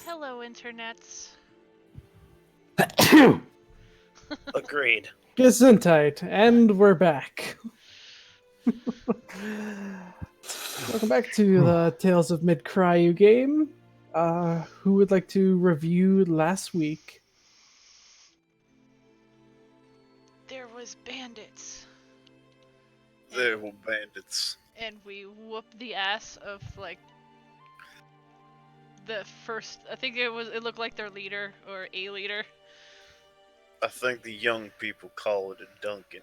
Hello, internets. Agreed. Gesundheit, and we're back. Welcome back to the Tales of Midcryu game. Who would like to review last week? There was bandits. They were bandits. And we whooped the ass of, like, the first... I think it looked like their leader, or a leader. I think the young people call it a Duncan.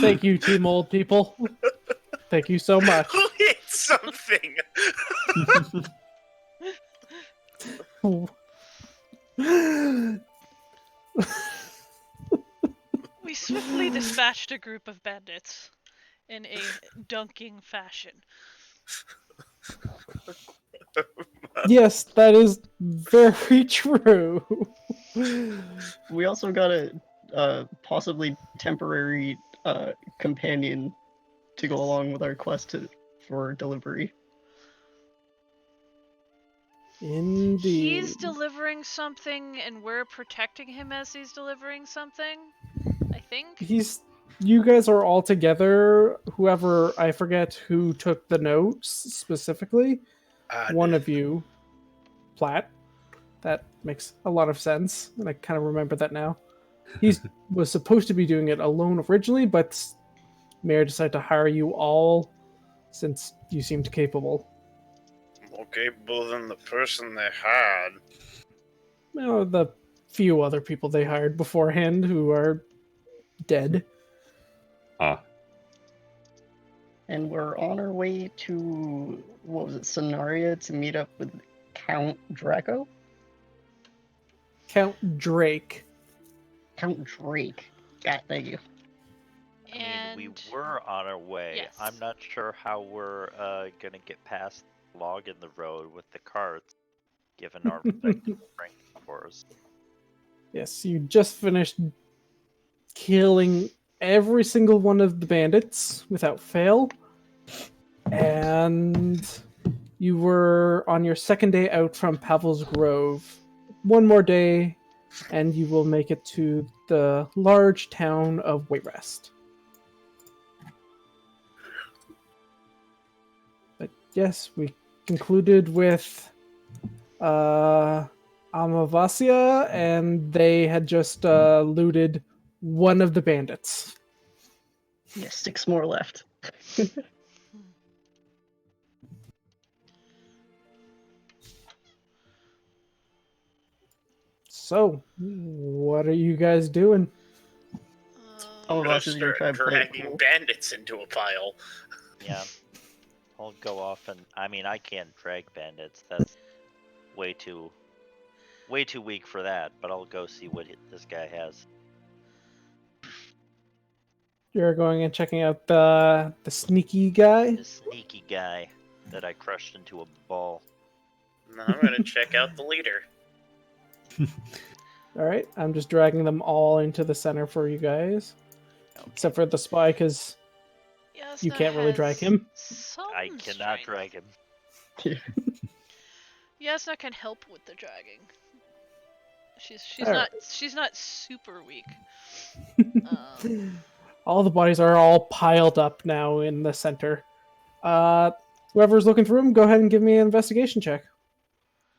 Thank you, Team Old People. Thank you so much. Who hit something? We swiftly dispatched a group of bandits in a dunking fashion. Yes, that is very true. We also got a possibly temporary companion to go along with our quest for delivery. Indeed. He's delivering something, and we're protecting him as he's delivering something, I think. You guys are all together. Whoever, I forget who took the notes specifically. One of you, Platt. That makes a lot of sense, and I kind of remember that now. He was supposed to be doing it alone originally, but Mayor decided to hire you all since you seemed capable. More capable than the person they had. Well, the few other people they hired beforehand who are dead. And we're on our way to, what was it, Sonaria to meet up with Count Draco? Count Drake. Count Drake. Yeah, thank you. And... we were on our way. Yes. I'm not sure how we're gonna get past the log in the road with the carts, given our brink force. Yes, you just finished killing every single one of the bandits without fail. And you were on your second day out from Pavel's Grove. One more day, and you will make it to the large town of Wayrest. But yes, we concluded with Amavasya, and they had just looted one of the bandits. Yeah, 6 more left. So, what are you guys doing? All of I'm us is gonna try start and play it dragging cool. bandits into a pile. Yeah, I'll go off and I can't drag bandits. That's way too weak for that. But I'll go see what this guy has. You're going and checking out the sneaky guy? The sneaky guy that I crushed into a ball. Now I'm gonna check out the leader. Alright, I'm just dragging them all into the center for you guys. Okay. Except for the spy, because Jasnah you can't really drag has him. some I cannot strength. drag him. Jasnah can help with the dragging. She's Alright. not super weak. All the bodies are all piled up now in the center. Whoever's looking through them, go ahead and give me an investigation check.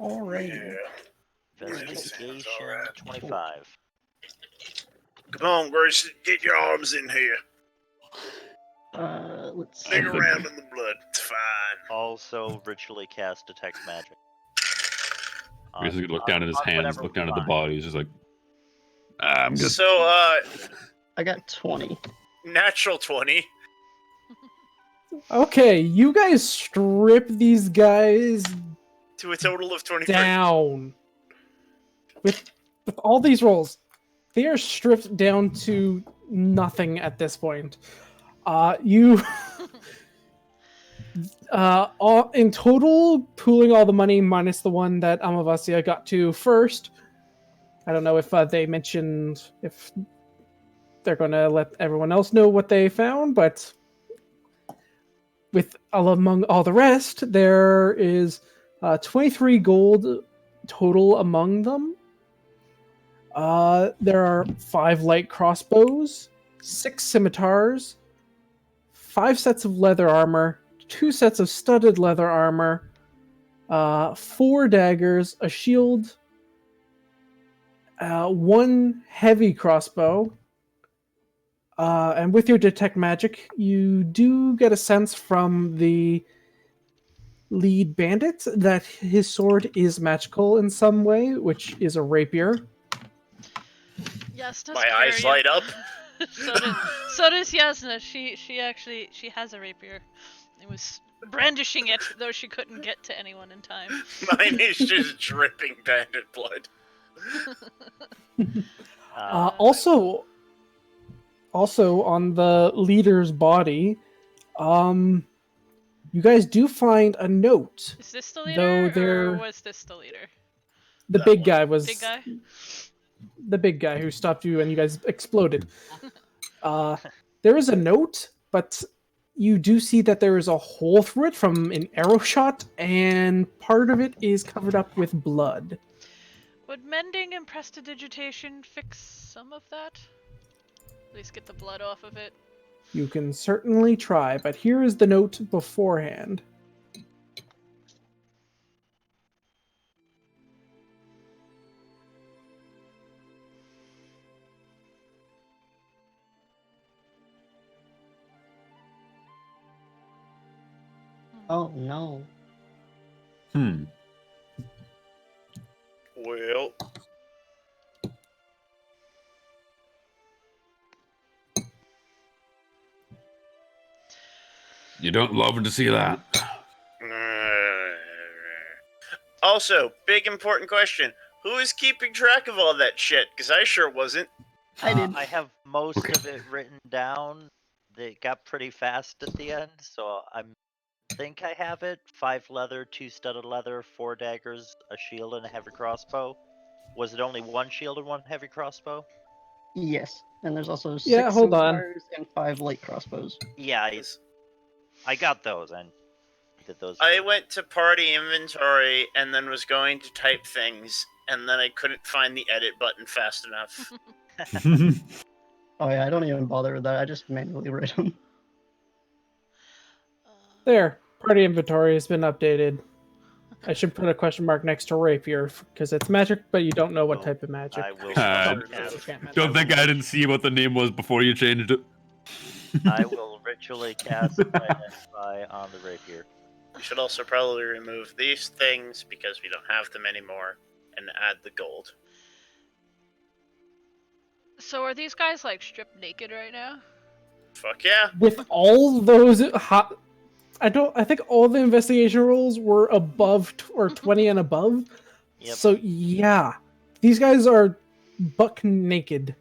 Alrighty. Investigation Alright. 25. Come on, Grayson, get your arms in here. Let's Dig around in the blood. It's fine. Also, ritually cast detect magic. He's gonna look down at his hands, whatever look down we at the find. bodies, just like, I'm good. So, I got 20. natural 20. Okay, you guys strip these guys To a total of 23. down. With all these rolls, they are stripped down to nothing at this point. You in total, pooling all the money minus the one that Amavasya got to first. I don't know if they mentioned if they're going to let everyone else know what they found, but with among all the rest, there is 23 gold total among them. There are 5 light crossbows, 6 scimitars, 5 sets of leather armor, 2 sets of studded leather armor, 4 daggers, a shield, 1 heavy crossbow, and with your detect magic, you do get a sense from the lead bandit that his sword is magical in some way, which is a rapier. Yes, does My eyes carry light up. so does Jasnah. She has a rapier. It was brandishing it, though she couldn't get to anyone in time. Mine is just dripping bandit blood. Also on the leader's body, you guys do find a note. Is this the leader, Though or was this the leader? The That big one. guy was Big guy? the big guy who stopped you and you guys exploded. There is a note, but you do see that there is a hole through it from an arrow shot, and part of it is covered up with blood. Would mending and prestidigitation fix some of that? At least get the blood off of it. You can certainly try, but here is the note beforehand. Oh no. Well, You don't love to see that. also, big important question. Who is keeping track of all that shit? Because I sure wasn't. I did. I have most of it written down. They got pretty fast at the end, so I think I have it. 5 leather, 2 studded leather, 4 daggers, a shield, and a heavy crossbow. Was it only 1 shield and 1 heavy crossbow? Yes. And there's also 6 Yeah, hold on. scimitars and 5 light crossbows. Yeah, I got those, and did those. I went to party inventory and then was going to type things, and then I couldn't find the edit button fast enough. Oh yeah, I don't even bother with that. I just manually write them. There, party inventory has been updated. I should put a question mark next to rapier because it's magic, but you don't know what type of magic. I will. Don't think I didn't see what the name was before you changed it. I will ritually cast Identify on the rapier. We should also probably remove these things because we don't have them anymore, and add the gold. So are these guys like stripped naked right now? Fuck yeah. With all those I think all the investigation rolls were above or 20 and above. Yep. So yeah, these guys are buck naked.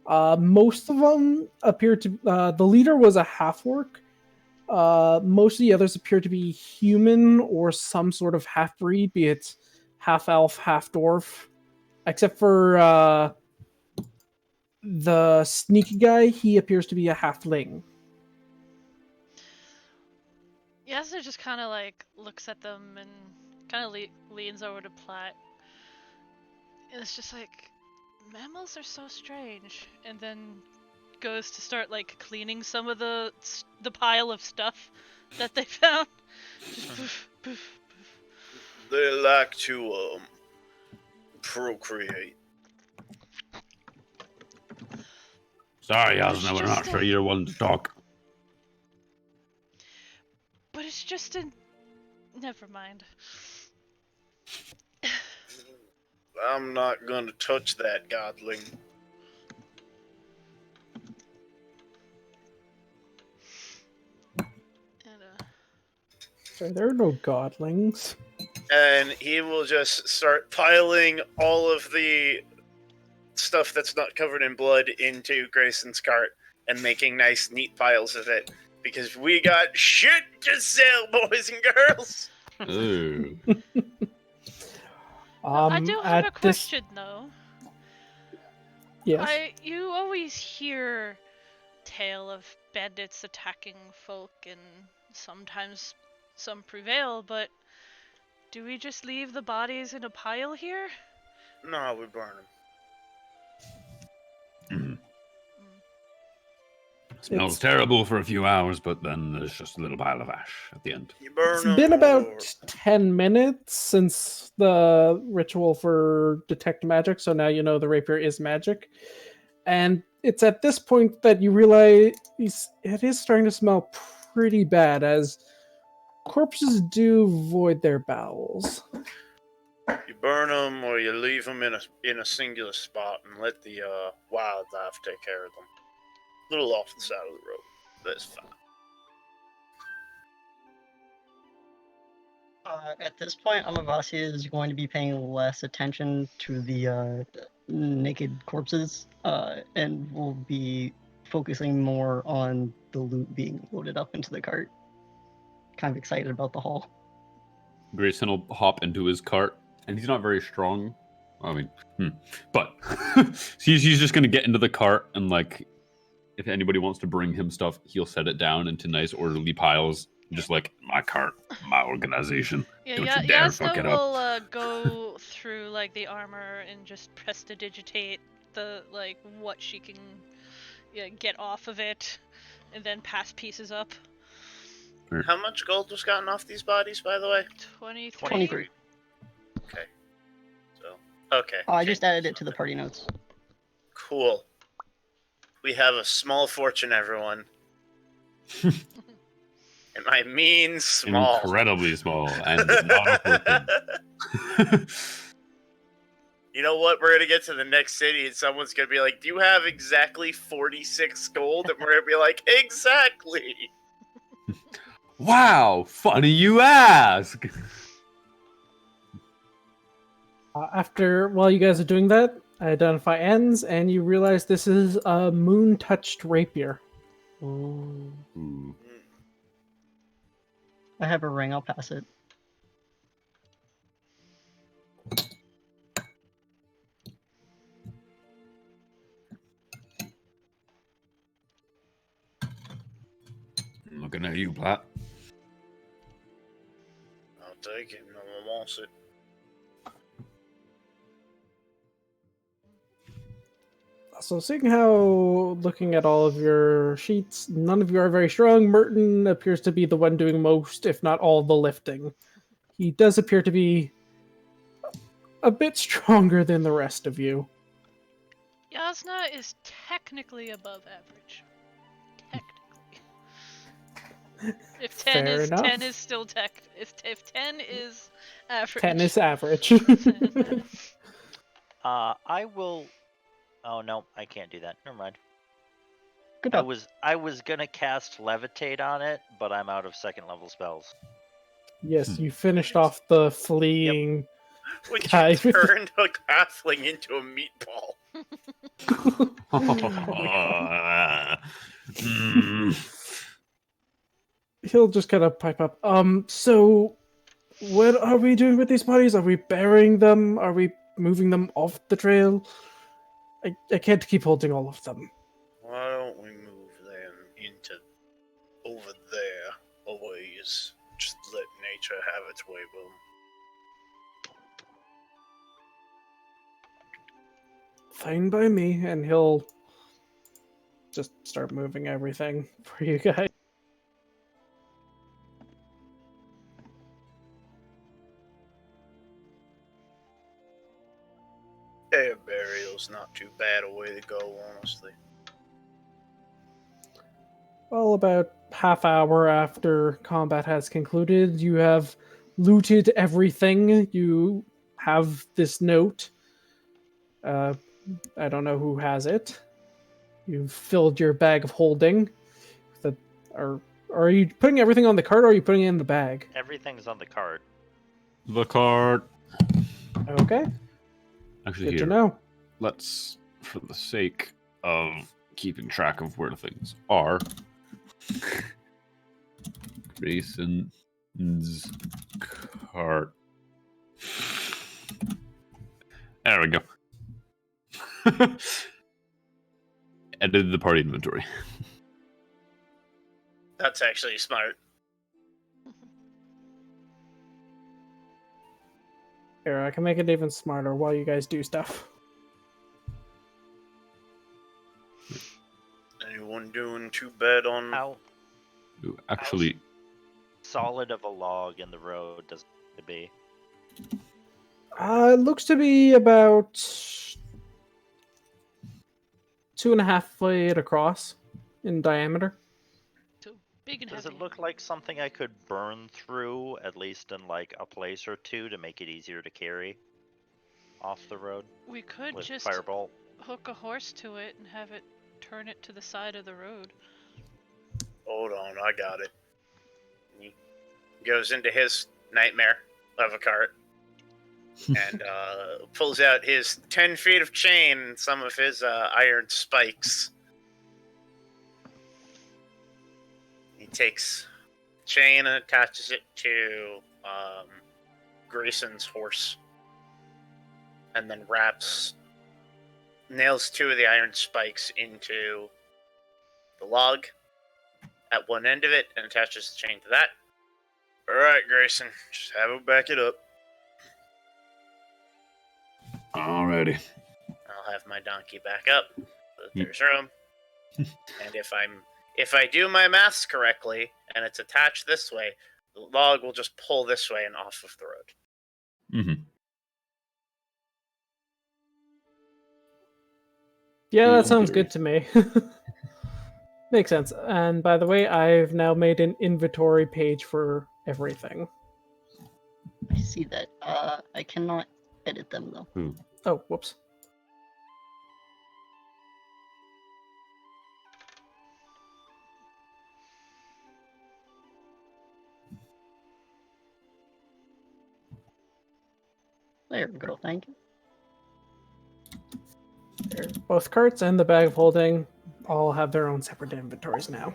Most of them appear to. The leader was a half-orc. Most of the others appear to be human or some sort of half-breed, be it half-elf, half-dwarf. Except for the sneaky guy, he appears to be a halfling. Jasnah just kind of like looks at them and kind of leans over to Platt. And it's just like, mammals are so strange. And then goes to start like cleaning some of the pile of stuff that they found. Just poof, poof, poof. They like to procreate. Sorry, Jasnah, we're not sure you're one to talk. But it's just a... Never mind. I'm not gonna touch that godling. And, Sorry, there are no godlings. And he will just start piling all of the stuff that's not covered in blood into Grayson's cart and making nice, neat piles of it. Because we got shit to sell, boys and girls! Ooh. I do have a question, though. Yes. You always hear tale of bandits attacking folk, and sometimes some prevail, but Do we just leave the bodies in a pile here? No, we burn them. Smells terrible for a few hours, but then there's just a little pile of ash at the end. You burn It's them. been or- about 10 minutes since the ritual for detect magic, so now you know the rapier is magic. And it's at this point that you realize it is starting to smell pretty bad, as corpses do void their bowels. You burn them, or you leave them in a singular spot and let the wildlife take care of them. A little off the side of the road. That's fine. At this point, Amavasya is going to be paying less attention to the naked corpses, and will be focusing more on the loot being loaded up into the cart. Kind of excited about the haul. Grayson will hop into his cart, and he's not very strong. I mean, but he's just gonna get into the cart, and like, if anybody wants to bring him stuff, he'll set it down into nice orderly piles, just like my cart, my organization. Yeah, Don't you dare fuck Jasnah it up. will go through like the armor and just prestidigitate the like what she can get off of it, and then pass pieces up. How much gold was gotten off these bodies, by the way? 23. 23. Okay. So, okay. I just added it to the party notes. Cool. We have a small fortune, everyone. And I mean small. Incredibly small, and not a fortune. You know what? We're gonna get to the next city, and someone's gonna be like, "Do you have exactly 46 gold?" And we're gonna be like, "Exactly." Wow, funny you ask. While you guys are doing that, identify ends, and you realize this is a moon-touched rapier. Ooh. I have a ring, I'll pass it. Looking at you, Platt. I'll take it. No one wants it. So seeing how, looking at all of your sheets, none of you are very strong. Merton appears to be the one doing most, if not all, the lifting. He does appear to be a bit stronger than the rest of you. Jasnah is technically above average. Technically. If 10 Fair is enough. 10 is still if 10 is average. 10 is average. I will. Oh no, I can't do that. Never mind. Good I job. was gonna cast levitate on it, but I'm out of second level spells. Yes, you finished off the fleeing When guy. you turned a halfling into a meatball. He'll just kind of pipe up. So what are we doing with these bodies? Are we burying them? Are we moving them off the trail? I can't keep holding all of them. Why don't we move them into over there, a ways? Just let nature have its way with them. Fine by me, and he'll just start moving everything for you guys. Air burial's not too bad a way to go, honestly. Well, about half hour after combat has concluded, you have looted everything. You have this note. I don't know who has it. You've filled your bag of holding. Are you putting everything on the cart, or are you putting it in the bag? Everything's on the cart. The cart. Okay, Actually, good here, to know. let's, for the sake of keeping track of where things are, Grayson's cart. There we go. Edited the party inventory. That's actually smart. Here, I can make it even smarter while you guys do stuff. Anyone doing too bad on? How Actually, solid of a log in the road does it to be? It looks to be about 2.5 feet across in diameter. Too big and Does heavy. it look like something I could burn through, at least in like a place or two, to make it easier to carry off the road We could with just firebolt? hook a horse to it and have it turn it to the side of the road. Hold on, I got it. He goes into his nightmare of a cart and pulls out his 10 feet of chain and some of his iron spikes. He takes chain and attaches it to Grayson's horse, and then nails 2 of the iron spikes into the log at one end of it and attaches the chain to that. Alright, Grayson, just have him back it up. alrighty. I'll have my donkey back up so that there's room. And if I do my maths correctly and it's attached this way, the log will just pull this way and off of the road. Mm-hmm. Yeah, In that sounds theory. good to me. Makes sense. And by the way, I've now made an inventory page for everything. I see that. I cannot edit them though. Oh, whoops. There we go. Thank you. There. Both carts and the bag of holding all have their own separate inventories now.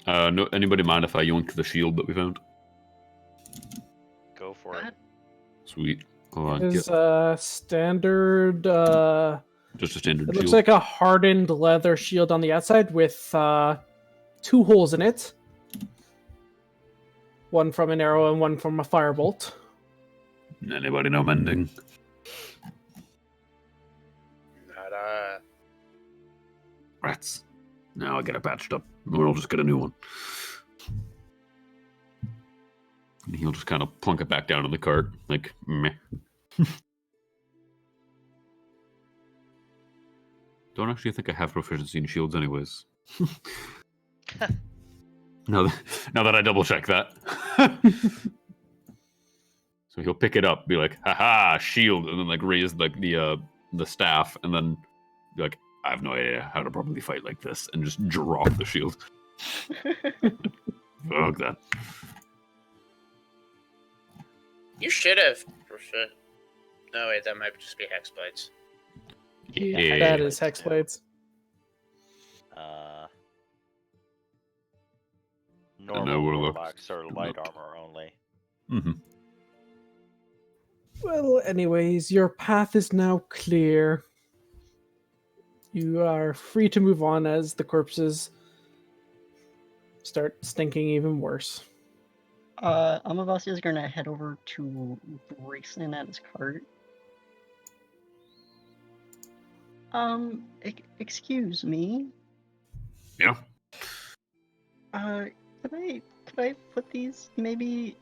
No, anybody mind if I yoink the shield that we found? Go for it. Sweet. Hold on. It is get- standard. just a standard It shield. looks like a hardened leather shield on the outside with 2 holes in it. One from an arrow and one from a firebolt. Anybody know mending? Not, Rats. Now I'll get it patched up. Or I'll just get a new one. And he'll just kind of plunk it back down in the cart. Like, meh. Don't actually think I have proficiency in shields anyways. now that I double check that. So he'll pick it up, be like, haha, shield, and then like raise like the staff, and then be like, I have no idea how to properly fight like this, and just drop the shield. Fuck that. you should have. No, wait, that might just be Hexblades. Yeah. That is hexblades. Normal Warlock. warlocks are light armor only. Mm-hmm. Well, anyways, your path is now clear. You are free to move on as the corpses start stinking even worse. Amavasya is gonna head over to Grayson at his cart. Excuse me. Yeah. Could I put these maybe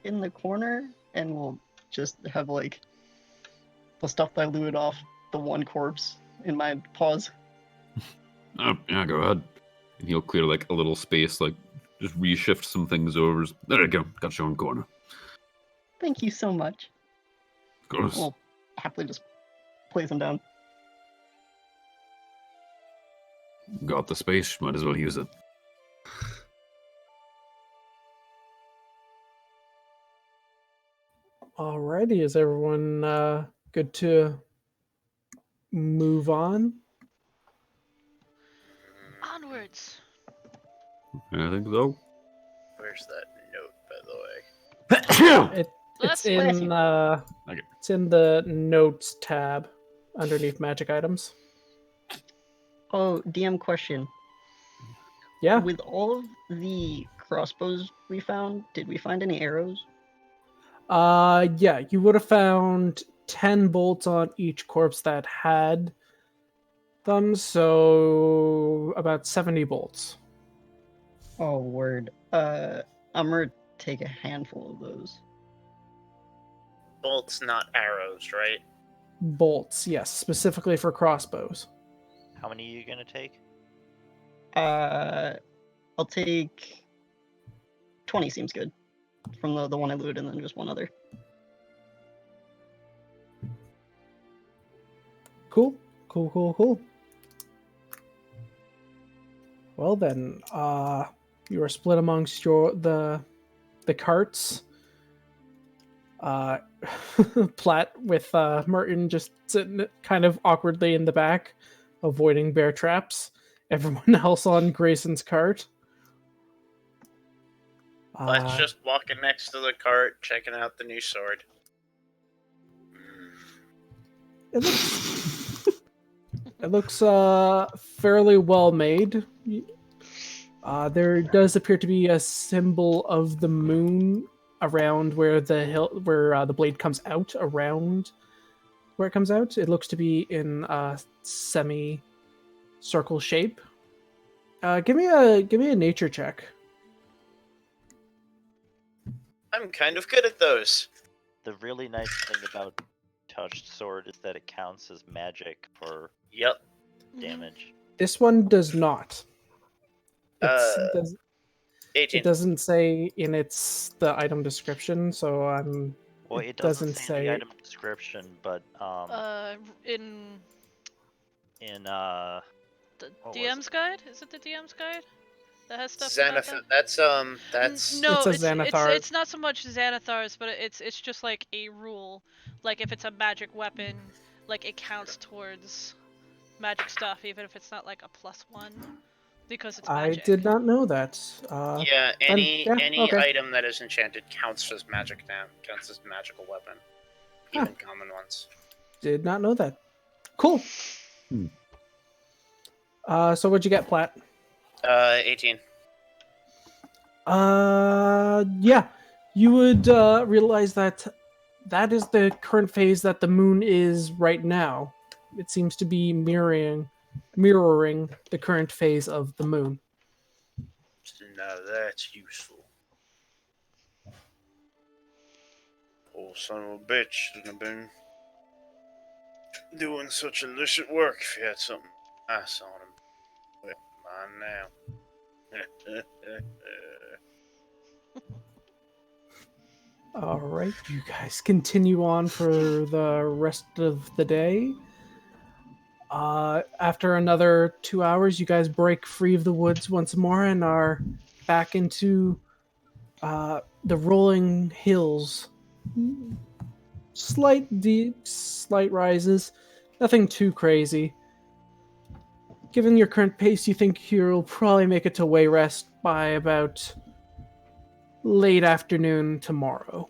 in the corner, and we'll just have like the stuff diluted off the one corpse in my paws. Oh, yeah, go ahead. And he'll clear like a little space, like just reshift some things over. There you go. Got your own corner. Thank you so much. Of course. We'll happily just place them down. Got the space. Might as well use it. Alrighty, is everyone good to move on? Onwards. I think so. Where's that note, by the way? It's Bless in Okay. it's in the notes tab underneath magic items. Oh, DM question. Yeah. With all of the crossbows we found, did we find any arrows? Yeah, you would have found 10 bolts on each corpse that had them, so about 70 bolts. Oh, word. I'm gonna take a handful of those. Bolts, not arrows, right? Bolts, yes, specifically for crossbows. How many are you gonna take? I'll take 20 seems good. From the one I looted and then just one other. Cool. Well then, you are split amongst the carts. Platt with Merton just sitting kind of awkwardly in the back, avoiding bear traps. Everyone else on Grayson's cart. Let's just walking next to the cart, checking out the new sword. It looks fairly well made. There does appear to be a symbol of the moon around where the blade comes out. Around where it comes out, it looks to be in a semi-circle shape. Give me a nature check. I'm kind of good at those. The really nice thing about touched sword is that it counts as magic for Yep. damage. This one does not. It 18. doesn't say in the item description, so Well, it doesn't say in the item description, but In in the what was DM's it? guide? Is it the DM's guide that has stuff Xanath. about that? That's No, It's a it's Xanathar's. not so much Xanathar's, but it's just like a rule. Like if it's a magic weapon, like it counts towards magic stuff, even if it's not like a +1, because it's I magic. did not know that. yeah. Any okay. item that is enchanted counts as magic now. Counts as magical weapon. Even common ones. Did not know that. Cool. Hmm. So what'd you get, Platt? 18. Yeah. You would realize that is the current phase that the moon is right now. It seems to be mirroring the current phase of the moon. Now that's useful. Poor son of a bitch shouldn't have been doing such illicit work if he had something nice on him. Well, mine now. All right, you guys continue on for the rest of the day. After another 2 hours, you guys break free of the woods once more and are back into the rolling hills. Slight rises, nothing too crazy. Given your current pace, you think you'll probably make it to Wayrest by about late afternoon tomorrow.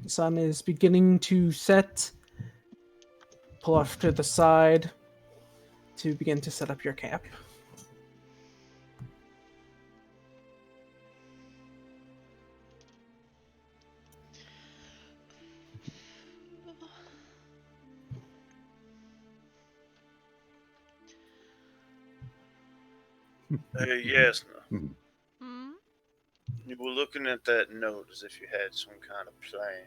The sun is beginning to set. Pull off to the side to begin to set up your camp. Hey, Jasnah. Hmm? You were looking at that note as if you had some kind of plan.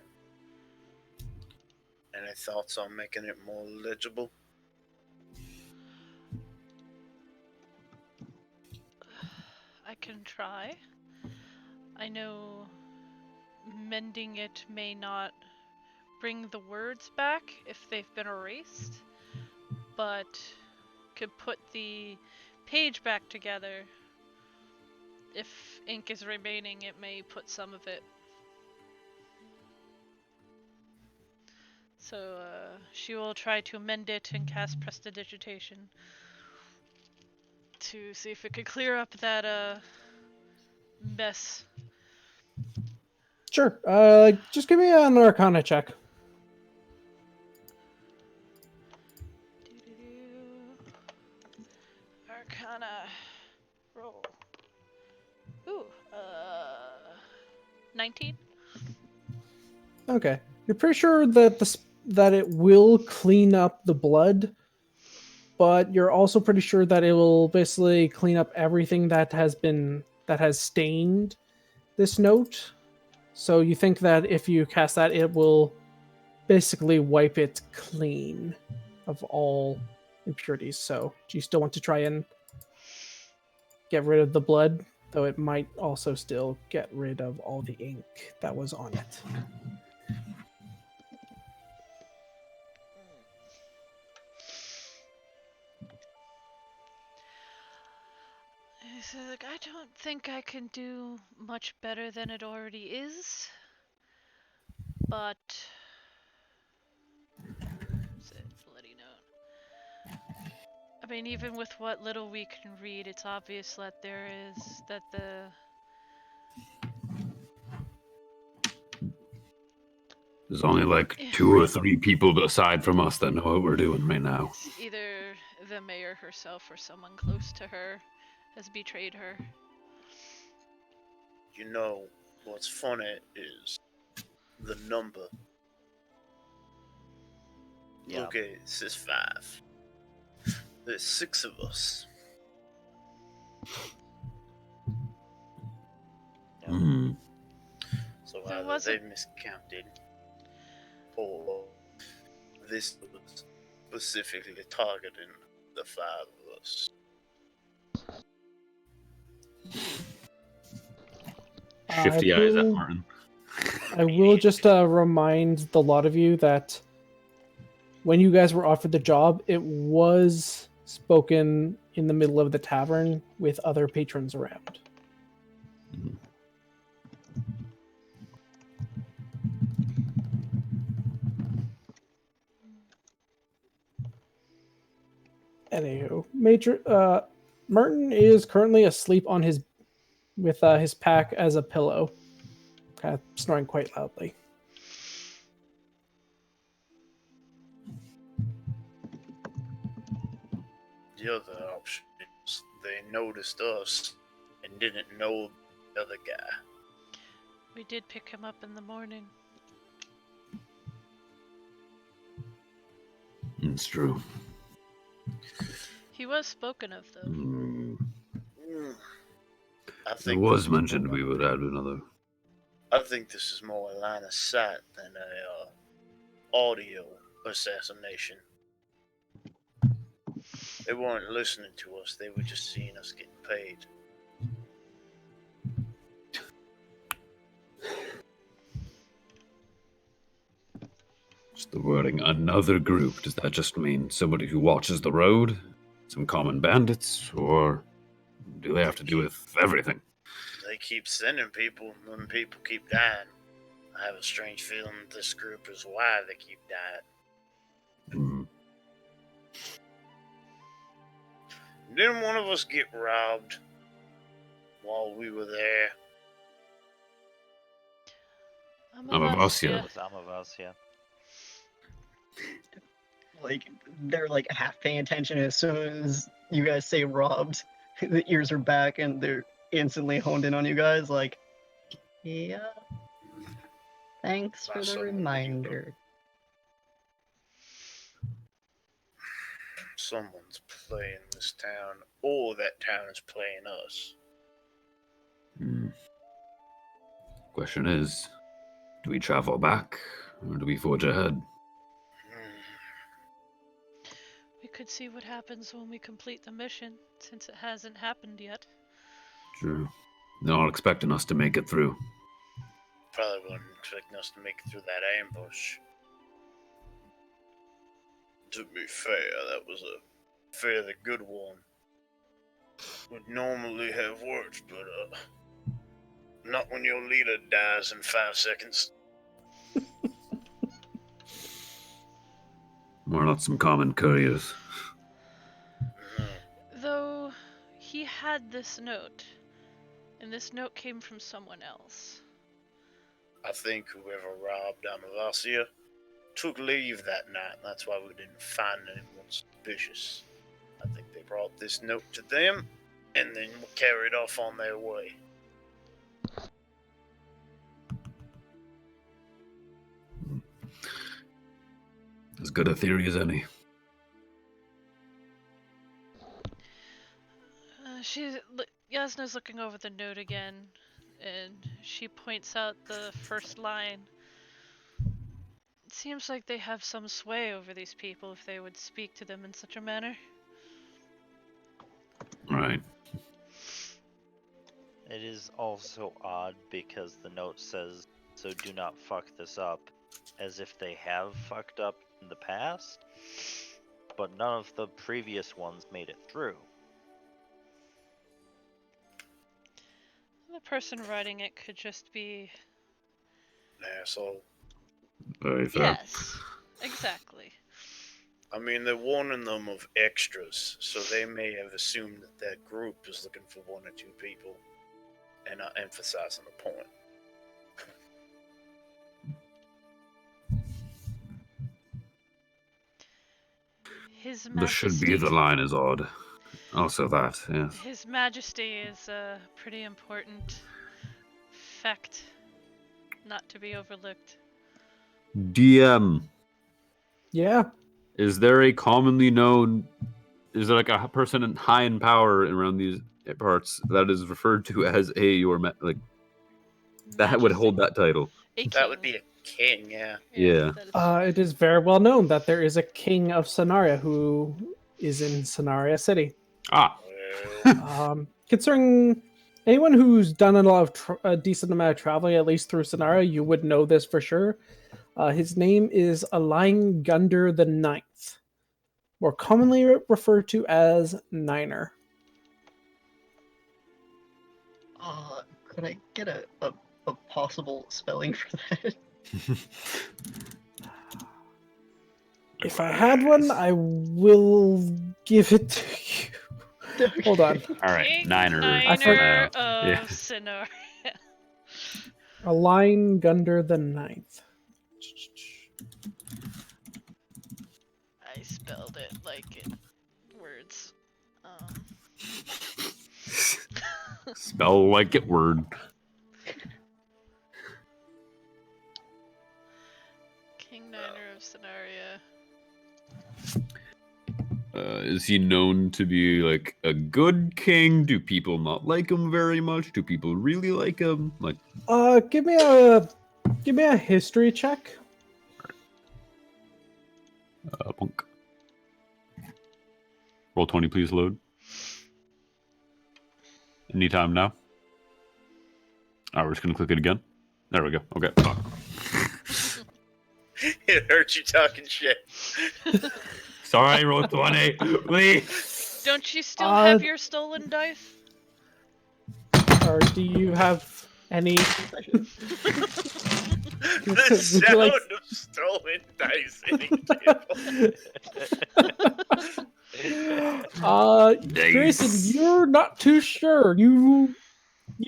Any thoughts on making it more legible? I can try. I know mending it may not bring the words back if they've been erased, but could put the page back together. If ink is remaining, it may put some of it. So she will try to amend it and cast prestidigitation to see if it could clear up that mess. Sure. Just give me an Arcana check. Alright. Arcana roll. Ooh, 19. Okay, you're pretty sure that that it will clean up the blood, but you're also pretty sure that it will basically clean up everything that has stained this note. So you think that if you cast that, it will basically wipe it clean of all impurities. So do you still want to try and get rid of the blood? Though it might also still get rid of all the ink that was on it. So, like, I don't think I can do much better than it already is. But it's a bloody note. I mean, even with what little we can read, it's obvious that There's only like 2 or 3 people aside from us that know what we're doing right now. it's either the mayor herself or someone close to her has betrayed her. You know, what's funny is the number. Yeah. Look at it, it says 5. There's 6 of us. Yeah. Mm. So There either wasn't- they miscounted, or this was specifically targeting the 5 of us. Shifty eyes at Martin. I will just remind the lot of you that when you guys were offered the job, it was spoken in the middle of the tavern with other patrons around. Anywho, Martin is currently asleep on his pack as a pillow, kind of snoring quite loudly. The other option is they noticed us and didn't know the other guy. We did pick him up in the morning. It's true. He was spoken of, though. Mm. I It think was this is mentioned more- we would add another. I think this is more a line of sight than a audio assassination. They weren't listening to us; they were just seeing us getting paid. Just the wording, another group. Does that just mean somebody who watches the road? Some common bandits? Or do they have to do with everything? They keep sending people, and people keep dying. I have a strange feeling that this group is why they keep dying. Hmm. Didn't one of us get robbed while we were there? Amavasya. It was Amavasya. Like, they're like half paying attention as soon as you guys say robbed. The ears are back and they're instantly honed in on you guys. Like, yeah. Thanks for the Someone reminder. Someone's playing this town, or that town is playing us. Hmm. Question is, do we travel back, or do we forge ahead? We could see what happens when we complete the mission, since it hasn't happened yet. True. They're not expecting us to make it through. Probably wasn't expecting us to make it through that ambush. To be fair, that was a fairly good one. Would normally have worked, but not when your leader dies in 5 seconds. We're not some common couriers. Though, he had this note, and this note came from someone else. I think whoever robbed Amavasya took leave that night. That's why we didn't find anyone suspicious. I think they brought this note to them, and then carried off on their way. As good a theory as any. Jasnah's looking over the note again, and she points out the first line. It seems like they have some sway over these people if they would speak to them in such a manner. Right. It is also odd because the note says, "So do not fuck this up," as if they have fucked up in the past, but none of the previous ones made it through. The person writing it could just be... Asshole. Very fair. Yes, exactly. I mean, they're warning them of extras, so they may have assumed that that group is looking for one or two people, and not emphasizing the point. His This should be Majesty... the line is odd. Also that, yes. His Majesty is a pretty important fact not to be overlooked. DM, Yeah. is there a commonly known... Is there like a person high in power around these parts that is referred to as that would hold that title? That would be a king, yeah. Yeah. That is... It is very well known that there is a king of Sonaria who is in Sonaria City. Ah. Considering anyone who's done a lot of a decent amount of traveling, at least through Sonaria, you would know this for sure. His name is Alain Gunder the Ninth, more commonly referred to as Niner. Could I get a possible spelling for that? If I had one, I will give it to you. Hold on. All right, King Niner. Niner of Yeah. Sonaria. Alain Gunder the Ninth. I spelled it like in words. Spell like it word. King Niner of Sonaria. Is he known to be like a good king? Do people not like him very much? Do people really like him? Like, Give me a history check. punk. Roll 20, please. Load. Anytime now. Alright, we're just gonna click it again. There we go. Okay. It hurts you talking shit. Sorry, roll 20. Please. Don't you still have your stolen dice? Or do you have any? The sound of stolen dice hitting table. Grayson, you're not too sure. You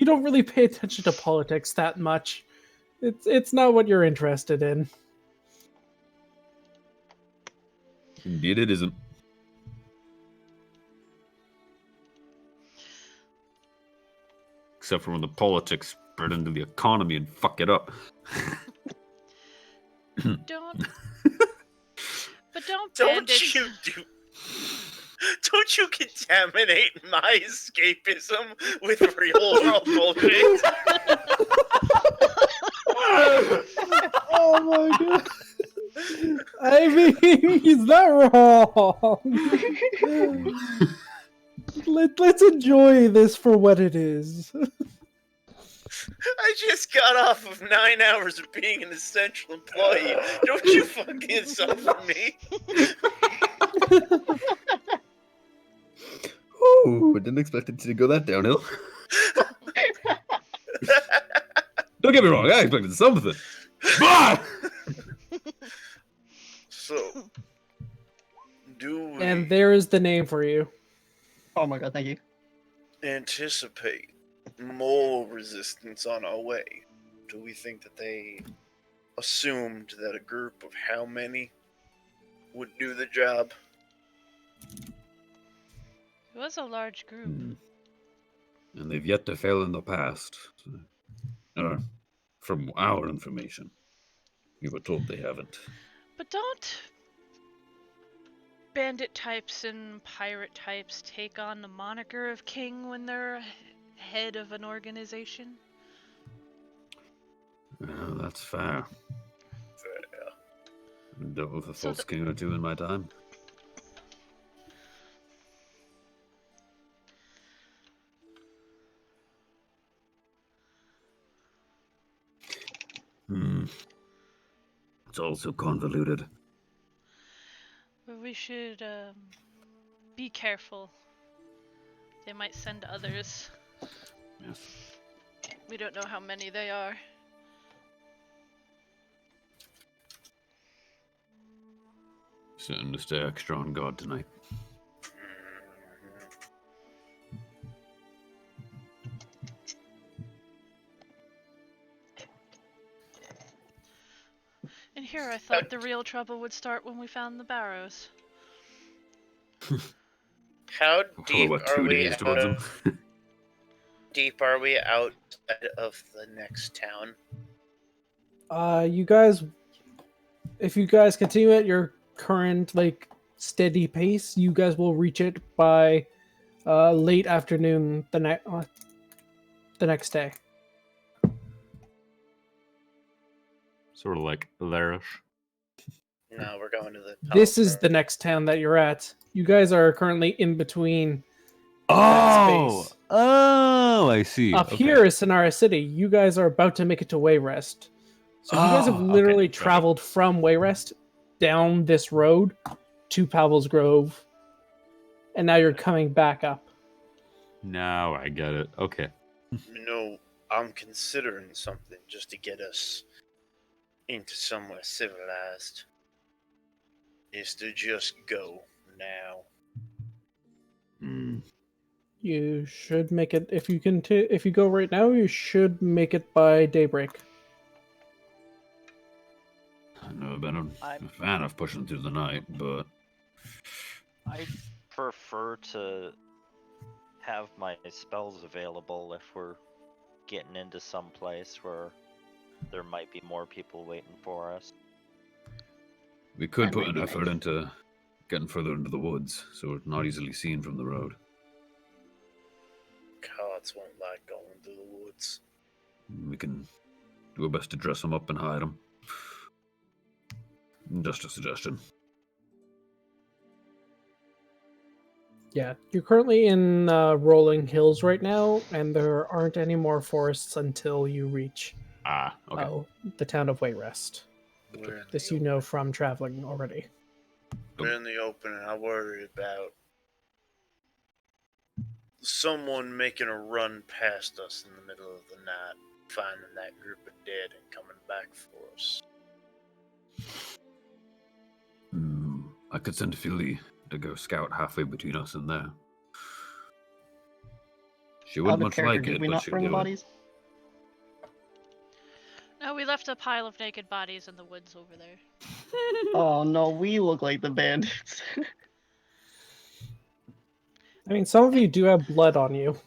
don't really pay attention to politics that much. It's not what you're interested in. Indeed, it isn't. Except for when the politics spread into the economy and fuck it up. Don't Don't you contaminate my escapism with real world bullshit. Oh my god. I mean, he's not wrong. Let's enjoy this for what it is. I just got off of 9 hours of being an essential employee. Don't you fucking suffer me. Ooh, didn't expect it to go that downhill. Don't get me wrong, I expected something. So, do we And there is the name for you. Oh my god, thank you. anticipate more resistance on our way? Do we think that they assumed that a group of how many would do the job? It was a large group. And they've yet to fail in the past. From our information, we were told they haven't. But don't bandit types and pirate types take on the moniker of king when they're head of an organization? Well, that's fair. I've dealt with a false king or two in my time. It's all so convoluted. But we should be careful. They might send others. Yes. We don't know how many they are. Certain to stay extra on guard tonight. And here I thought the real trouble would start when we found the barrows. How deep What, are 2 we days towards them? deep are we outside of the next town? You guys, if you guys continue at your current steady pace, you guys will reach it by late afternoon the next day. Sort of like Larish. No, we're going to the. This is the next town that you're at. You guys are currently in between. Oh! space. Oh, I see. Up here is Sonara City. You guys are about to make it to Wayrest. So you guys have literally traveled from Wayrest down this road to Pavel's Grove, and now you're coming back up. Now I get it. Okay. No, I'm considering something just to get us into somewhere civilized. Is to just go now. You should make it if you if you go right now. You should make it by daybreak. I've never been a fan of pushing through the night, but I prefer to have my spells available if we're getting into some place where there might be more people waiting for us. we could put an effort into getting further into the woods, so we're not easily seen from the road. Cards won't like going through the woods. We can do our best to dress them up and hide them. Just a suggestion. Yeah, you're currently in Rolling Hills right now, and there aren't any more forests until you reach Okay. The town of Wayrest. We're in This the you know from traveling already. We're in the open, and I worry about someone making a run past us in the middle of the night, finding that group of dead and coming back for us. I could send Philly to go scout halfway between us and there. She wouldn't much like Did it, we but not she'd bring do it. bodies? No, we left a pile of naked bodies in the woods over there. Oh no, we look like the bandits. I mean, some of you do have blood on you.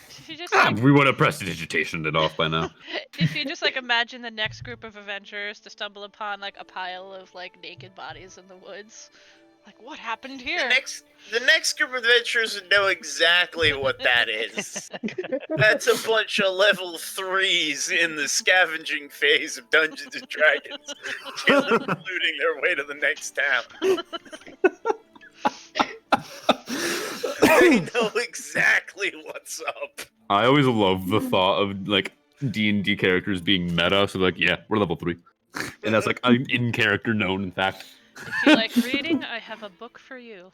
If you just We would have prestidigitationed it off by now. if you just imagine the next group of adventurers to stumble upon a pile of naked bodies in the woods, what happened here? The next group of adventurers would know exactly what that is. That's a bunch of level 3s in the scavenging phase of Dungeons and Dragons, killing and looting their way to the next town. They know exactly what's up. I always love the thought of D&D characters being meta, so yeah, we're level 3. And that's I'm in character known, in fact. If you like reading, I have a book for you.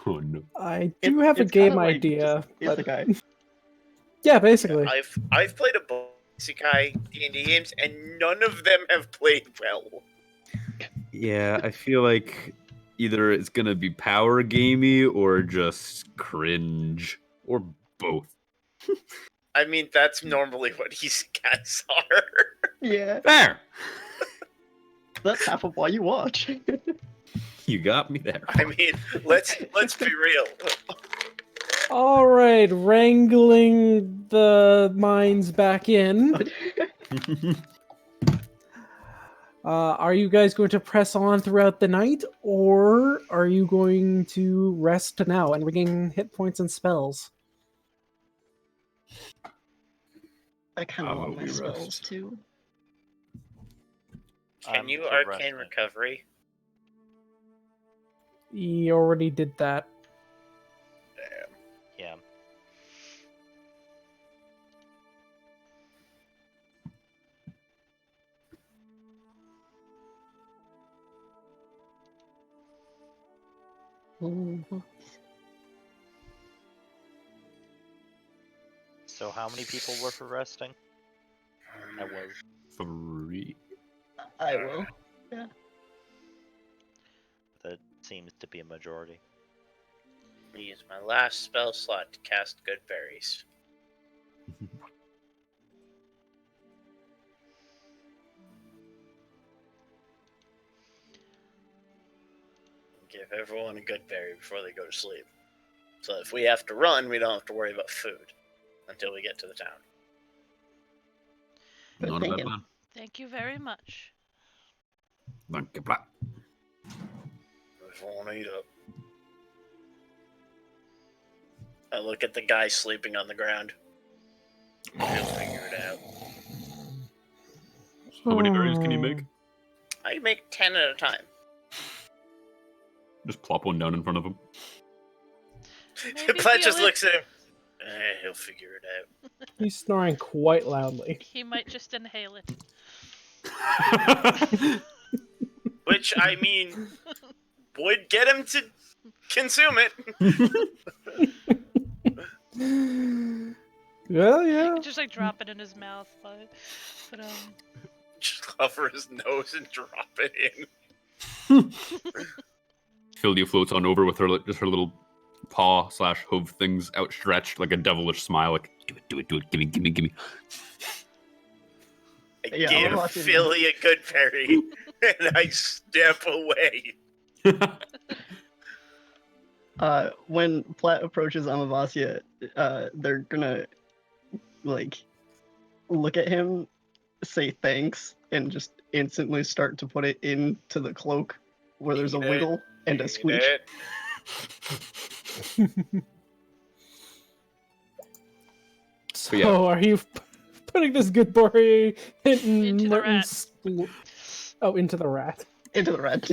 Oh no. I do have a game idea. It's the guy. Yeah, basically. I've played a bunch of Isekai D&D games, and none of them have played well. Yeah, I feel like either it's gonna be power gamey or just cringe, or both. I mean, that's normally what Isekais are. Yeah, Fair! that's half of why you watch. You got me there. I mean, let's be real. All right, wrangling the mines back in. Are you guys going to press on throughout the night, or are you going to rest now and regain hit points and spells? I kind of How want about my we spells rest? too. Can you for arcane resting. recovery? You already did that. Yeah. So how many people were for resting? I was. 3. I will. That seems to be a majority. Use my last spell slot to cast Good Berries. Give everyone a good berry before they go to sleep. So if we have to run, we don't have to worry about food until we get to the town. Good Not a bad thinking. plan. Thank you very much. Thank you, Black. Everyone eat up. I look at the guy sleeping on the ground. He'll figure it out. How many berries can you make? I make 10 at a time. Just plop one down in front of him. Maybe Platt he just only- looks at him. He'll figure it out. He's snoring quite loudly. He might just inhale it. Which, I mean, would get him to consume it. Well, yeah. Just like drop it in his mouth, but Just cover his nose and drop it in. Philia floats on over with her just her little paw / hoof things outstretched like a devilish smile, like do it, gimme. I Yeah, give I'm watching Philly a good berry, and I step away. When Platt approaches Amavasya, they're gonna like look at him, say thanks, and just instantly start to put it into the cloak where there's a Eat it, wiggle and a eat squeak. it. So, yeah. are you putting this good boy Into the rat. into the rat? Into the rat.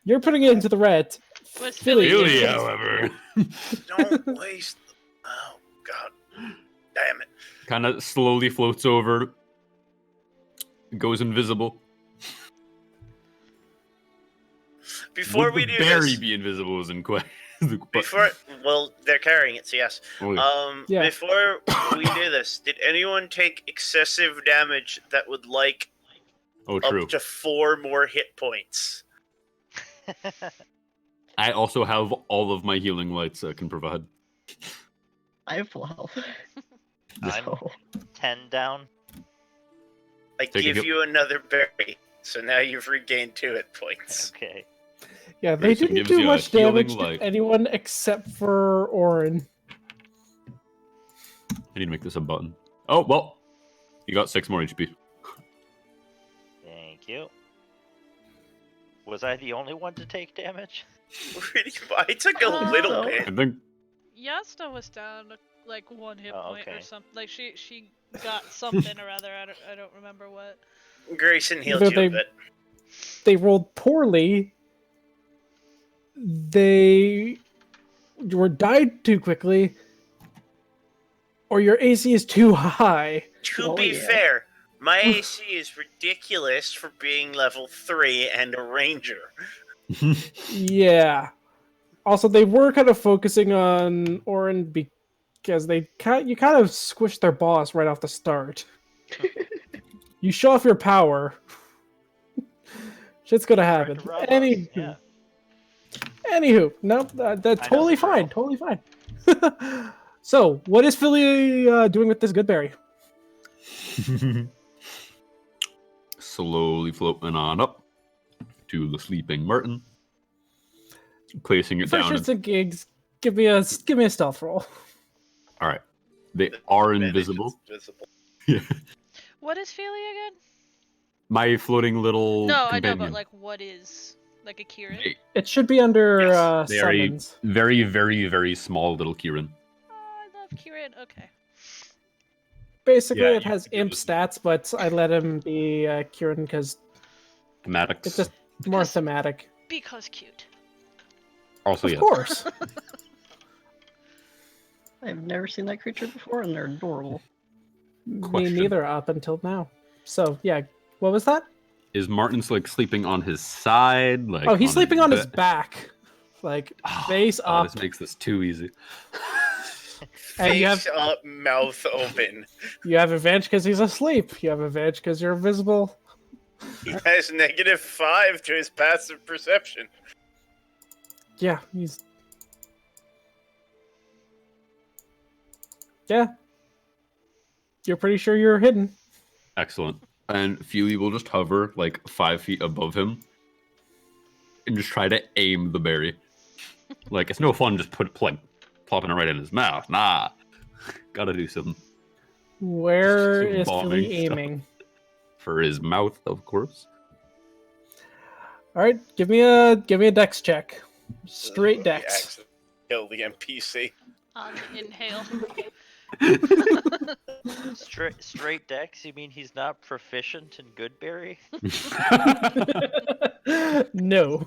You're putting it into the rat. was Philly, Philly Philia, yes. however, Don't waste. Oh, God. Damn it. kind of slowly floats over, goes invisible. Before Would we the do berry this, be invisible is in question. well, they're carrying it, so yes. Yeah. Before we do this, did anyone take excessive damage that would like True. up to 4 more hit points? I also have all of my healing lights I can provide. I have full health. I'm So, 10 down. I Take a give hit. you another berry, so now you've regained 2 hit points. Okay. Yeah, they Grayson didn't gives do you a much healing damage light. to anyone except for Orryn. I need to make this a button. Oh, well. You got 6 more HP. Thank you. Was I the only one to take damage? I took a little so. bit. I think Jasnah was down like 1 hit Oh, point or okay. something. Like she got something or other. I don't remember what. Grayson healed Either you a they- bit. They rolled poorly. They died too quickly, or your AC is too high. To Oh, be yeah. fair, my AC is ridiculous for being level 3 and a ranger. Yeah. Also, they were kind of focusing on Orryn because you kind of squished their boss right off the start. You show off your power. Shit's gonna happen. Tried to rob us, yeah. Anywho, no, that's I know totally the drill. fine. Totally fine. So, what is Philly doing with this good berry? Slowly floating on up to the sleeping Martin. placing it For down. shits and gigs, give me a stealth roll. All right, they are Advantage invisible. is visible. Yeah. What is Feely again? My floating little No, I companion. know, but like, what is like a Kieran? It should be under Yes, They are a summons. very, very, very small little Kieran. Oh, I love Kieran. Okay. Basically, Yeah, it has you imp listen. stats, but I let him be Kieran because Thematics. it's just more Because- thematic. Because cute. Also, Of yes. course. I've never seen that creature before, and they're adorable. Me Question. neither up until now. So yeah, what was that? Is Martin's like sleeping on his side? Like, Oh, he's sleeping on his bed? back, like Oh, face oh, up. this makes this too easy. And you Face up, mouth open. You have advantage because he's asleep. You have advantage because you're invisible. He has -5 to his passive perception. Yeah, he's. Yeah. You're pretty sure you're hidden. Excellent. And Feely will just hover like 5 feet above him and just try to aim the berry. Like, it's no fun just plopping it right in his mouth. Nah. Gotta do something. Where Some is bombing Philly stuff. aiming? For his mouth, of course. All right, give me a dex check. Straight He dex. accidentally killed the NPC. On inhale. Straight dex? You mean he's not proficient in Goodberry? No.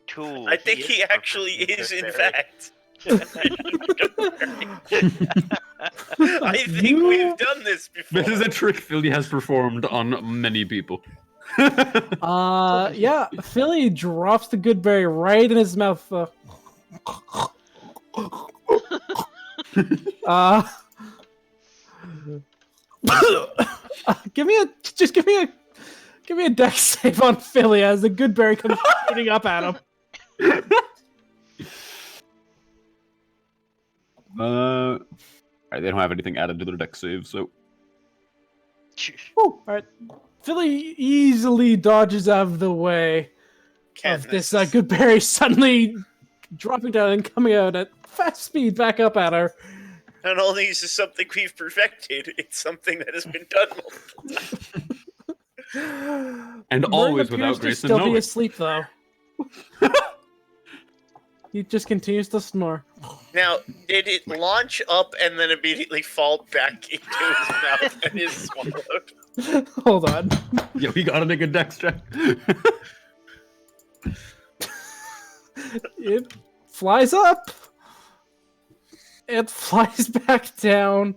Cool. I think he is actually proficient in is, in Goodberry. fact. I think You- we've done this before. This is a trick Philly has performed on many people. Yeah, Philly drops the goodberry right in his mouth. Give me a dex save on Philly as the goodberry comes shooting up at him. Alright, they don't have anything added to their deck save, so All right, Philly easily dodges out of the way of this Katniss is- goodberry suddenly dropping down and coming out at fast speed back up at her. Not only is this something we've perfected, it's something that has been done multiple times. and Merlin always appears without to Grayson still knowing. be asleep though. He just continues to snore. Now, did it launch up and then immediately fall back into his mouth and is swallowed? Hold on. Yeah, we gotta make a dex check. It flies up. It flies back down.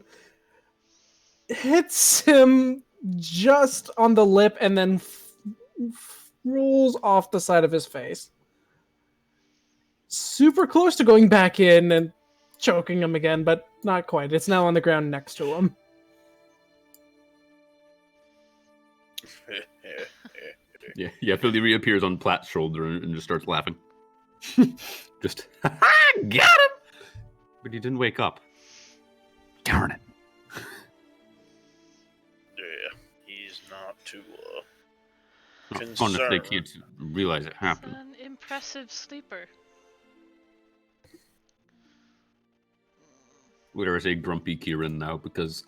Hits him just on the lip and then rolls off the side of his face. Super close to going back in and choking him again, but not quite. It's now on the ground next to him. Yeah, Philly reappears on Platt's shoulder and just starts laughing. Just, got him! But he didn't wake up. Darn it. Yeah, he's not too Fun if they concerned. can't realize it happened. An impressive sleeper. There is a grumpy Kieran now because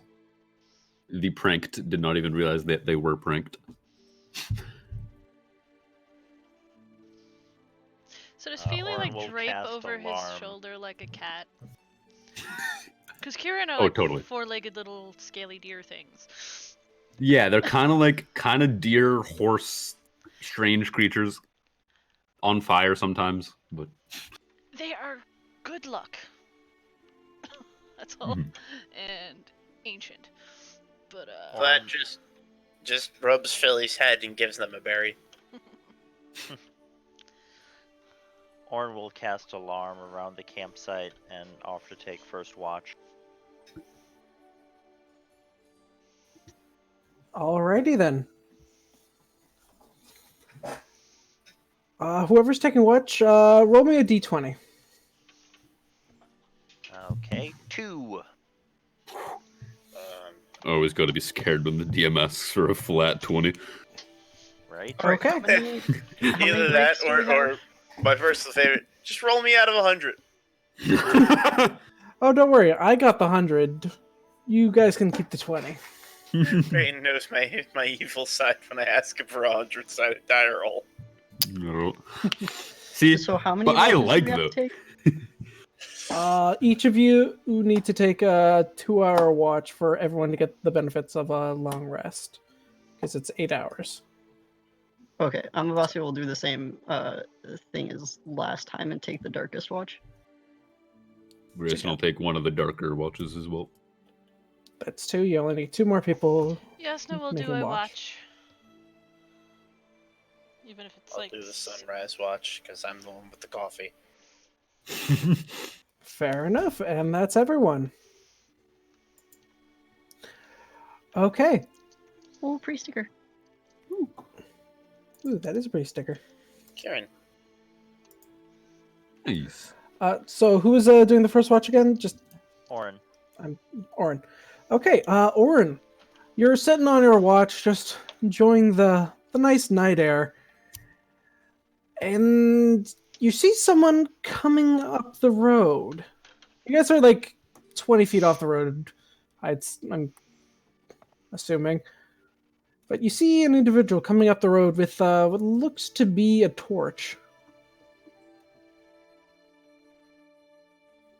the pranked did not even realize that they were pranked. So does Feely Orryn like will drape cast over his alarm. shoulder like a cat? Because Kieran are Oh, like totally. four-legged little scaly deer things. Yeah, they're kind of deer, horse, strange creatures. On fire sometimes, but They are good luck. That's all. Mhm. And ancient. But That just rubs Philly's head and gives them a berry. Orryn will cast alarm around the campsite and offer to take first watch. Alrighty then. Whoever's taking watch, roll me a d20. Okay, 2. always got to be scared when the DMS for a flat 20. right? Right. How Okay. many Either that breaks do we have? or my personal favorite, just roll me out of 100. Oh, don't worry. I got the 100. You guys can keep the 20. Payton knows my evil side when I ask him for a 100-sided die roll. No. See, So how many but I watches do like we have the. to take? Each of you need to take a 2-hour watch for everyone to get the benefits of a long rest. Because it's 8 hours. Okay, Amavasya will do the same thing as last time and take the darkest watch. Grayson will take one of the darker watches as well. That's 2. You only need 2 more people. Yes, no, we'll Make do him a watch. watch. Even if it's I'll like do the sunrise watch because I'm the one with the coffee. Fair enough, and that's everyone. Okay. Oh, pretty sticker. Ooh, that is a pretty sticker. Kieran. Nice. So who is doing the first watch again? Just Orryn. Orryn. Okay, Orryn, you're sitting on your watch, just enjoying the nice night air, and you see someone coming up the road. You guys are like 20 feet off the road. I'm assuming. But you see an individual coming up the road with what looks to be a torch.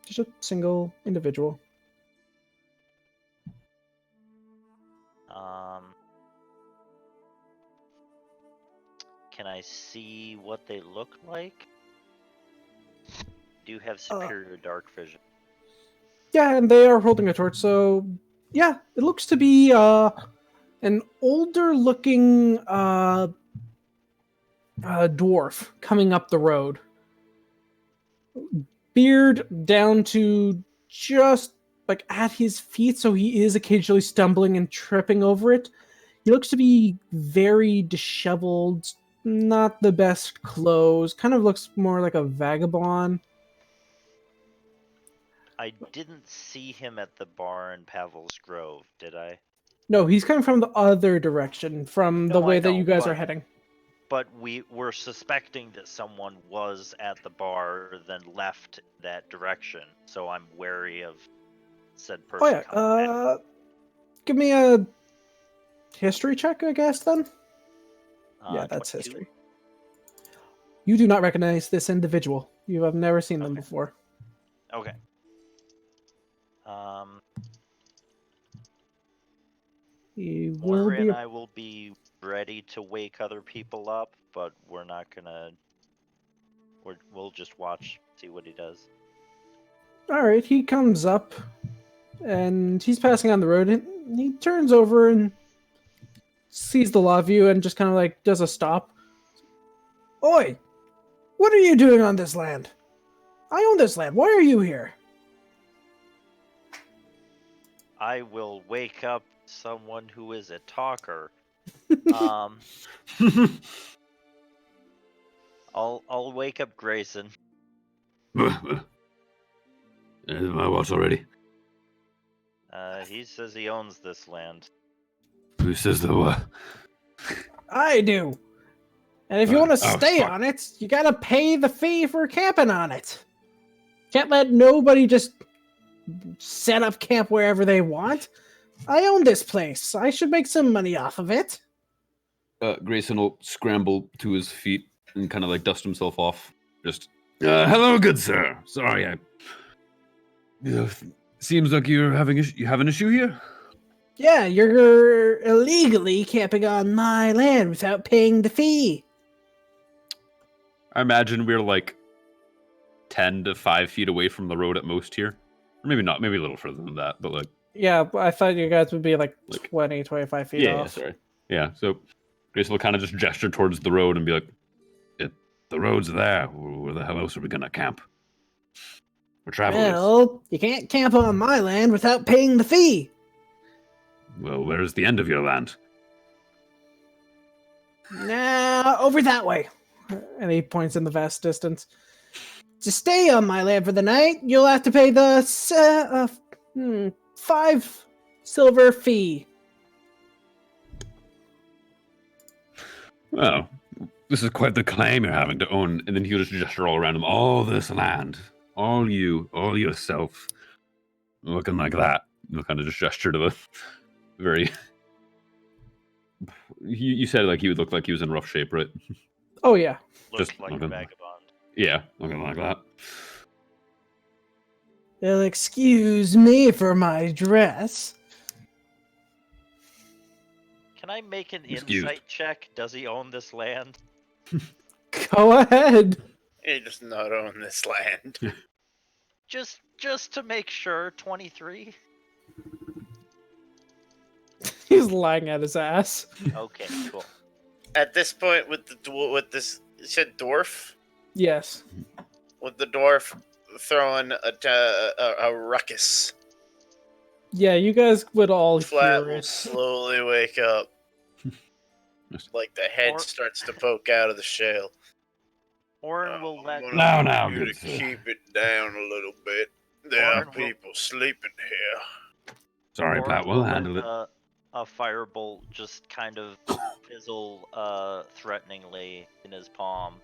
Just a single individual. Can I see what they look like? Do have superior dark vision. Yeah, and they are holding a torch, so yeah, it looks to be an older looking dwarf coming up the road. Beard down to just like at his feet, so he is occasionally stumbling and tripping over it. He looks to be very disheveled, not the best clothes, kind of looks more like a vagabond. I didn't see him at the bar in Pavel's Grove, did I? No, he's coming from the other direction, from the No, way I that you know, guys are but- heading. But we were suspecting that someone was at the bar, then left that direction. So I'm wary of said person Oh yeah, coming back. give me a history check, I guess, then? Yeah, that's 22? history. You do not recognize this individual. You have never seen them Okay. before. Okay. He will Orryn be... and I will be ready to wake other people up, but we're not gonna. We'll just watch, see what he does. Alright, he comes up, and he's passing on the road, and he turns over and sees the lot of you and just kind of like does a stop. Oi! What are you doing on this land? I own this land. Why are you here? I will wake up someone who is a talker. I'll wake up Grayson. Is my watch already? He says he owns this land. Who says the what? I do. And if you want to Oh, stay fuck. on it, you gotta pay the fee for camping on it. Can't let nobody just set up camp wherever they want. I own this place. I should make some money off of it. Grayson will scramble to his feet and kind of like dust himself off. Just, hello, good sir. Sorry, seems like you have an issue here. Yeah, you're illegally camping on my land without paying the fee. I imagine we're like 10 to 5 feet away from the road at most here. Or maybe not, maybe a little further than that, but like... Yeah, I thought you guys would be like 20, 25 feet Yeah, off. sorry. Yeah, so Grayson will kind of just gesture towards the road and be like, the road's there. Where the hell else are we going to camp? We're travelers. Well, you can't camp on my land without paying the fee. Well, where's the end of your land? Nah, over that way. And he points in the vast distance. To stay on my land for the night, you'll have to pay the 5 silver fee. Well, this is quite the claim you're having to own. And then he'll just gesture all around him. All this land. All you. All yourself. Looking like that. He'll kind of just gesture to the very... You said like he would look like he was in rough shape, right? Oh yeah. Looks Just like a looking- vagabond. Yeah, looking like that. Well, excuse me for my dress. Can I make an Excused. insight check? Does he own this land? Go ahead. He does not own this land. Just to make sure. 23. He's lying at his ass. Okay, cool. At this point, with this, you said dwarf, Yes. with the dwarf throwing a ruckus. Yeah, you guys would all Flat hear will it. slowly wake up, like the head Or- starts to poke out of the shell. Orryn will let I'm Now, gonna now, need you good to sir. keep it down a little bit. There are Orryn will- people sleeping here. Sorry, Orryn Pat, will we'll handle let, it. A firebolt just kind of fizzle threateningly in his palm.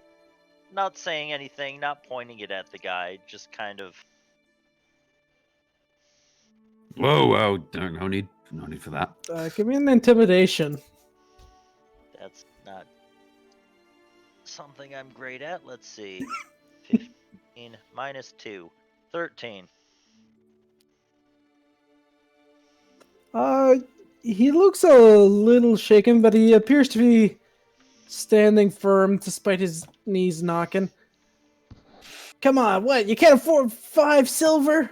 Not saying anything, not pointing it at the guy, just kind of. Whoa, no need for that. Give me an intimidation. That's not something I'm great at. Let's see. 15 minus 2. 13. He looks a little shaken, but he appears to be standing firm despite his knees knocking. Come on, what? You can't afford 5 silver?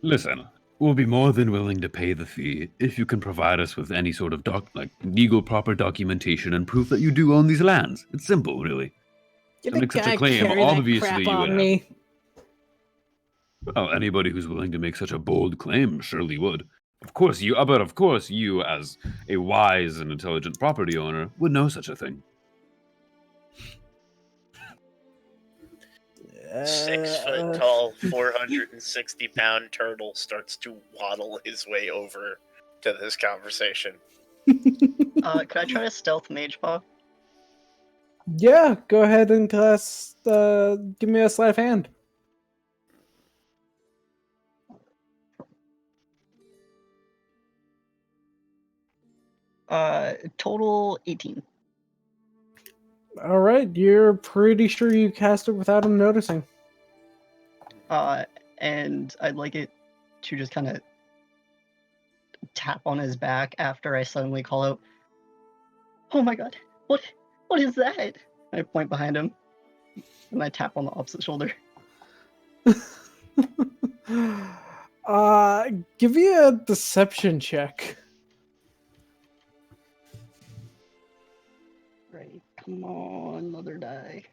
Listen, we'll be more than willing to pay the fee if you can provide us with any sort of legal proper documentation and proof that you do own these lands. It's simple, really. You To make think such a I claim, carry that obviously crap you would on have. me? Well, anybody who's willing to make such a bold claim surely would. Of course, but of course, you, as a wise and intelligent property owner, would know such a thing. 6 foot tall, 460-pound turtle starts to waddle his way over to this conversation. Could I try to stealth mage paw? Yeah, go ahead and give me a sleight of hand. Total 18. All right, you're pretty sure you cast it without him noticing. And I'd like it to just kind of tap on his back after I suddenly call out, "Oh my god, what is that?" I point behind him, and I tap on the opposite shoulder. Give me a deception check. Right, come on, another die.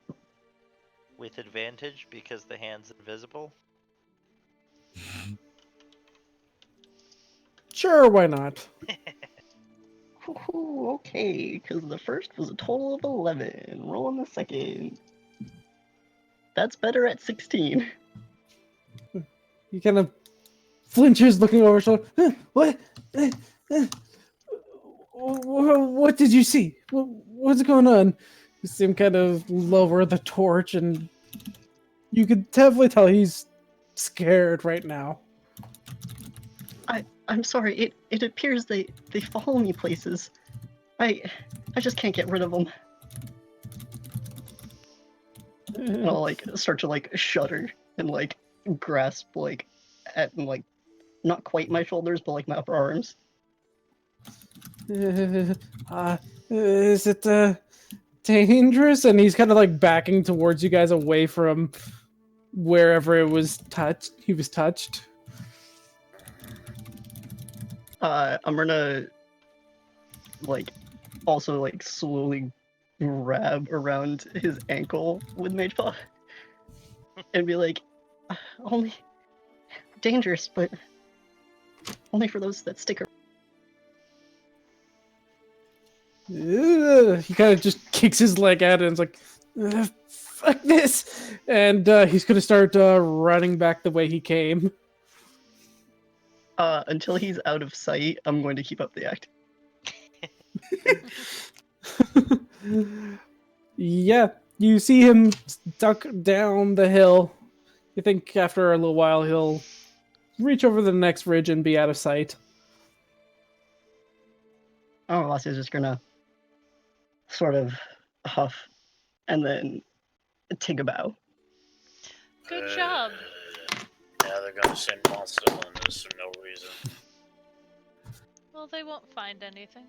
With advantage because the hand's invisible. Sure, why not? Woohoo, okay, because the first was a total of 11. Rolling the second. That's better at 16. He kind of flinches, looking over his shoulder. What? What did you see? What's going on? You see him kind of lower the torch, and you could definitely tell he's scared right now. I'm sorry, it appears they follow me places. I just can't get rid of them. And I'll start to shudder and grasp at not quite my shoulders but my upper arms. Is it dangerous? And he's kind of backing towards you guys away from wherever it was touched. He was touched. I'm gonna also slowly grab around his ankle with Mage Paw and be like, only dangerous, but only for those that stick around. He kind of just kicks his leg at it and is like, fuck this! And he's gonna start running back the way he came. Until he's out of sight, I'm going to keep up the act. Yeah, you see him duck down the hill. You think after a little while he'll reach over the next ridge and be out of sight. Amavasya is just gonna sort of huff and then take a bow. Good job. Now they're gonna send monster hunters for no reason. Well, they won't find anything.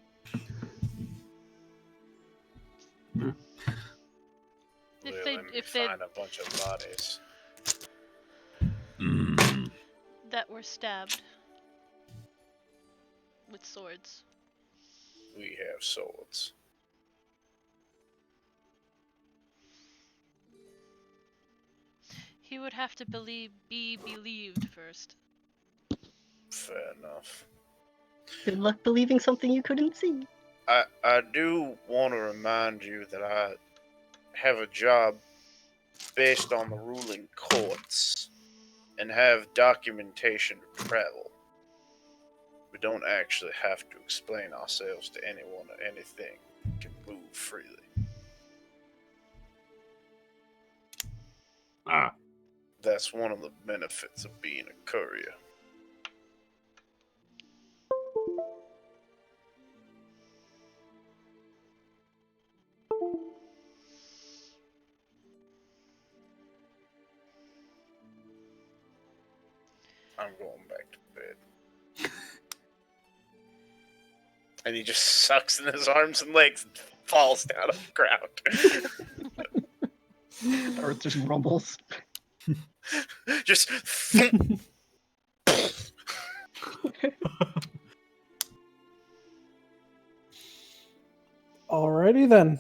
If they find a bunch of bodies. that were stabbed with swords. We have swords. He would have to be believed first. Fair enough. Good luck believing something you couldn't see. I do want to remind you that I have a job based on the ruling courts and have documentation to travel. We don't actually have to explain ourselves to anyone or anything. We can move freely. Ah. That's one of the benefits of being a courier. I'm going back to bed. And he just sucks in his arms and legs and falls down on the ground. The earth just rumbles. Just Alrighty then.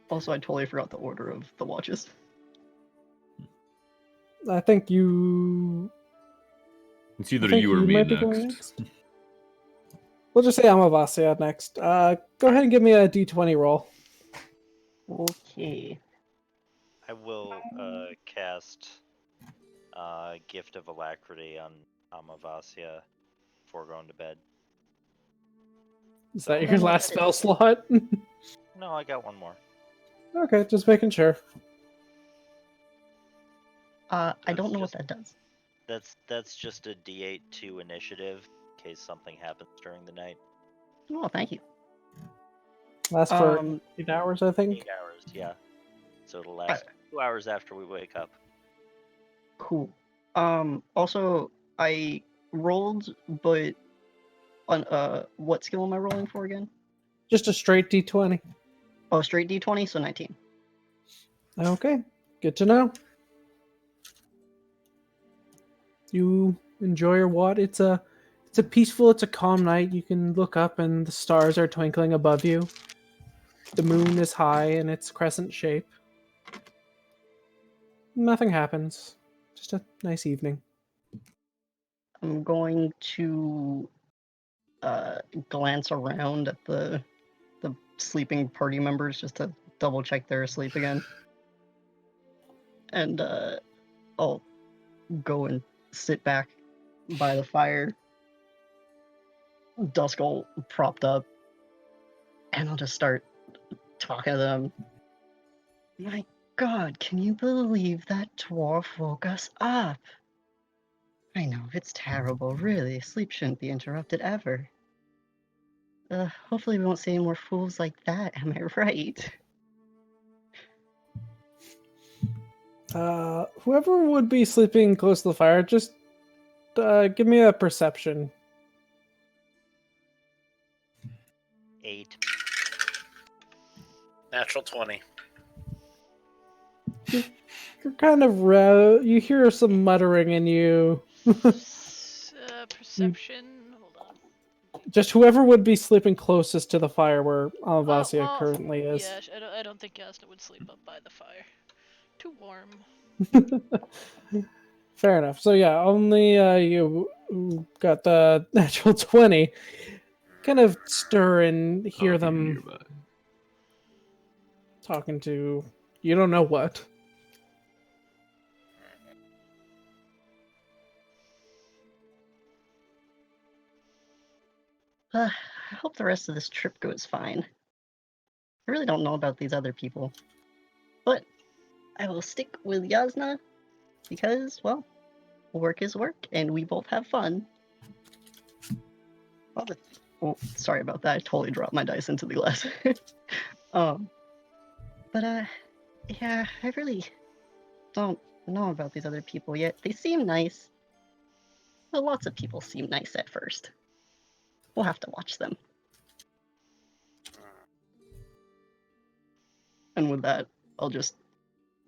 Also, I totally forgot the order of the watches. I think you. It's either I think you or me might be going next. We'll just say Amavasya next. Go ahead and give me a d20 roll. Okay. I will cast Gift of Alacrity on Amavasya before going to bed. Is that I your don't know what last that spell is. slot? No, I got one more. Okay, just making sure. I That's don't know what just- that does. That's just a D8 to initiative in case something happens during the night. Oh, thank you. Last for 8 hours, I think. 8 hours, yeah. So it'll last 2 hours after we wake up. Cool. Also, I rolled, but on what skill am I rolling for again? Just a straight d20. Oh, straight D20, so 19. Okay, good to know. You enjoy your what? It's a peaceful, it's a calm night. You can look up and the stars are twinkling above you. The moon is high in its crescent shape. Nothing happens. Just a nice evening. I'm going to glance around at the sleeping party members just to double check they're asleep again. And I'll go and sit back by the fire, Duskull propped up, and I'll just start talking to them. My God, can you believe that dwarf woke us up? I know, it's terrible, really. Sleep shouldn't be interrupted ever. Hopefully we won't see any more fools like that, am I right? Whoever would be sleeping close to the fire, just give me a perception. 8. natural 20. You're kind of you hear some muttering in you. Perception. Hold on. Just whoever would be sleeping closest to the fire where Amavasya well, currently is. Yeah, I don't think Jasnah would sleep up by the fire. Too warm. Fair enough. So yeah, only you who got the natural 20 kind of stir and hear Oh, them nearby. talking to you don't know what. I hope the rest of this trip goes fine. I really don't know about these other people. But I will stick with Jasnah because, well, work is work and we both have fun. Oh, sorry about that. I totally dropped my dice into the glass. But yeah, I really don't know about these other people yet. They seem nice. Well, lots of people seem nice at first. We'll have to watch them. And with that, I'll just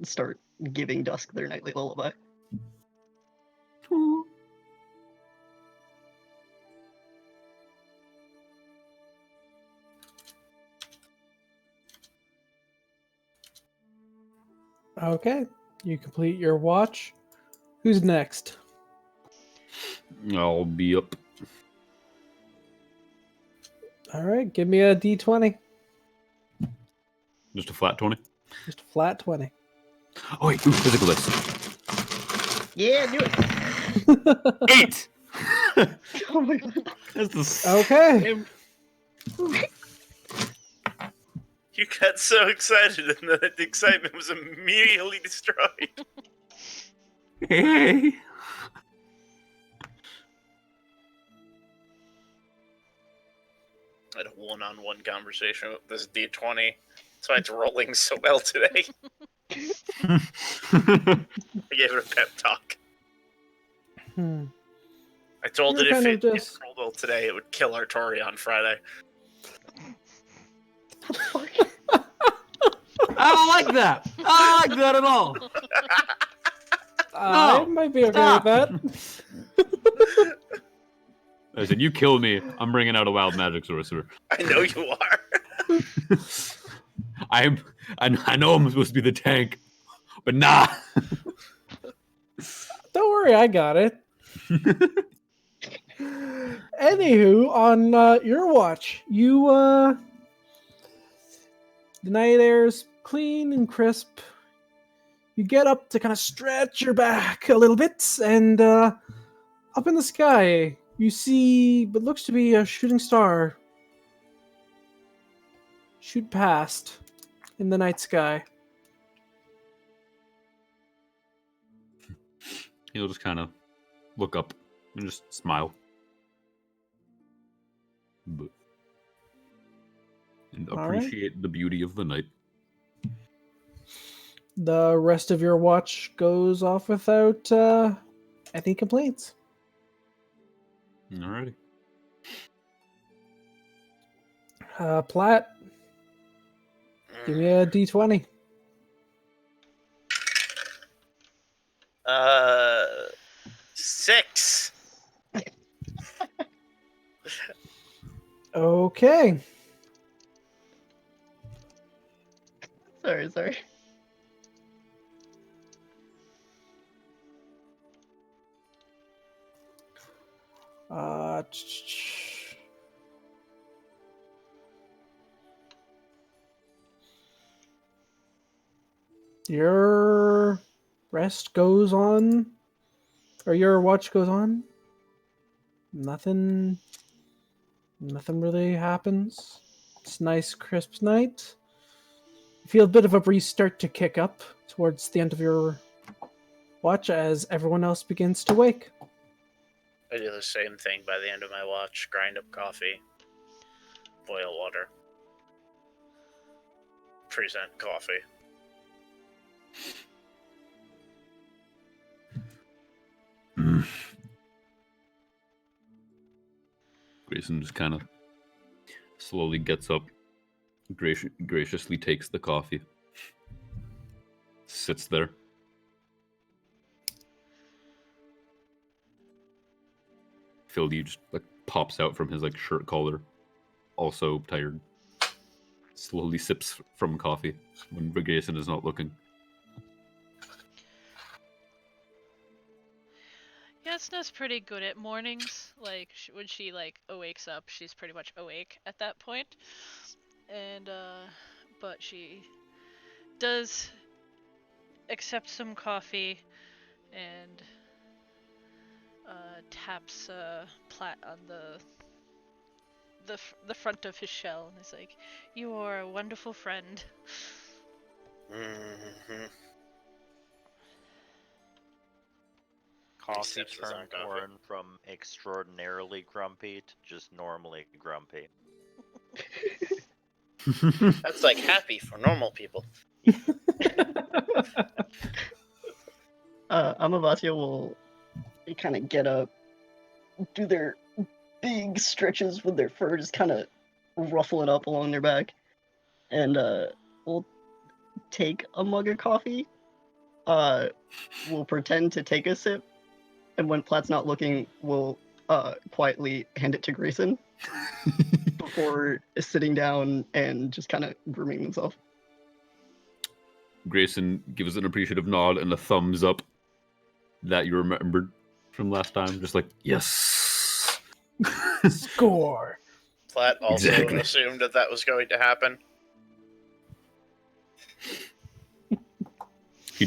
start giving Dusk their nightly lullaby. Okay, you complete your watch. Who's next? I'll be up. All right, give me a d20. Just a flat 20. Just a flat 20. Oh wait, ooh, physical dice. Yeah, do it! 8! Oh my god. That's the Okay. same. You got so excited, and then the excitement was immediately destroyed. Hey! I had a one-on-one conversation with this D20. That's why it's rolling so well today. I gave it a pep talk. I told You're it if kind of it just- rolled well today, it would kill Artori on Friday. I don't like that. I don't like that at all. I No, might be okay stop. with that. I said, you kill me, I'm bringing out a wild magic sorcerer. I know you are. I know I'm supposed to be the tank, but nah. Don't worry, I got it. Anywho, on your watch, the night air's clean and crisp. You get up to kind of stretch your back a little bit, and up in the sky, you see what looks to be a shooting star shoot past in the night sky. He'll just kind of look up and just smile. And All right. appreciate the beauty of the night. The rest of your watch goes off without any complaints. Alrighty. Platt, give me a d20. 6. Okay. Sorry. Your rest goes on, or your watch goes on. Nothing really happens. It's a nice, crisp night. You feel a bit of a breeze start to kick up towards the end of your watch as everyone else begins to wake. I do the same thing by the end of my watch. Grind up coffee. Boil water. Present coffee. Grayson just kind of slowly gets up, graciously takes the coffee, sits there. Philly just like pops out from his like shirt collar, also tired. Slowly sips from coffee when Grayson is not looking. Jasnah's pretty good at mornings. Like when she like wakes up, she's pretty much awake at that point. And but she does accept some coffee and taps Platt on the the front of his shell, and he's like, "You are a wonderful friend." Mm-hmm. Coffee Accepts his own turned coffee. Orryn from extraordinarily grumpy to just normally grumpy. That's like happy for normal people. Amavasya will kind of get up, do their big stretches with their fur, just kind of ruffle it up along their back, and we'll take a mug of coffee. We'll pretend to take a sip, and when Platt's not looking, we'll quietly hand it to Grayson before sitting down and just kind of grooming themselves. Grayson gives an appreciative nod and a thumbs up that you remembered from last time. Just like, yes. Score. Platt also Exactly. assumed that was going to happen. He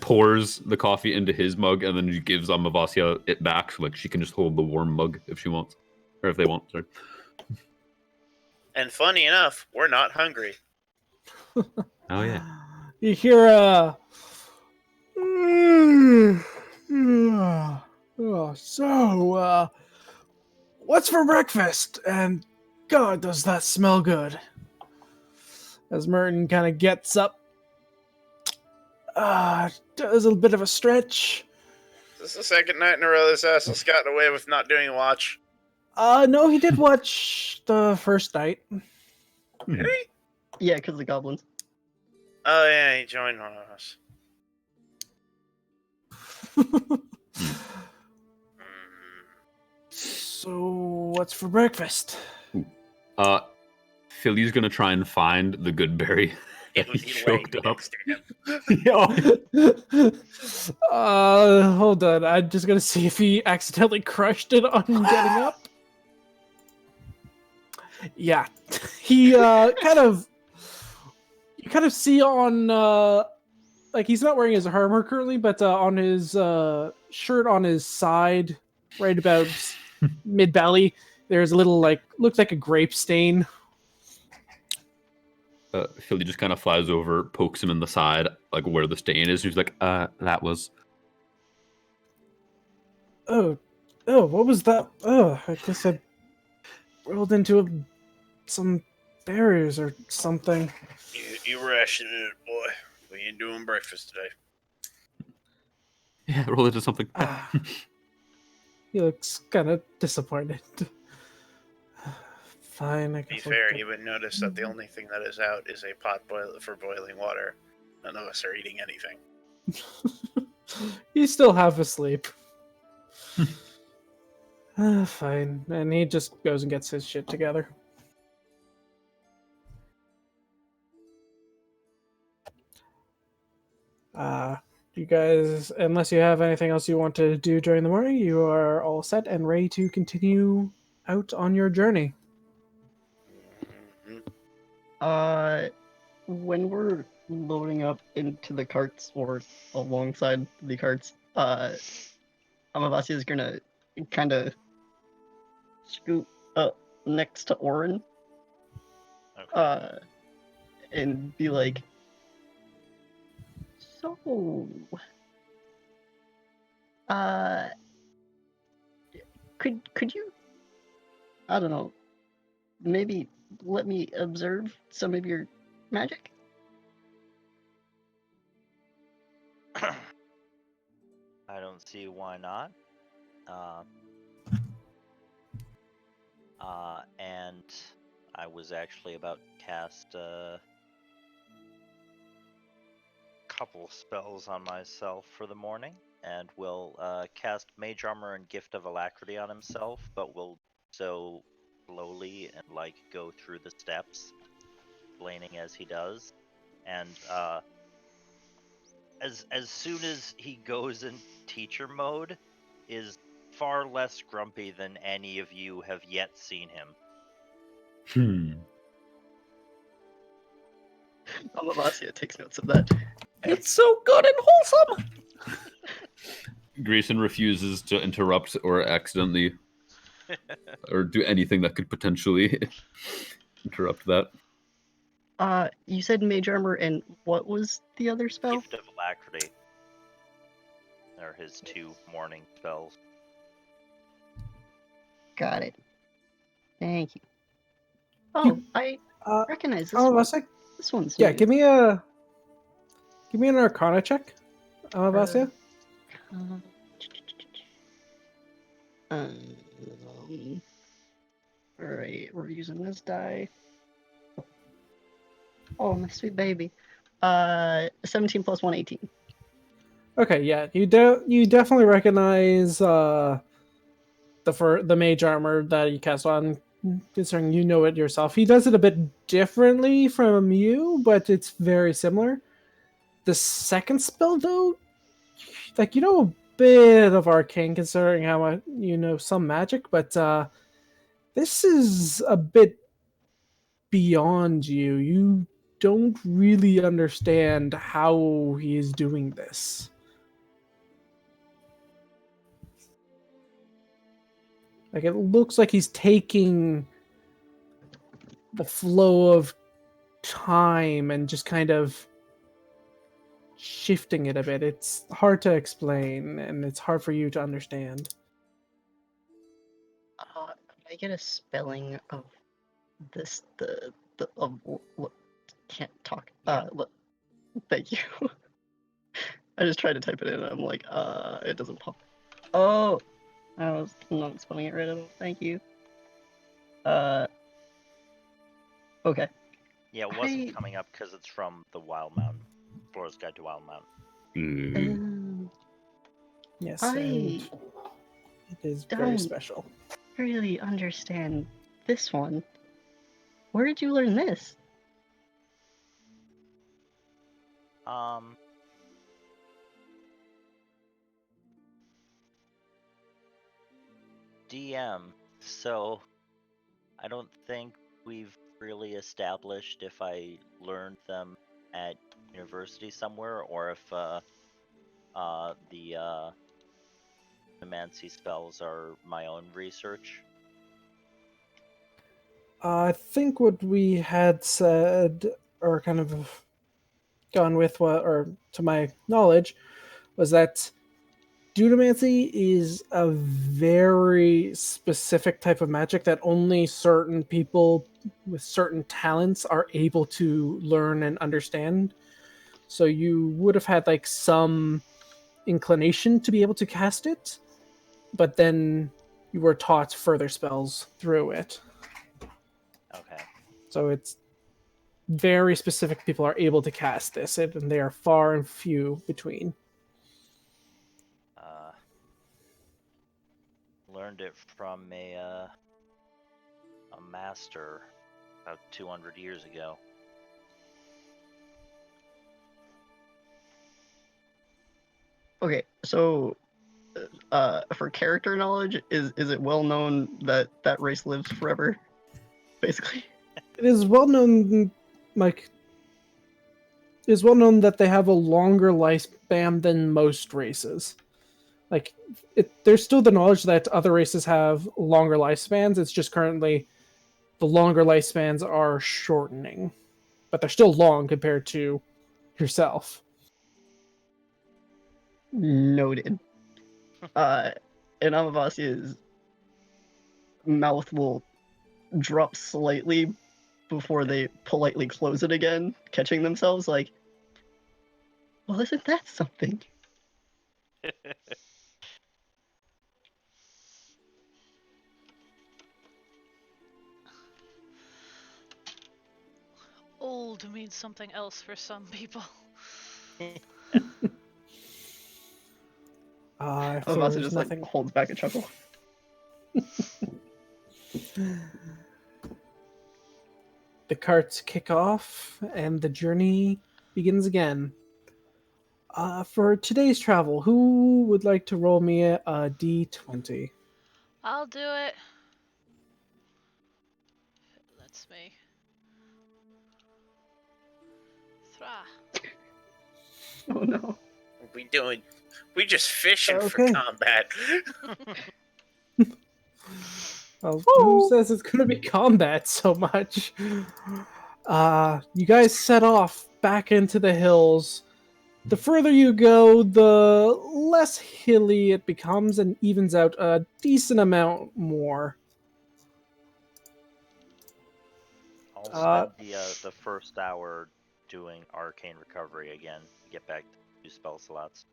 pours the coffee into his mug and then he gives Amavasya it back so she can just hold the warm mug if she wants. Or if they want, sorry. And funny enough, we're not hungry. Oh yeah. You hear so what's for breakfast? And God, does that smell good? As Merton kind of gets up, does a bit of a stretch. This is the second night in a row this asshole's gotten away with not doing a watch. No, he did watch the first night. Did he? Yeah, because of the goblins. Oh yeah, he joined one of us. So, what's for breakfast? Philly's gonna try and find the good berry. It was He choked choked up. up. Hold on. I'm just gonna see if he accidentally crushed it on getting up. Yeah, he kind of. You kind of see on like he's not wearing his armor currently, but on his shirt on his side, right about mid belly, there's a little looks like a grape stain. Philly just kind of flies over, pokes him in the side, like where the stain is. He's like, that was. Oh, what was that? Oh, I guess I rolled into some berries or something. You rationed it, boy. We ain't doing breakfast today. Yeah, roll into something. He looks kind of disappointed. Fine, I To be guess. fair, you would notice that the only thing that is out is a pot for boiling water. None of us are eating anything. He's still half asleep. Fine. And he just goes and gets his shit together. You guys, unless you have anything else you want to do during the morning, you are all set and ready to continue out on your journey. Mm-hmm. When we're loading up into the carts or alongside the carts, Amavasya is gonna kind of scoot up next to Orryn, Okay. and be like, "So, could you, I don't know, maybe let me observe some of your magic?" I don't see why not. And I was actually about to cast a couple spells on myself for the morning, and will cast Mage Armor and Gift of Alacrity on himself, but will so slowly and go through the steps, explaining as he does. And as soon as he goes in teacher mode, is far less grumpy than any of you have yet seen him. Amavasya takes notes of that. It's so good and wholesome. Grayson refuses to interrupt or accidentally or do anything that could potentially interrupt that. You said mage armor, and what was the other spell? Gift of Alacrity. Are his 2 morning spells. Got it. Thank you. Oh, I recognize this one. Amavasya? This one's Yeah, new. give me an Arcana check, Amavasya. Alright, we're using this die. Oh, my sweet baby. 17 plus 1, 18. Okay, yeah, you definitely recognize the mage armor that he cast on, considering you know it yourself. He does it a bit differently from you, but it's very similar. The second spell, though, like, you know a bit of arcane, considering how you know some magic, but this is a bit beyond you. You don't really understand how he is doing this. Like, it looks like he's taking the flow of time and just kind of shifting it a bit. It's hard to explain, and it's hard for you to understand. I get a spelling of this, can't talk. Thank you. I just tried to type it in, and I'm like, it doesn't pop. Oh! I was not spelling it right at all. Thank you. Okay. Yeah, it wasn't coming up because it's from the Wild Mountain. Flora's Guide to Wild Mountain. Yes, I and it is very don't special. really understand this one. Where did you learn this? DM. So, I don't think we've really established if I learned them at university somewhere or if the Nemancy spells are my own research. I think what we had said, or kind of gone with, or to my knowledge, was that Dunamancy is a very specific type of magic that only certain people with certain talents are able to learn and understand. So you would have had like some inclination to be able to cast it, but then you were taught further spells through it. Okay. So it's very specific people are able to cast this, and they are far and few between. Learned it from a master about 200 years ago. Okay, so for character knowledge, is it well known that that race lives forever? Basically. It is well known, like, it is well known that they have a longer lifespan than most races. Like, there's still the knowledge that other races have longer lifespans. It's just currently the longer lifespans are shortening, but they're still long compared to yourself. Noted. And Amavasya's mouth will drop slightly before they politely close it again, catching themselves like, well, isn't that something? Old means something else for some people. Amavasya just nothing. Like holds back a chuckle. The carts kick off, and the journey begins again. For today's travel, who would like to roll me a d20? I'll do it. That's me. Thra. Oh no. What are we doing? We just fishing for Okay. combat. Well, who says it's going to be combat so much? You guys set off back into the hills. The further you go, the less hilly it becomes and evens out a decent amount more. I'll spend the first hour doing arcane recovery again. Get back to 2 spell slots.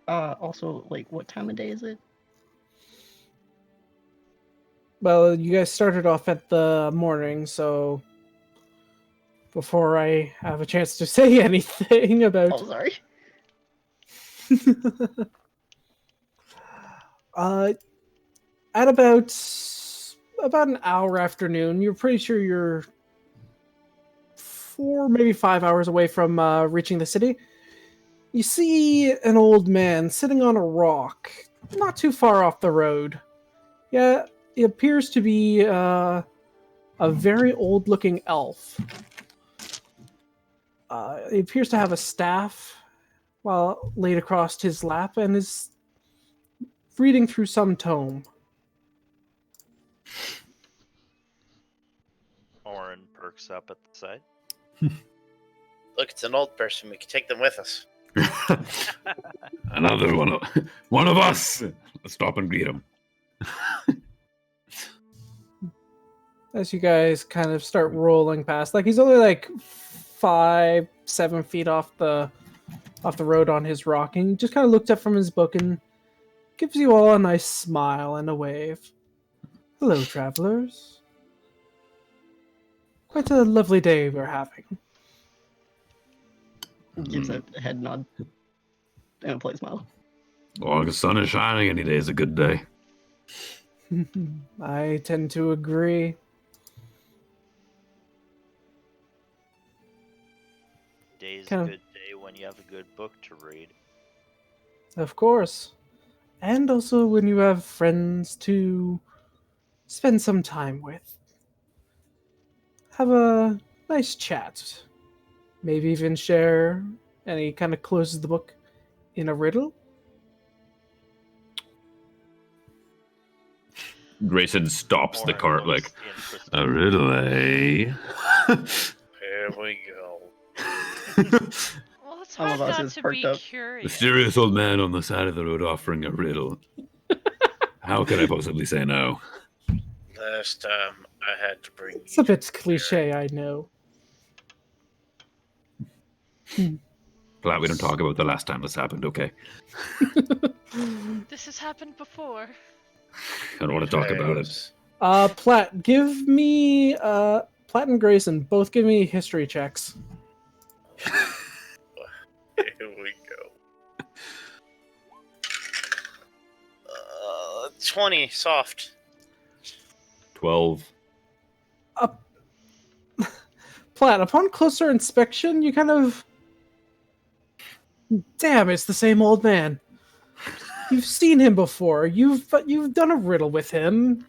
Also, like, what time of day is it? Well, you guys started off at the morning, so before I have a chance to say anything about... Oh, sorry. At about an hour afternoon, you're pretty sure you're 4, maybe 5 hours away from reaching the city. You see an old man sitting on a rock, not too far off the road. Yeah, it appears to be a very old-looking elf. He appears to have a staff while laid across his lap and is reading through some tome. Orryn perks up at the sight. Look, it's an old person. We can take them with us. Another one of us. Let's stop and greet him. As you guys kind of start rolling past, like he's only like 5-7 feet off the road on his rock, and he just kind of looked up from his book and gives you all a nice smile and a wave. Hello, travelers. Quite a lovely day we're having. Gives a head nod and a polite smile. Well, the sun is shining any day is a good day. I tend to agree. Day's a Kinda- good day when you have a good book to read. Of course. And also when you have friends to spend some time with. Have a nice chat. Maybe even share, and he kind of closes the book in a riddle. Grayson stops the Orryn cart looks like, interested. a riddle, eh? Here we go. Well, it's Some hard of us not is to perked be up. curious. Mysterious old man on the side of the road offering a riddle. How could I possibly say no? Last time I had to bring It's a you to bit cliche, I know. Glad we don't talk about the last time this happened, okay? This has happened before. I don't want to talk about it. Platt, give me, Platt and Grayson, both give me history checks. Here we go. 20, soft. 12. Platt, upon closer inspection, you kind of... Damn, it's the same old man. You've seen him before. You've done a riddle with him.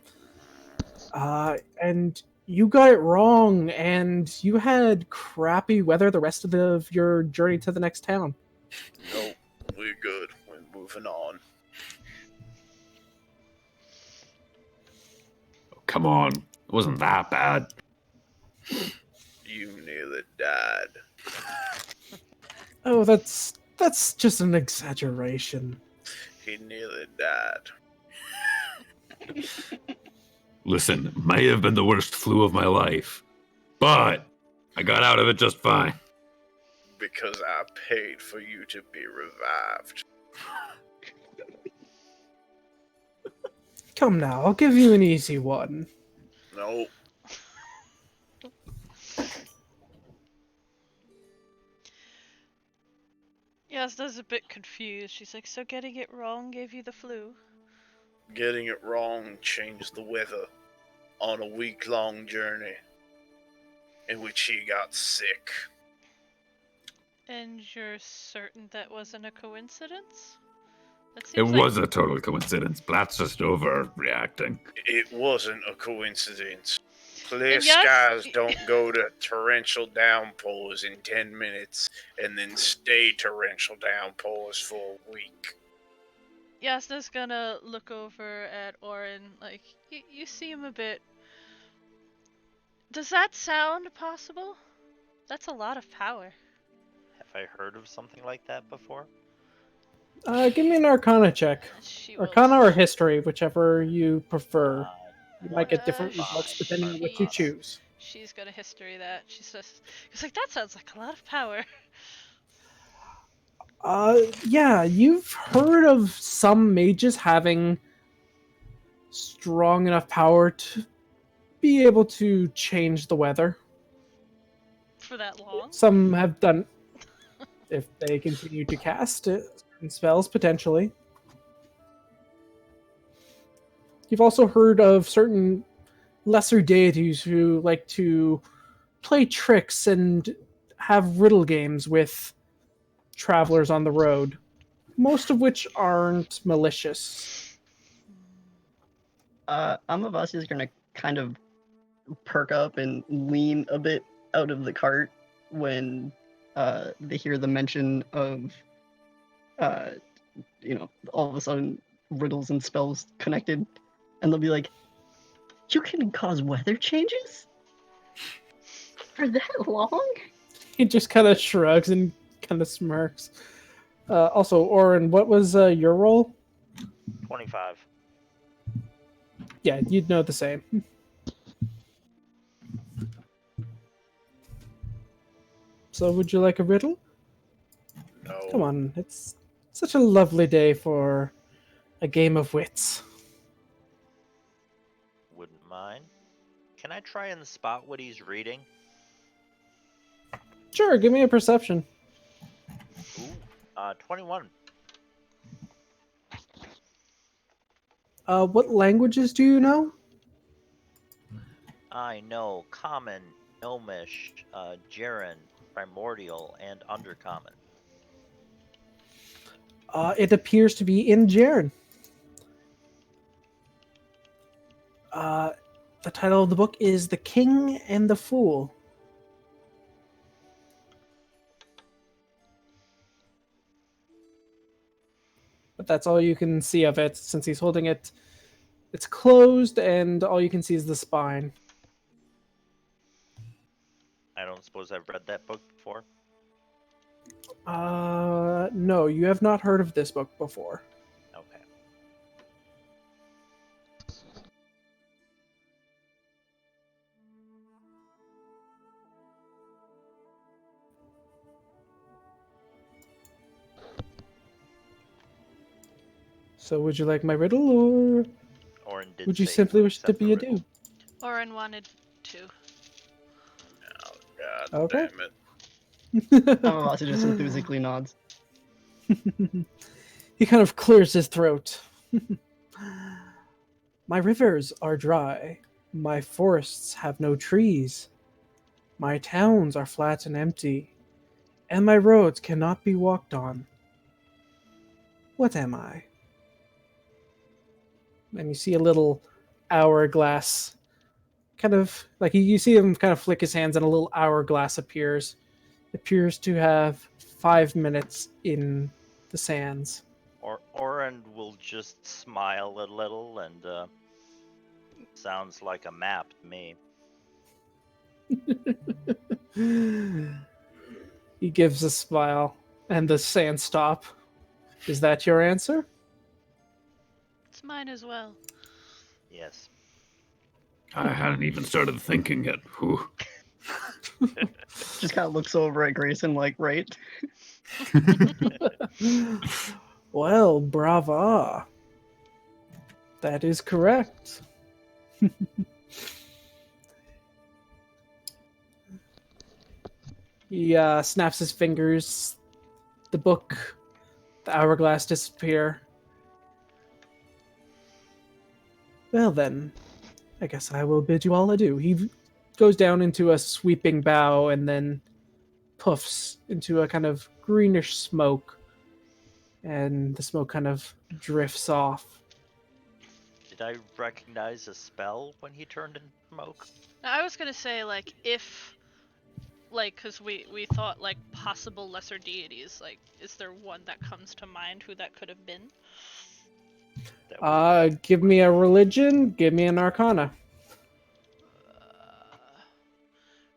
And you got it wrong, and you had crappy weather the rest of your journey to the next town. Nope, we're good. We're moving on. Oh, come on. It wasn't that bad. You nearly died. Oh, that's just an exaggeration. He nearly died. Listen, it may have been the worst flu of my life, but I got out of it just fine. Because I paid for you to be revived. Come now, I'll give you an easy one. Nope. Jasnah's a bit confused. She's like, so getting it wrong gave you the flu? Getting it wrong changed the weather on a week-long journey in which he got sick. And you're certain that wasn't a coincidence? That It seems like... was a total coincidence. Blatt's just overreacting. It wasn't a coincidence. Clear And yes- skies don't go to torrential downpours in 10 minutes and then stay torrential downpours for a week. Jasnah's gonna look over at Orryn, like, you seem a bit... Does that sound possible? That's a lot of power. Have I heard of something like that before? Give me an Arcana check. She will... Arcana or History, whichever you prefer. You might get different Fine. results depending on what you choose. She's gonna history that. She's just... It's like, that sounds like a lot of power. Yeah, you've heard of some mages having strong enough power to be able to change the weather. For that long? Some have done if they continue to cast it and spells, potentially. You've also heard of certain lesser deities who like to play tricks and have riddle games with travelers on the road, most of which aren't malicious. Amavasya is going to kind of perk up and lean a bit out of the cart when they hear the mention of, all of a sudden riddles and spells connected, and they'll be like, "You can cause weather changes for that long?" He just kind of shrugs and kind of smirks. Also, Orryn, what was your role? 25. Yeah, you'd know the same. So, would you like a riddle? No. Come on, it's such a lovely day for a game of wits. Wouldn't mind. Can I try and spot what he's reading? Sure, give me a perception. Ooh, 21. What languages do you know? I know Common, Gnomish, Jaren, Primordial, and Undercommon. It appears to be in Jaren. The title of the book is The King and the Fool. But that's all you can see of it, since he's holding it. It's closed, and all you can see is the spine. I don't suppose I've read that book before. No, you have not heard of this book before. Okay. So would you like my riddle, or Orryn did would you say simply to wish to accept be the a riddle. dude? Orryn wanted to. Oh, God Okay. damn it. Amavasya just enthusiastically nods. He kind of clears his throat. My rivers are dry. My forests have no trees. My towns are flat and empty. And my roads cannot be walked on. What am I? And you see a little hourglass. Kind of, like you see him kind of flick his hands and a little hourglass appears. It appears to have 5 minutes in the sands. Orryn will just smile a little and sounds like a map to me. He gives a smile, and the sands stop. Is that your answer? It's mine as well. Yes. I hadn't even started thinking yet. Whew. Just kind of looks over at Grayson like, right? Well, brava. That is correct. He snaps his fingers. The book, the hourglass disappear. Well then, I guess I will bid you all adieu. He goes down into a sweeping bow and then puffs into a kind of greenish smoke. And the smoke kind of drifts off. Did I recognize a spell when he turned into smoke? Now, I was gonna say, like, if... Like, because we thought, like, possible lesser deities. Like, is there one that comes to mind who that could have been? Give me a religion, give me an arcana.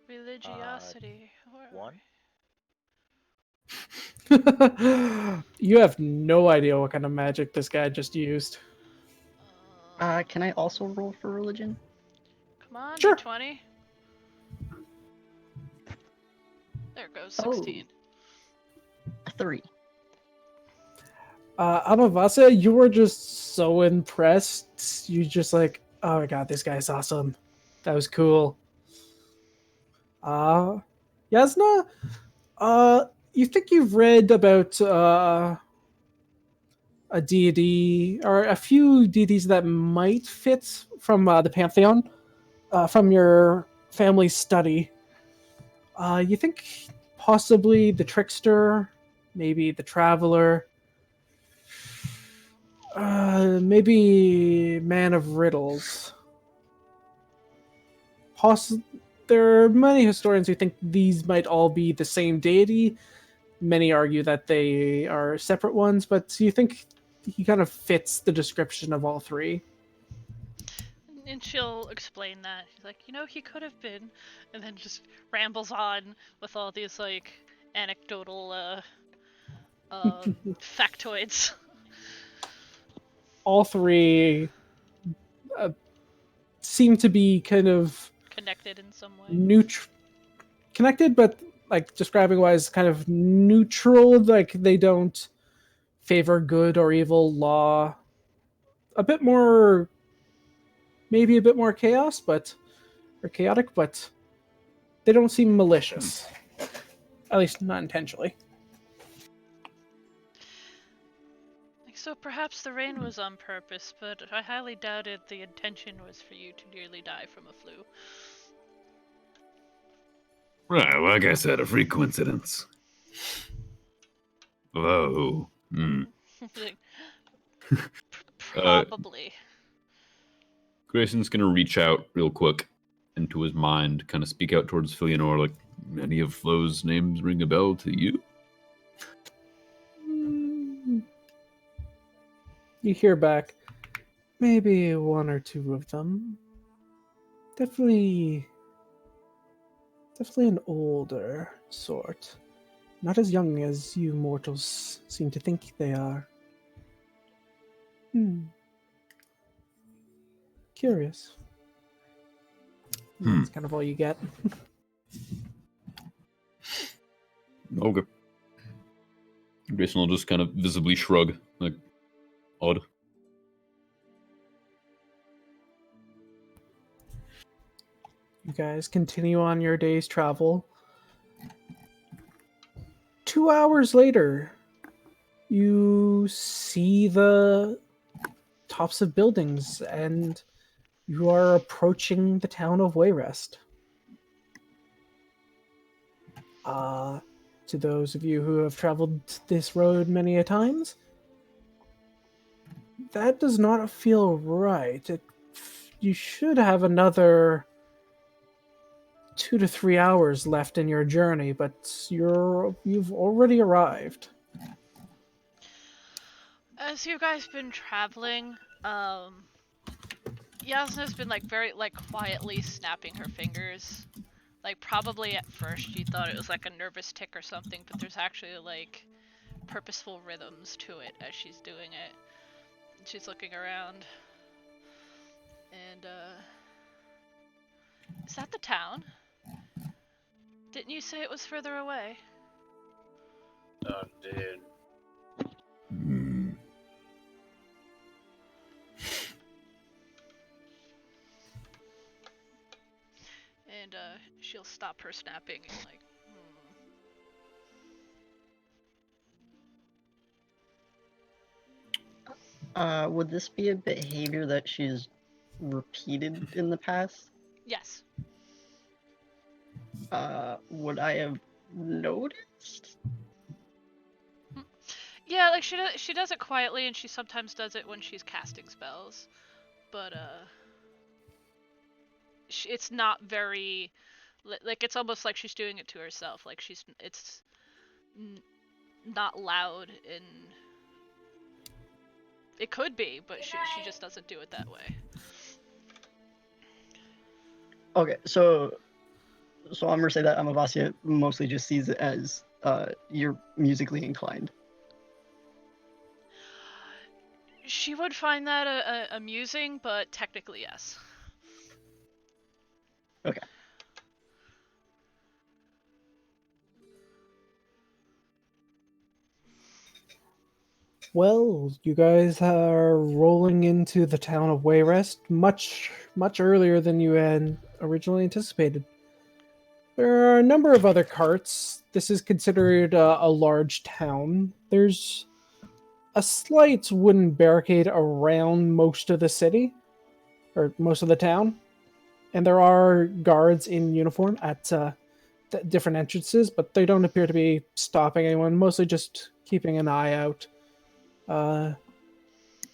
Religiosity. Where are 1. we? You have no idea what kind of magic this guy just used. Can I also roll for religion? Come on, Sure. D20. There it goes, Oh. 16. A 3. Amavasya, you were just so impressed. You just like, oh my god, this guy's awesome. That was cool. Jasnah, you think you've read about a deity or a few deities that might fit from the pantheon from your family's study. You think possibly the trickster, maybe the traveler, maybe man of riddles. There are many historians who think these might all be the same deity. Many argue that they are separate ones, but you think he kind of fits the description of all three. And she'll explain that. She's like, he could have been, and then just rambles on with all these like anecdotal factoids. All three seem to be kind of Connected in some way. connected, but like describing wise, kind of neutral. Like they don't favor good or evil law. A bit more, maybe a bit more chaos, or chaotic, but they don't seem malicious. At least not intentionally. So perhaps the rain was on purpose, but I highly doubted the intention was for you to nearly die from a flu. Right, like I said, a freak coincidence. Oh. Probably. Grayson's gonna reach out real quick into his mind, kind of speak out towards Filianor, like, any of Flo's names ring a bell to you? You hear back, maybe one or two of them. Definitely an older sort. Not as young as you mortals seem to think they are. Curious. That's kind of all you get. Okay. Grayson will just kind of visibly shrug, like, odd. You guys continue on your day's travel. 2 hours later, you see the tops of buildings and you are approaching the town of Wayrest. To those of you who have traveled this road many a times, that does not feel right. You should have another 2 to 3 hours left in your journey, but you've already arrived. As you guys been traveling, Jasnah's been very quietly snapping her fingers. Like probably at first you thought it was like a nervous tick or something, but there's actually like purposeful rhythms to it as she's doing it. She's looking around. And is that the town? Didn't you say it was further away? Oh, dude. And she'll stop her snapping and Would this be a behavior that she's repeated in the past? Yes. Would I have noticed? Yeah, like she does it quietly, and she sometimes does it when she's casting spells, but it's not very like it's almost like she's doing it to herself. Like it's not loud and It could be, but she just doesn't do it that way. Okay, so I'm gonna say that Amavasya mostly just sees it as you're musically inclined. She would find that amusing, but technically yes. Okay. Well, you guys are rolling into the town of Wayrest much earlier than you had originally anticipated. There are a number of other carts. This is considered a large town. There's a slight wooden barricade around most of the city, or most of the town, and there are guards in uniform at different entrances, but they don't appear to be stopping anyone, mostly just keeping an eye out.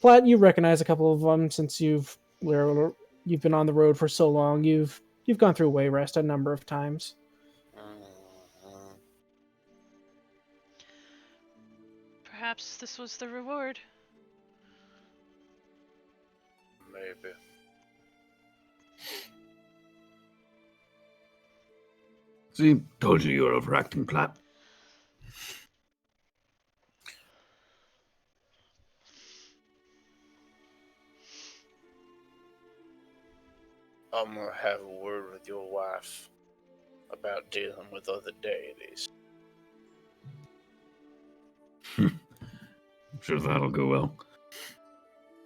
Platt, you recognize a couple of them since you've been on the road for so long. You've gone through Wayrest a number of times. Perhaps this was the reward. Maybe. See, told you were overacting, Platt. I'm gonna have a word with your wife about dealing with other deities. I'm sure that'll go well.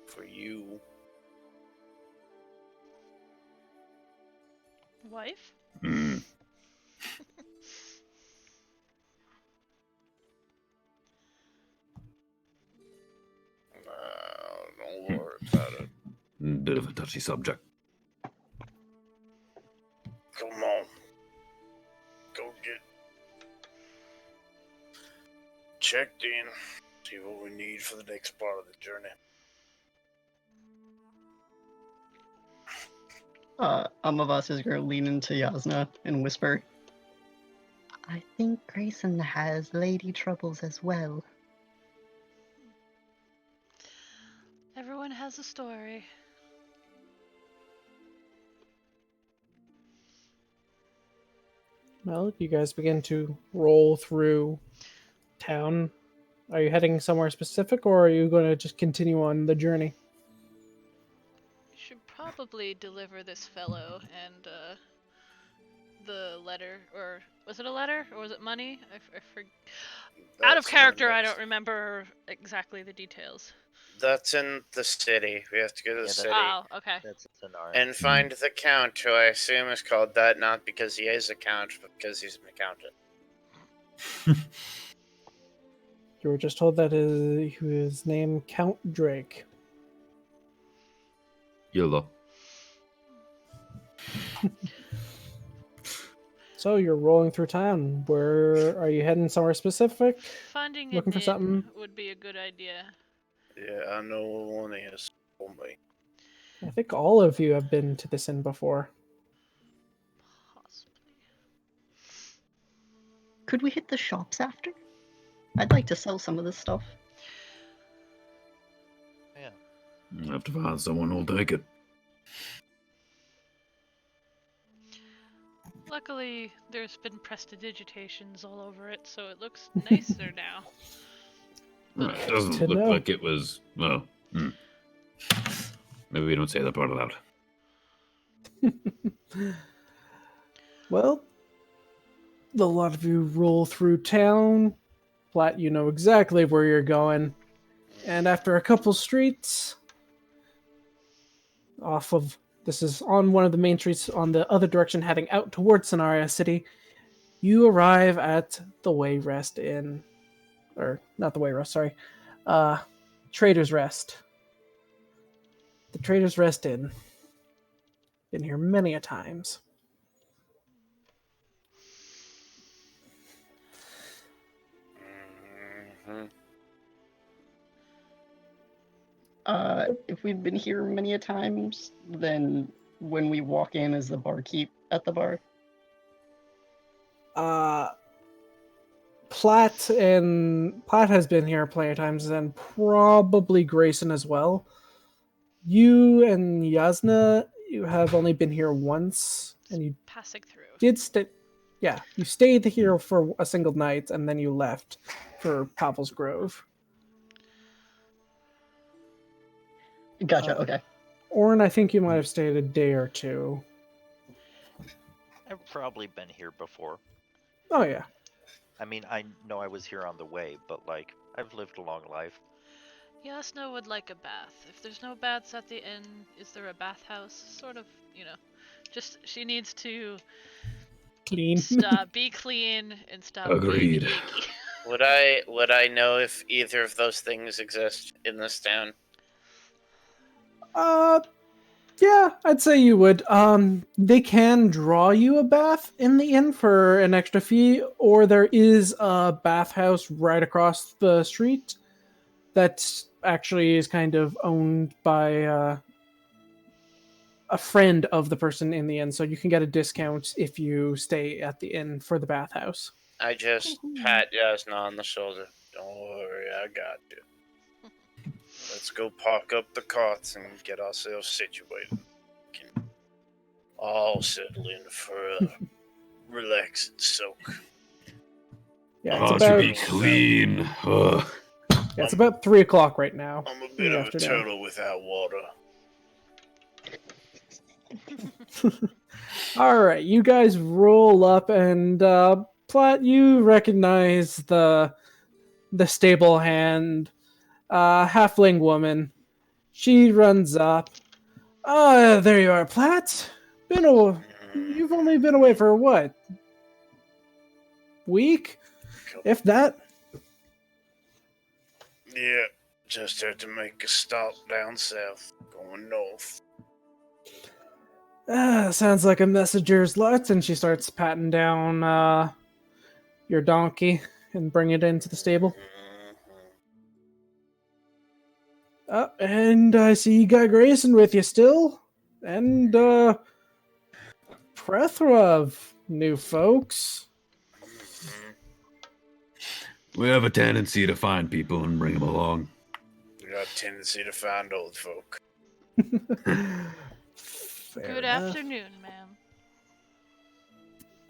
For you. Wife? Hmm. Don't worry about it. Bit of a touchy subject. Come on. Go get checked in. See what we need for the next part of the journey. Amavasya is gonna lean into Jasnah and whisper, I think Grayson has lady troubles as well. Everyone has a story. Well, you guys begin to roll through town. Are you heading somewhere specific, or are you going to just continue on the journey? We should probably deliver this fellow and the letter, or was it a letter or was it money? I forget. Out of That's character, in I the- don't remember exactly the details. That's in the city. We have to go to the Yeah, city. Oh, okay. That's an art. And find the count, who I assume is called that not because he is a count, but because he's an accountant. You were just told that his name Count Drake. YOLO. So you're rolling through town. Where are you heading? Somewhere specific? Finding Looking an for inn something? would be a good idea. Yeah, I know what one is. Told me. I think all of you have been to this inn before. Possibly. Could we hit the shops after? I'd like to sell some of this stuff. Yeah. I'll have to find someone who'll take it. Luckily, there's been prestidigitations all over it, so it looks nicer now. Right, it doesn't To look know. like it was, well, maybe we don't say that part aloud. Well, a lot of you roll through town. Platt, you know exactly where you're going. And after a couple streets, this is on one of the main streets on the other direction heading out towards Scenaria City, you arrive at the Wayrest Inn. Or, not the Wayrest, sorry. Trader's Rest. The Trader's Rest Inn. Been here many a times. Mm-hmm. If we've been here many a times, then when we walk in, is the barkeep at the bar? Platt has been here plenty of times, and probably Grayson as well. You and Jasnah, you have only been here once, and you Passing through. did stay. Yeah, you stayed here for a single night, and then you left for Pavel's Grove. Gotcha. Okay. Orryn, I think you might have stayed a day or two. I've probably been here before. Oh yeah. I mean, I know I was here on the way, but like, I've lived a long life. Jasnah would like a bath. If there's no baths at the inn, is there a bathhouse? Sort of, just she needs to Clean. be clean and stop Agreed. being icky. Would I know if either of those things exist in this town? Yeah, I'd say you would. They can draw you a bath in the inn for an extra fee, or there is a bathhouse right across the street that actually is kind of owned by a friend of the person in the inn, so you can get a discount if you stay at the inn for the bathhouse. I just pat Jasnah on the shoulder. Don't worry, I got you. Let's go park up the carts and get ourselves situated. Can all settle in for a relaxing soak. Yeah, Oh, it's to about, be clean. Ugh. yeah, it's about 3 o'clock right now. I'm a bit of a afternoon. turtle without water. Alright, you guys roll up, and Platt, you recognize the stable hand, halfling woman. She runs up. There you are, Platt. You've only been away for what? Week? If that? Yeah, just had to make a stop down south, going north. Sounds like a messenger's lot, and she starts patting down your donkey and bring it into the stable. And I see you got Grayson with you still. And, plethora of new folks. We have a tendency to find people and bring them along. We got a tendency to find old folk. Good afternoon,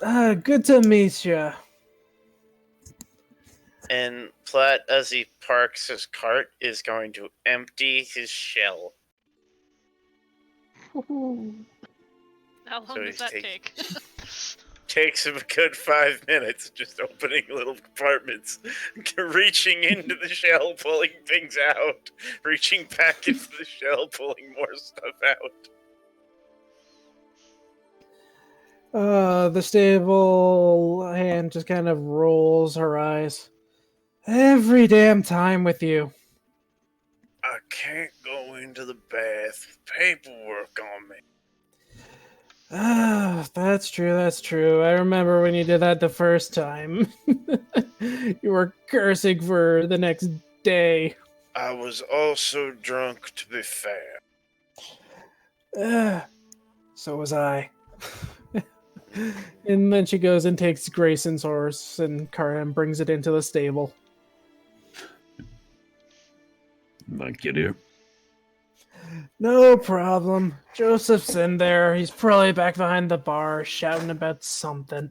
ma'am. Good to meet you. And Platt, as he parks his cart, is going to empty his shell. How long So does he's that take? Takes him a good 5 minutes, just opening little compartments, reaching into the shell, pulling things out, reaching back into the shell, pulling more stuff out. The stable hand just kind of rolls her eyes. Every damn time with you. I can't go into the bath with paperwork on me. That's true. I remember when you did that the first time. You were cursing for the next day. I was also drunk, to be fair. So was I. And then she goes and takes Grayson's horse and cart and brings it into the stable. Thank you, dear. No problem. Joseph's in there. He's probably back behind the bar shouting about something.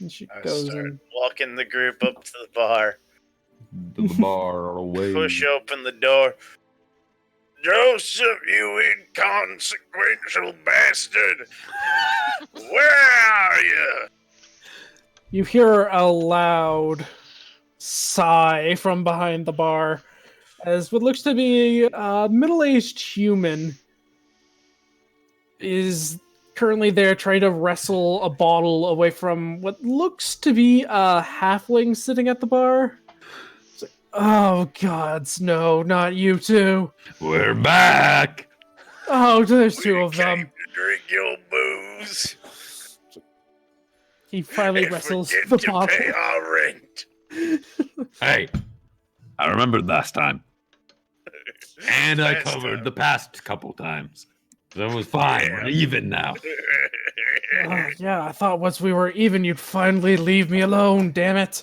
And she I goes start and walking the group up to the bar. To the bar away. Push open the door. Joseph, you inconsequential bastard! Where are you? you hear a loud sigh from behind the bar as what looks to be a middle-aged human is currently there trying to wrestle a bottle away from what looks to be a halfling sitting at the bar. It's like, oh gods, no, not you two. We're back. Oh, there's two We of them. came to drink your booze. He finally and wrestles forget the to bottle. pay our rent. Hey, I remembered last time. And I Last covered time. the past couple times. So it was fine. Yeah. We're even now. Yeah, I thought once we were even, you'd finally leave me alone, damn it.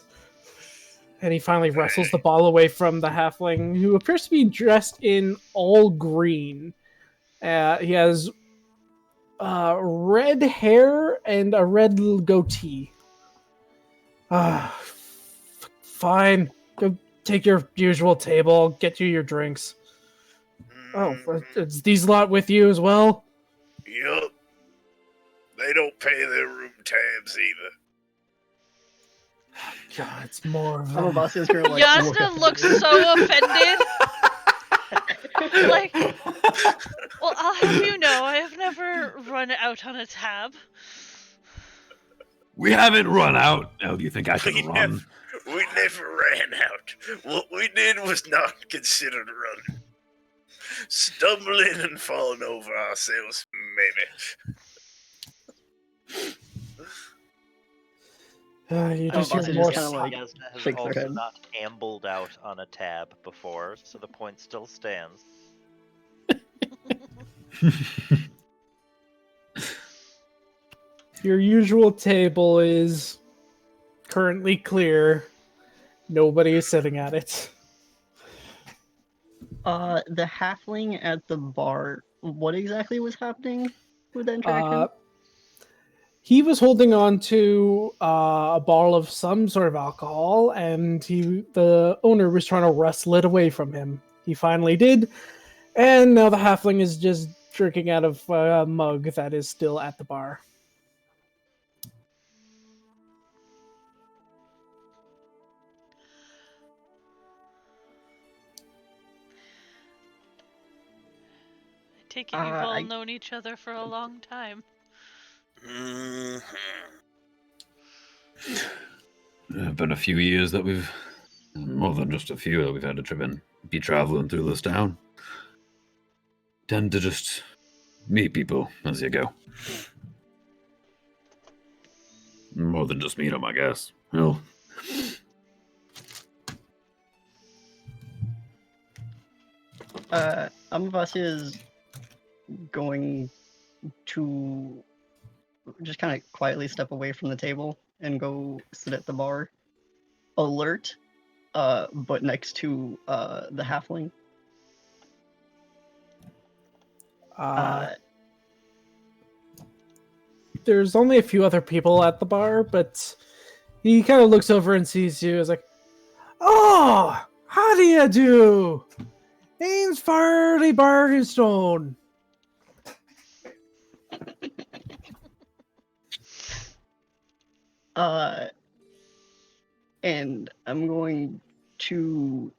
And he finally wrestles the ball away from the halfling, who appears to be dressed in all green. He has red hair and a red little goatee. Fine. Go take your usual table, get you your drinks. Oh, is these lot with you as well? Yup. They don't pay their room tabs either. God, it's more of Amavasya's gonna like. Jasnah looks so offended. Like, well, I'll have you know, I have never run out on a tab. We haven't run out. Oh, do you think I can We run? We never ran out. What we did was not considered running. Stumbling and falling over ourselves, maybe. you just Amavasya hear just more. kinda like Jasnah has shakes their also head. not ambled out on a tab before, so the point still stands. Your usual table is currently clear. Nobody is sitting at it. The halfling at the bar. What exactly was happening with that interaction? He was holding on to a bottle of some sort of alcohol, and the owner was trying to wrestle it away from him. He finally did, and now the halfling is just drinking out of a mug that is still at the bar. I take it you've all known each other for a long time. Been a few years that we've, more than just a few, that we've had to be traveling through this town. Tend to just meet people as you go. More than just meet them, I guess. Well, Amavasya is going to just kind of quietly step away from the table and go sit at the bar, alert, but next to the halfling. There's only a few other people at the bar, but he kind of looks over and sees you as like, "Oh, how do you do? Name's Farley Barleystone." And I'm going to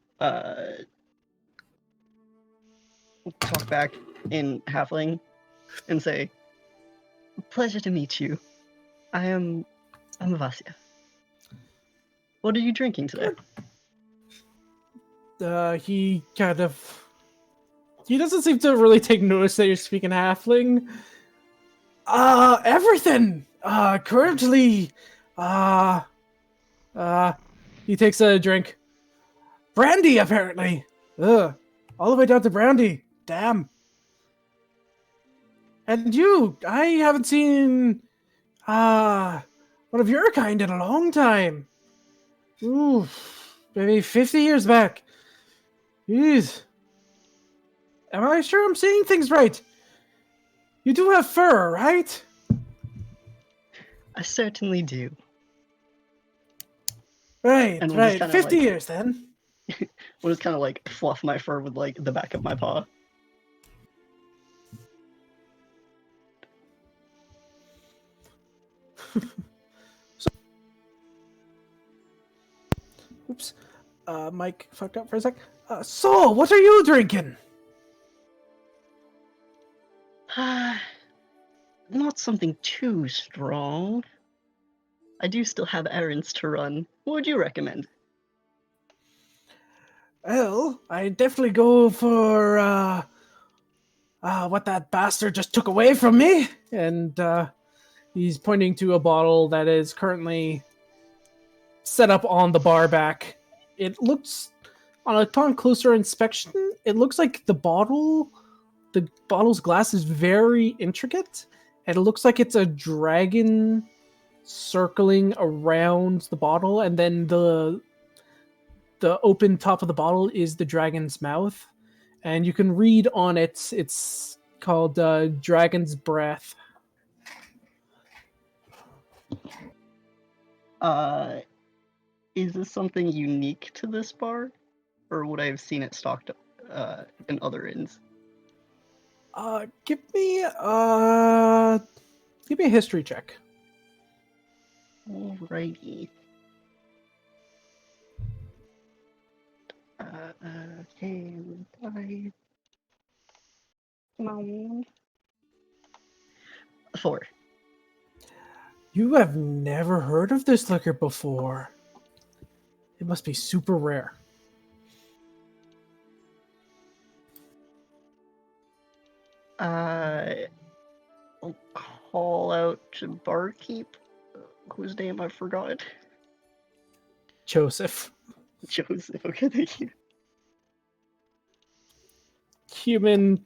talk back in halfling and say, "Pleasure to meet you. I am Amavasya. What are you drinking today?" He doesn't seem to really take notice that you're speaking halfling. Everything. Currently, he takes a drink. Brandy, apparently. All the way down to brandy. Damn. And you, I haven't seen one of your kind in a long time. Ooh, maybe 50 years back. Jeez. Am I sure I'm seeing things right? You do have fur, right? I certainly do. Right, And we'll just right. kinda, 50 like- years then. We'll just kind of like fluff my fur with like the back of my paw. Oops. Mike fucked up for a sec. So, what are you drinking? Not something too strong. I do still have errands to run. What would you recommend? Well, I definitely go for what that bastard just took away from me. And he's pointing to a bottle that is currently set up on the bar back. It looks, upon closer inspection, it looks like the bottle's glass is very intricate, and it looks like it's a dragon circling around the bottle, and then the open top of the bottle is the dragon's mouth, and you can read on it. It's called Dragon's Breath. Is this something unique to this bar, or would I have seen it stocked in other inns? Give me a history check. Alrighty. Okay, bye. Come on. 4. You have never heard of this liquor before. It must be super rare. I'll call out to barkeep, whose name I forgot. Joseph. Joseph, okay, thank you. Human,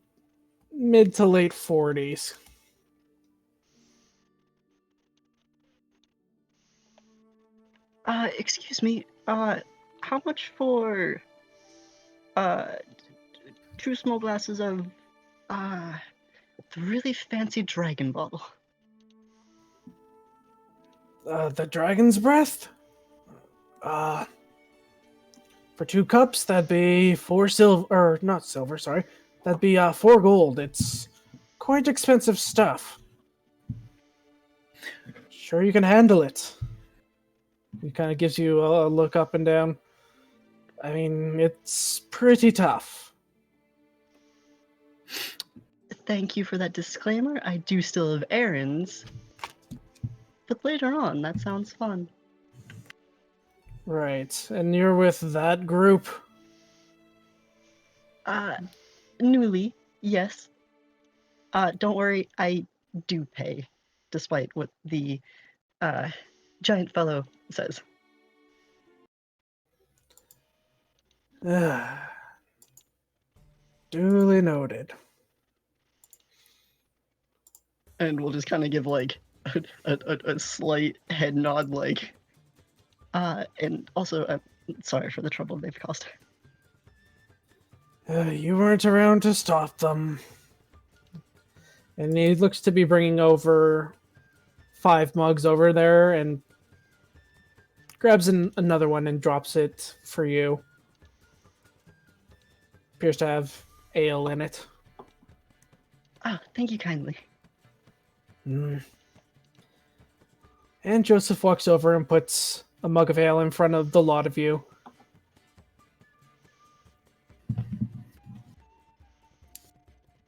mid to late 40s. Excuse me, how much for, 2 small glasses of, the really fancy dragon bottle? The Dragon's Breath? For 2 cups, that'd be 4 silver, or not silver, sorry. That'd be 4 gold. It's quite expensive stuff. Sure you can handle it. He kind of gives you a look up and down. I mean, it's pretty tough. Thank you for that disclaimer. I do still have errands. But later on, that sounds fun. Right, and you're with that group? Newly, yes. Don't worry, I do pay, despite what the, giant fellow says. Duly noted. And we'll just kind of give, like, a slight head nod, like, and also, sorry for the trouble they've caused. You weren't around to stop them. And he looks to be bringing over 5 mugs over there and grabs another one and drops it for you. Appears to have ale in it. Ah, thank you kindly. And Joseph walks over and puts a mug of ale in front of the lot of you.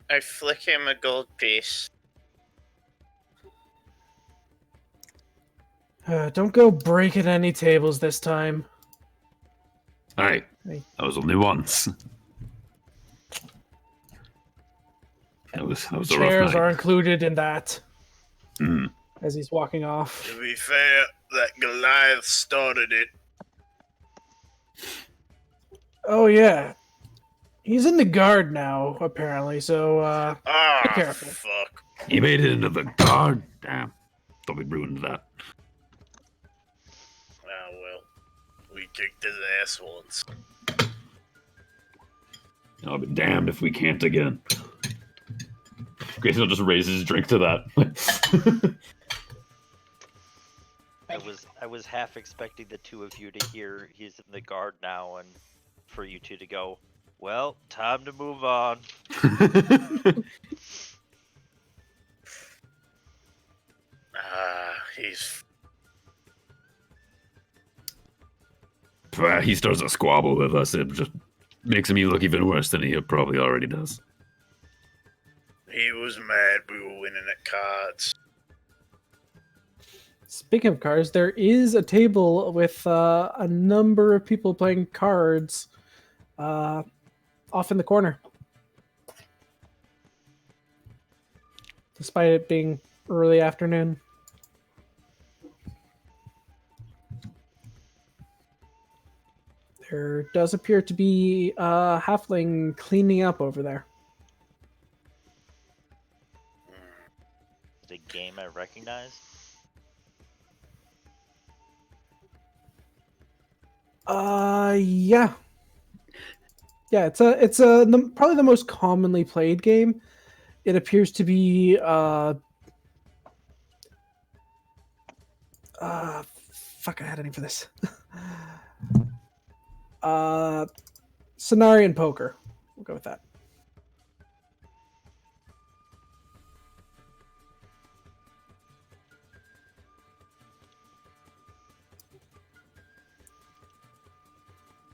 I flick him a gold piece. Don't go breaking any tables this time. Alright. Hey. That was only once. That was a rough Chairs night. are included in that. Mm. As he's walking off. To be fair, that Goliath started it. Oh yeah. He's in the guard now, apparently, so be careful. Fuck. He made it into the guard. Damn. Thought we'd ruined that. Ah, well. We kicked his ass once. I'll be damned if we can't again. Grayson will just raise his drink to that. I was half expecting the two of you to hear he's in the guard now, and for you two to go, well, time to move on. He's... He starts a squabble with us. It just makes him look even worse than he probably already does. He was mad we were winning at cards. Speaking of cards, there is a table with a number of people playing cards off in the corner. Despite it being early afternoon. There does appear to be a halfling cleaning up over there. The game I recognize? Yeah. Yeah, it's probably the most commonly played game. It appears to be fuck, I had a name for this. Cenarian poker. We'll go with that.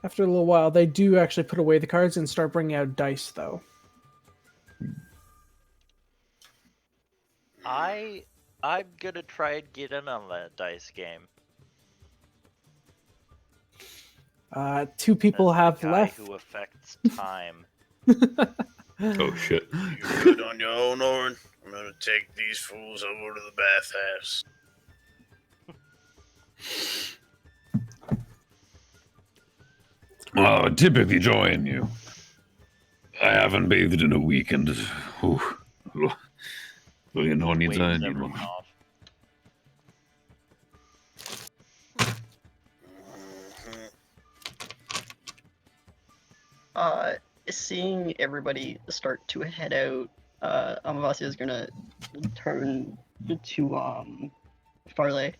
After a little while, they do actually put away the cards and start bringing out dice, though. I'm gonna try and get in on that dice game. Two people As the have guy left. who affects time. Oh shit. You're good on your own, Orryn. I'm gonna take these fools over to the bathhouse. I would typically join you. I haven't bathed in a week, and well, you know, needs Waves I need everyone one. off. Seeing everybody start to head out, Amavasya is gonna turn to Farley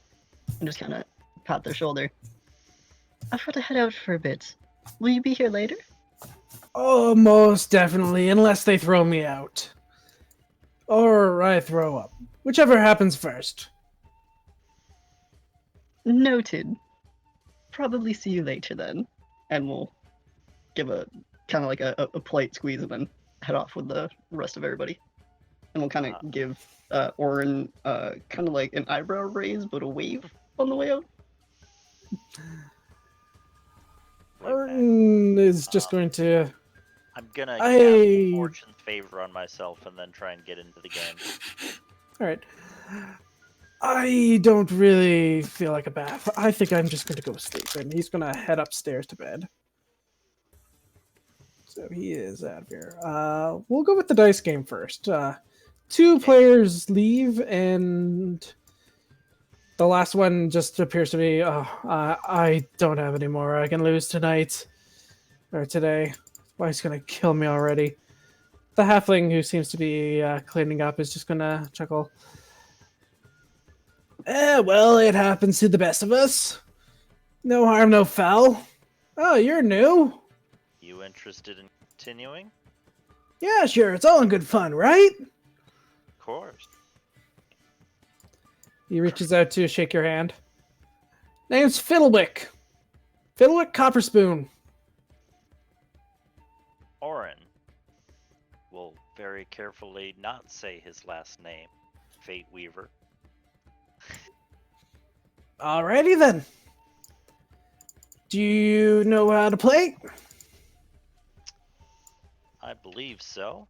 and just kind of pat their shoulder. I've got to head out for a bit. Will you be here later? Oh, most definitely, unless they throw me out. Or I throw up. Whichever happens first. Noted. Probably see you later then. And we'll give a kind of like a polite squeeze and then head off with the rest of everybody. And we'll kind of give Orryn kind of like an eyebrow raise, but a wave on the way out. Orryn is just going to... I'm gonna cast Fortune's Favor on myself and then try and get into the game. Alright. I don't really feel like a bath. I think I'm just going to go sleep, and he's going to head upstairs to bed. So he is out of here. We'll go with the dice game first. Two players leave, and the last one just appears to be, I don't have any more. I can lose tonight. Or today. Why, he's going to kill me already. The halfling who seems to be cleaning up is just going to chuckle. Well, it happens to the best of us. No harm, no foul. Oh, you're new. You interested in continuing? Yeah, sure. It's all in good fun, right? Of course. He reaches out to shake your hand. Name's Fiddlewick. Fiddlewick Copperspoon. Orryn will very carefully not say his last name. Fateweaver. Alrighty then. Do you know how to play? I believe so.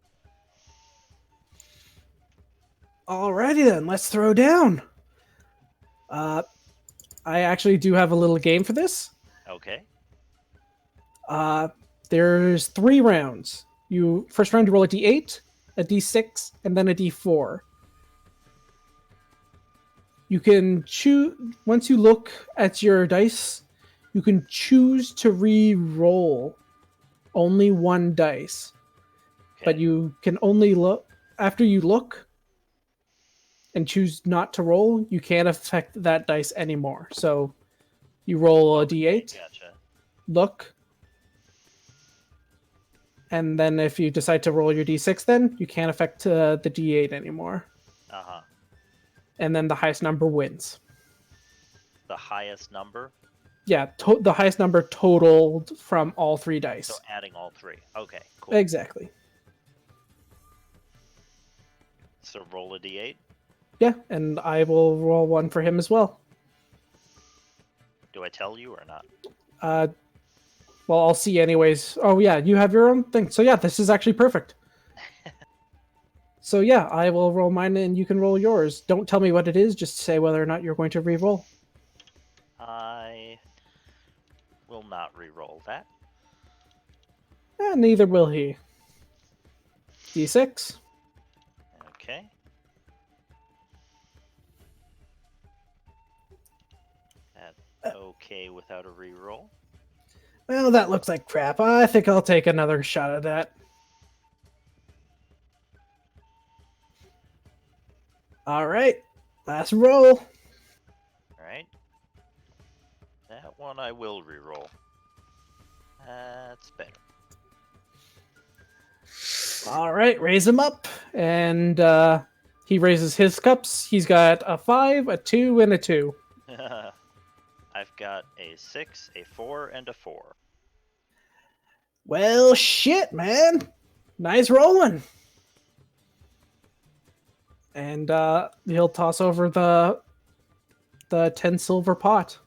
Alrighty then, let's throw down. I actually do have a little game for this. Okay. There's 3 rounds. First round you roll a d8, a d6, and then a d4. You can choose, once you look at your dice, you can choose to re-roll only 1 dice. Okay. But you can only look, after you look and choose not to roll, you can't affect that dice anymore. So you roll a d8, Gotcha. look, and then if you decide to roll your d6 then, you can't affect the d8 anymore. Uh-huh. And then the highest number wins. The highest number? Yeah, the highest number totaled from all 3 dice. So adding all 3. Okay, cool. Exactly. So roll a d8? Yeah, and I will roll 1 for him as well. Do I tell you or not? Well, I'll see anyways. Oh yeah, you have your own thing. So yeah, this is actually perfect. So yeah, I will roll mine and you can roll yours. Don't tell me what it is, just say whether or not you're going to re-roll. I will not re-roll that. Neither will he. D6. Okay. okay without a reroll. Well, that looks like crap. I think I'll take another shot at that. All right, last roll. Alright. That one I will reroll. That's better. All right, raise him up, and he raises his cups. He's got a 5, a 2, and a 2. I've got a 6, a 4, and a 4. Well, shit, man. Nice rolling. And he'll toss over the 10 silver pot.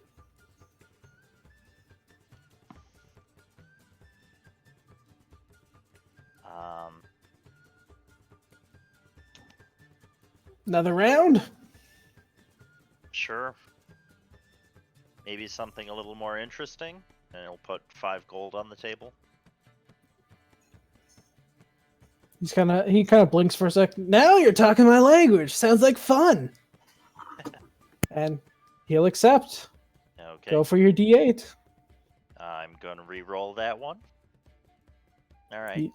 Another round? Sure. Maybe something a little more interesting, and it'll put 5 gold on the table. He kind of blinks for a sec. Now you're talking my language. Sounds like fun. And he'll accept. Okay. Go for your D8. I'm going to re-roll that one. All right.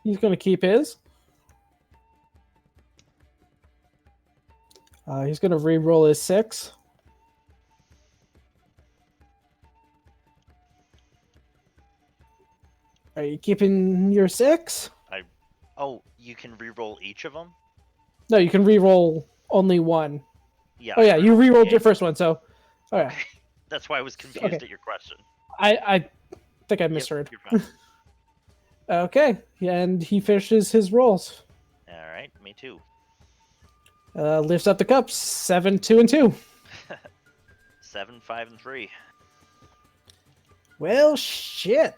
He's going to keep his. He's going to re-roll his 6. Are you keeping your 6? Oh, you can re-roll each of them? No, you can re-roll only one. Yeah. Oh yeah, you re-rolled your first one, so... Oh yeah. That's why I was confused Okay. at your question. I think I misheard. You're fine. Okay, and he finishes his rolls. All right, me too. Lifts up the cups. 7, 2, and 2. 7, 5, and 3. Well, shit.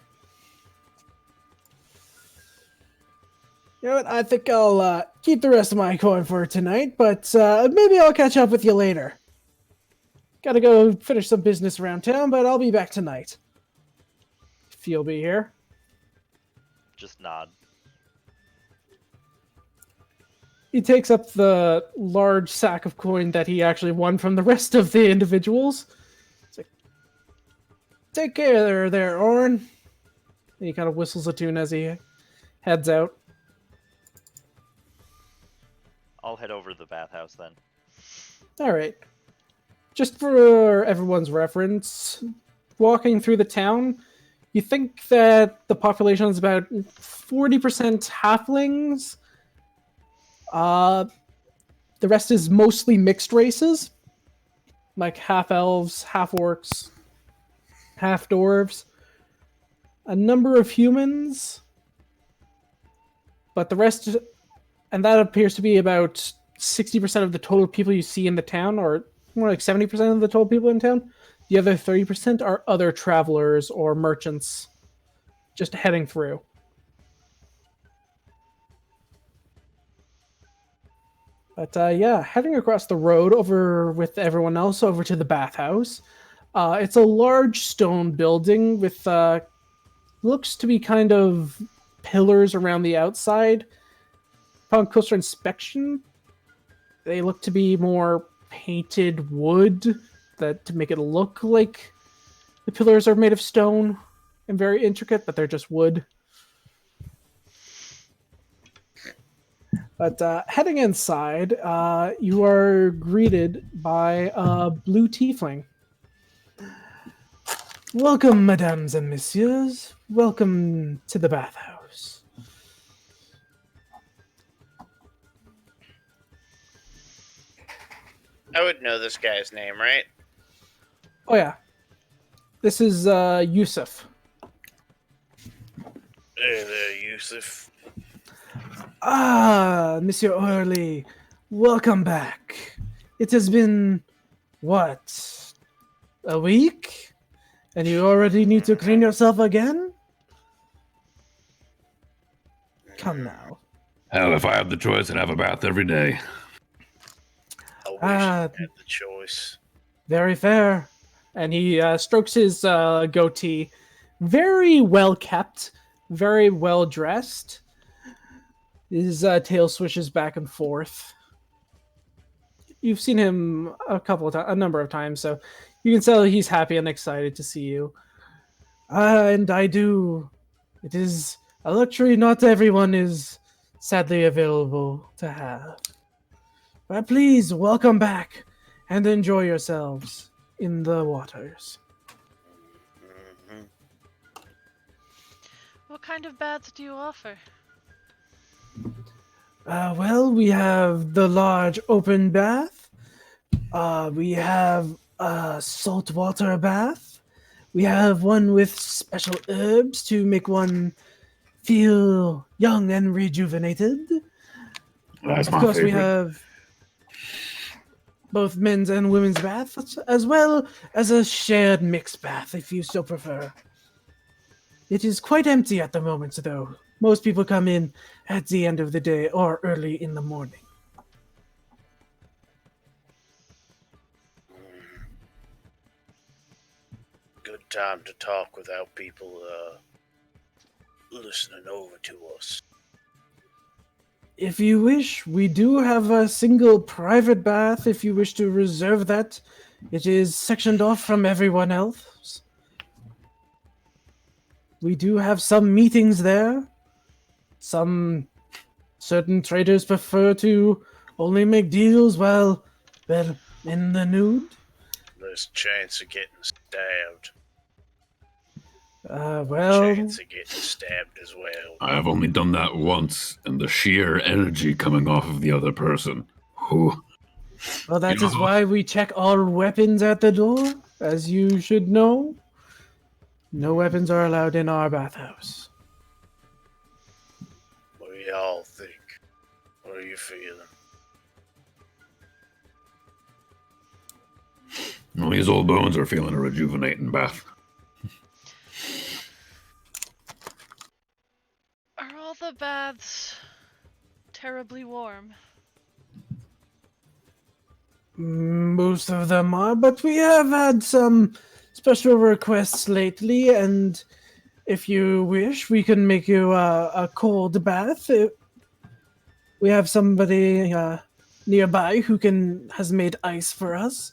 You know what? I think I'll keep the rest of my coin for tonight, but maybe I'll catch up with you later. Gotta go finish some business around town, but I'll be back tonight. If you'll be here. Just nod. He takes up the large sack of coin that he actually won from the rest of the individuals. It's like, take care there, Orryn. And he kind of whistles a tune as he heads out. I'll head over to the bathhouse then. All right. Just for everyone's reference, walking through the town, you think that the population is about 40% halflings. The rest is mostly mixed races, like half elves, half orcs, half dwarves. A number of humans, but the rest, and that appears to be about 60% of the total people you see in the town, or more like 70% of the total people in town. The other 30% are other travelers or merchants just heading through. But yeah, heading across the road over with everyone else over to the bathhouse. It's a large stone building with looks to be kind of pillars around the outside. Upon closer inspection, they look to be more painted wood to make it look like the pillars are made of stone and very intricate, but they're just wood. But heading inside, you are greeted by a blue tiefling. Welcome, mesdames and messieurs. Welcome to the bathhouse. I would know this guy's name, right? Oh yeah. This is Yusuf. Hey there, Yusuf. Ah, Monsieur Orly. Welcome back. It has been, what, a week? And you already need to clean yourself again? Come now. Hell, if I had the choice, I'd have a bath every day. I wish I had the choice. Very fair. And he strokes his goatee. Very well kept. Very well dressed. His tail swishes back and forth. You've seen him a number of times, so You can tell he's happy and excited to see you. And I do. It is a luxury not everyone is sadly available to have. But please, welcome back and enjoy yourselves in the waters. Mhm. What kind of baths do you offer? Well, we have the large open bath. We have a saltwater bath. We have one with special herbs to make one feel young and rejuvenated. That's Of my course, we favorite. have both men's and women's baths, as well as a shared mixed bath, if you so prefer. It is quite empty at the moment, though. Most people come in at the end of the day or early in the morning. Good time to talk without people listening over to us. If you wish, we do have a single private bath if you wish to reserve that. It is sectioned off from everyone else. We do have some meetings there. Some certain traders prefer to only make deals while they're in the nude. There's a chance of getting stabbed. Well, Chance of getting stabbed as well. I have only done that once, and the sheer energy coming off of the other person. Whew. well, that You is know- why we check all weapons at the door, as you should know. No weapons are allowed in our bathhouse. What do y'all think? What are you feeling? Well, these old bones are feeling a rejuvenating bath. Are all the baths terribly warm? Most of them are, but we have had some special requests lately, and if you wish, we can make you a cold bath. We have somebody nearby who has made ice for us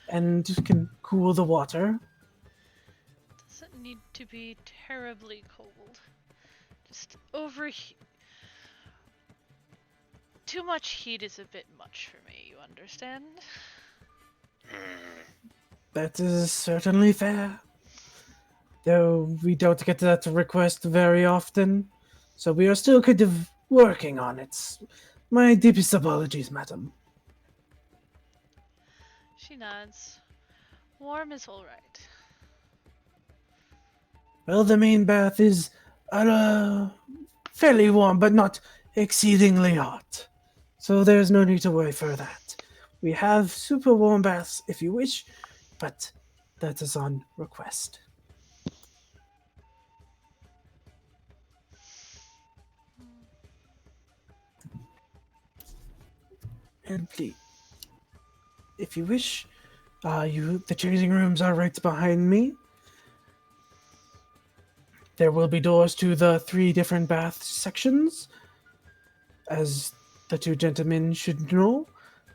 and can cool the water. Doesn't need to be terribly cold. Just overheat. Too much heat is a bit much for me, you understand? That is certainly fair. Though we don't get that request very often, so we are still kind of working on it. My deepest apologies, madam. She nods. Warm is alright. Well, the main bath is fairly warm, but not exceedingly hot. So there's no need to worry for that. We have super warm baths if you wish, but that is on request. And please, if you wish, the changing rooms are right behind me. There will be doors to the 3 different bath sections. As the 2 gentlemen should know,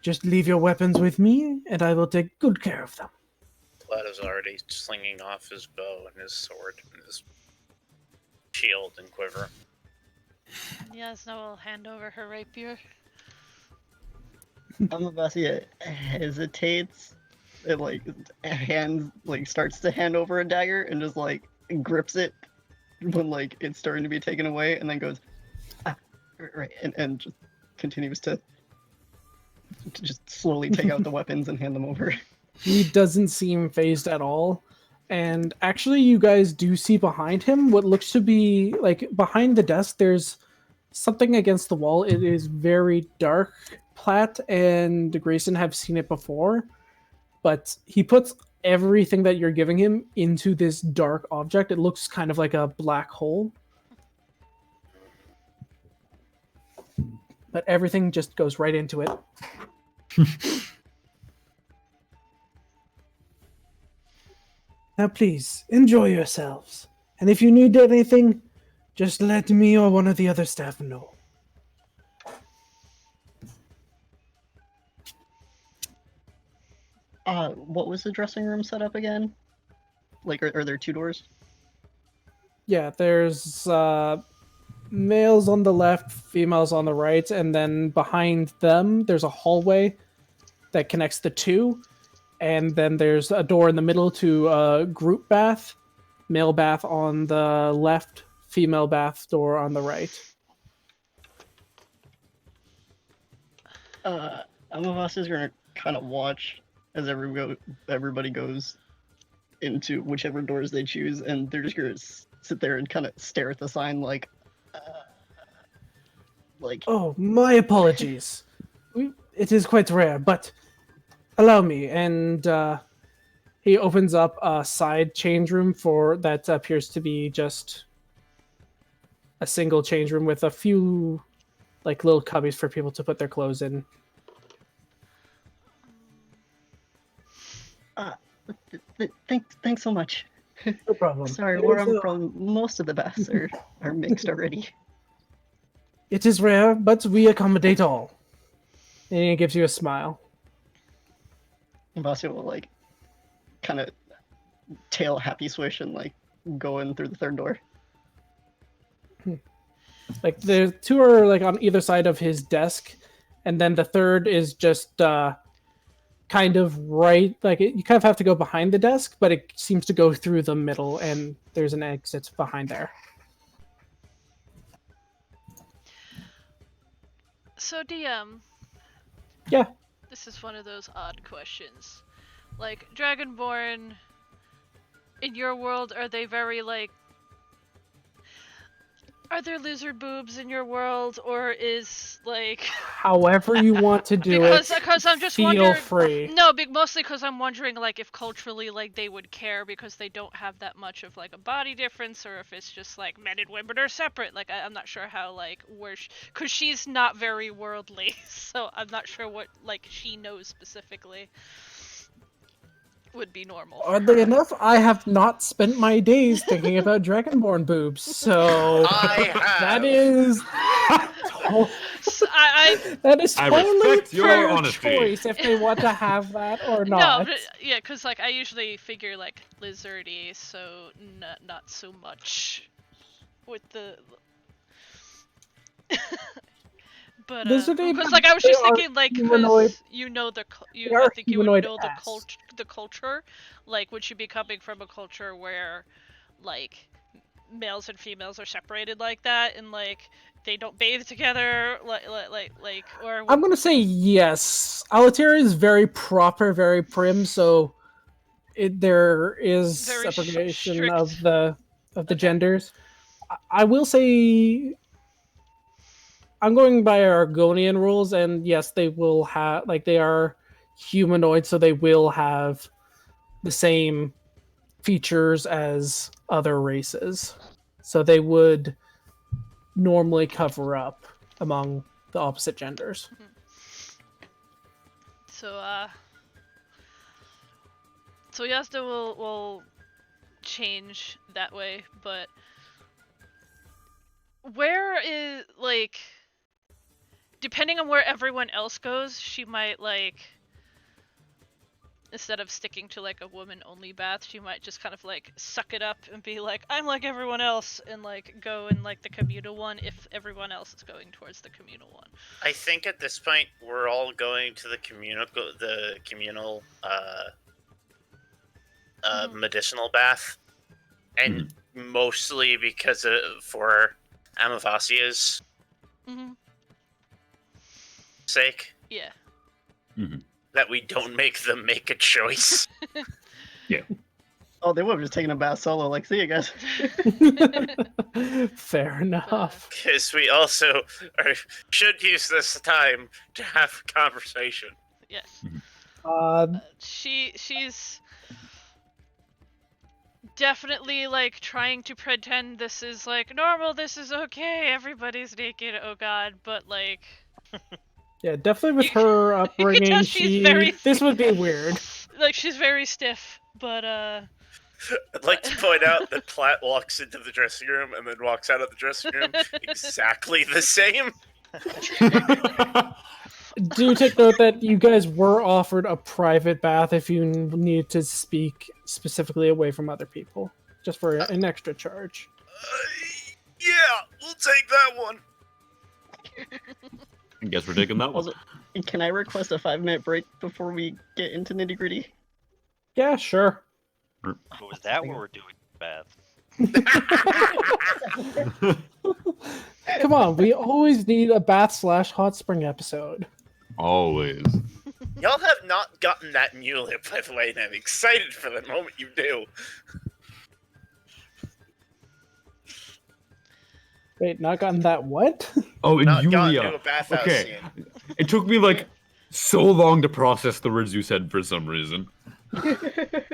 just leave your weapons with me, and I will take good care of them. Lada's already slinging off his bow and his sword and his shield and quiver. Jasnah will hand over her rapier. Amavasya hesitates. It starts to hand over a dagger and just grips it when it's starting to be taken away, and then goes, right, and just continues to just slowly take out the weapons and hand them over. He doesn't seem phased at all. And actually, you guys do see behind him what looks to be behind the desk, there's something against the wall. It is very dark. Platt and Grayson have seen it before, but he puts everything that you're giving him into this dark object. It looks kind of like a black hole. But everything just goes right into it. Now please, enjoy yourselves. And if you need anything, just let me or one of the other staff know. What was the dressing room set up again? Like, are there 2 doors? Yeah, there's males on the left, females on the right, and then behind them there's a hallway that connects the two, and then there's a door in the middle to a group bath, male bath on the left, female bath door on the right. Amavasya is gonna kind of watch as everybody goes into whichever doors they choose, and they're just gonna sit there and kind of stare at the sign like. Oh, my apologies. It is quite rare, but allow me. And he opens up a side change room for that appears to be just a single change room with a few like little cubbies for people to put their clothes in. Thanks so much. No problem. Sorry, where I'm from, most of the baths are mixed already. It is rare, but we accommodate all. And he gives you a smile. Amavasya will like kind of tail happy swish and like go in through the third door. Like the two are like on either side of his desk, and then the third is just kind of right. Like you kind of have to go behind the desk, but it seems to go through the middle, and there's an exit behind there. So DM. Yeah. This is one of those odd questions. Like, Dragonborn, in your world, are they very, like... Are there lizard boobs in your world, or is, like... However you want to do because I'm just feel wondering... free. No, mostly because I'm wondering, like, if culturally, like, they would care because they don't have that much of, like, a body difference, or if it's just, like, men and women are separate. Like, I'm not sure how, like, where... Because she's not very worldly, so I'm not sure what, like, she knows specifically would be normal. Oddly enough, I have not spent my days thinking about Dragonborn boobs, so I have. that is that is I totally respect your their honesty. choice if they want to have that or No, not. but, yeah, because like I usually figure like lizardy, so not so much with the. But Lizardy, because like I was just they are thinking like humanoid- because you know they I are think you would humanoid know ass. the culture, like would you be coming from a culture where like males and females are separated like that and like they don't bathe together like or I'm gonna say yes. Alaterra is very proper, very prim, so there is Very separation strict. of the genders. I will say I'm going by Argonian rules, and yes, they will have like they are humanoid, so they will have the same features as other races. So they would normally cover up among the opposite genders. So Jasnah will change that way, but where is like depending on where everyone else goes, she might like instead of sticking to like a woman only bath, she might just kind of like suck it up and be like, I'm like everyone else and like go in like the communal one if everyone else is going towards the communal one. I think at this point we're all going to the communal medicinal bath, and mostly because for Amavasya's sake. Yeah. That we don't make them make a choice. Yeah. Oh, they would have just taken a bath solo. Like, see you guys. Fair enough. Because we also should use this time to have a conversation. Yes. She's definitely like trying to pretend this is like normal, this is okay, everybody's naked, oh god, but like Yeah, definitely with her upbringing, this would be weird. Like she's very stiff, but I'd like to point out that Platt walks into the dressing room and then walks out of the dressing room exactly the same. Do take note that you guys were offered a private bath if you need to speak specifically away from other people, just for an extra charge. Yeah, we'll take that one. I guess we're taking that one. Also, can I request a 5-minute break before we get into nitty gritty? Yeah, sure. Was that what we're doing, Beth? Come on, we always need a bath/hot spring episode. Always. Y'all have not gotten that mulip, by the way, and I'm excited for the moment you do. Wait, not gotten that what? Oh, and Not gotten Yulia. to a bathhouse Okay. scene. It took me like so long to process the words you said for some reason.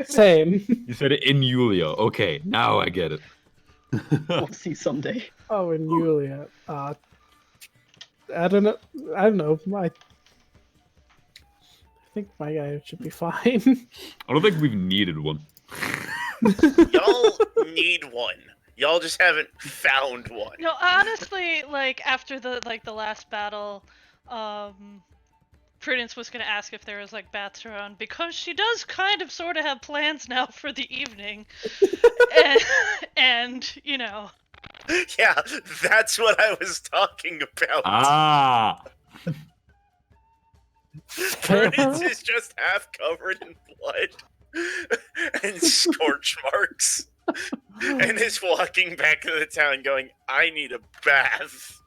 Same. You said it in Yulia. Okay, now I get it. We'll see someday. Oh, and Yulia. I don't know. I think my guy should be fine. I don't think we've needed one. Y'all need one. Y'all just haven't found one. No, honestly, like after the last battle, Prudence was gonna ask if there was like baths around because she does kind of sort of have plans now for the evening, and you know. Yeah, that's what I was talking about. Ah. Prudence is just half covered in blood and scorch marks, and is walking back to the town going, I need a bath.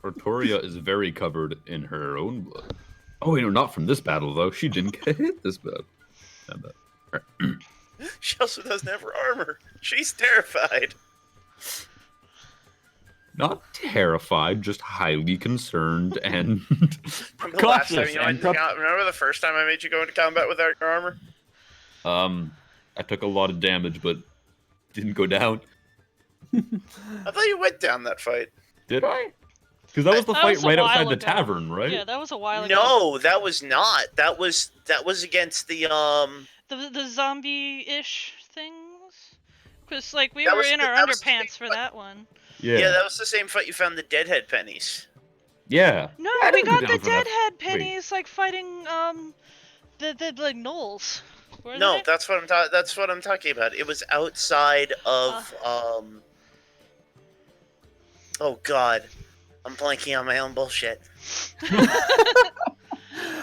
Artoria is very covered in her own blood. Oh, wait, no, not from this battle, though. She didn't get hit this bad. Not bad. Right. She also doesn't have her armor. She's terrified. Not terrified, just highly concerned and Remember the last time cautious. you went And remember the first time I made you go into combat without your armor? I took a lot of damage, but didn't go down. I thought you went down that fight. Did I? Because that was the That fight was a right while outside the ago. tavern, right? Yeah, that was a while ago. No, that was not. That was against the The zombie-ish things. Because like we That were was in the- our that was the underpants thing, for but- that one. yeah, that was the same fight you found the deadhead pennies. Yeah. No, I we didn't go got down the for that. deadhead Wait. pennies like fighting the like gnolls. Were No, they? that's what I'm talking about. It was outside of oh god. I'm blanking on my own bullshit.